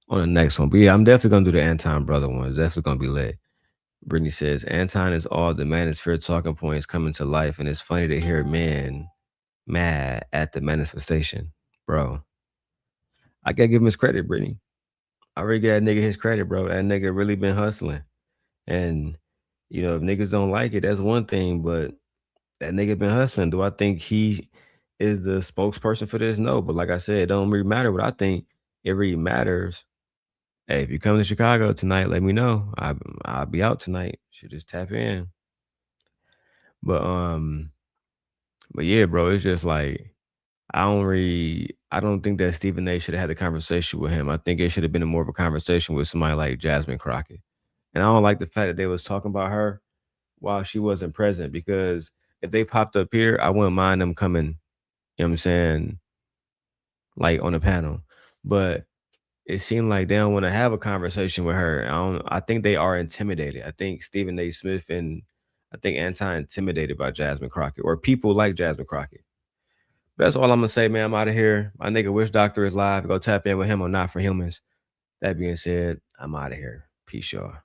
on the next one. But yeah, I'm definitely gonna do the Anton brother one. It's definitely gonna be lit. Brittany says Anton is all the manosphere talking points coming to life, and it's funny to hear men mad at the manifestation, bro. I gotta give him his credit, Brittany. I really give that nigga his credit, bro. That nigga really been hustling. And, you know, if niggas don't like it, that's one thing, but that nigga been hustling. Do I think he is the spokesperson for this? No. But like I said, it don't really matter what I think. It really matters. Hey, if you come to Chicago tonight, let me know. I'll be out tonight. Should just tap in. But yeah, bro, it's just like I don't think that Stephen A should have had a conversation with him. I think it should have been more of a conversation with somebody like Jasmine Crockett. And I don't like the fact that they was talking about her while she wasn't present, because if they popped up here, I wouldn't mind them coming, you know what I'm saying, like on the panel. But it seemed like they don't want to have a conversation with her. I think they are intimidated. I think Stephen A. Smith and I think Anton intimidated by Jasmine Crockett or people like Jasmine Crockett. That's all I'm gonna say, man. I'm out of here. My nigga Wish Doctor is live. Go tap in with him on Not for Humans. That being said, I'm out of here. Peace, y'all.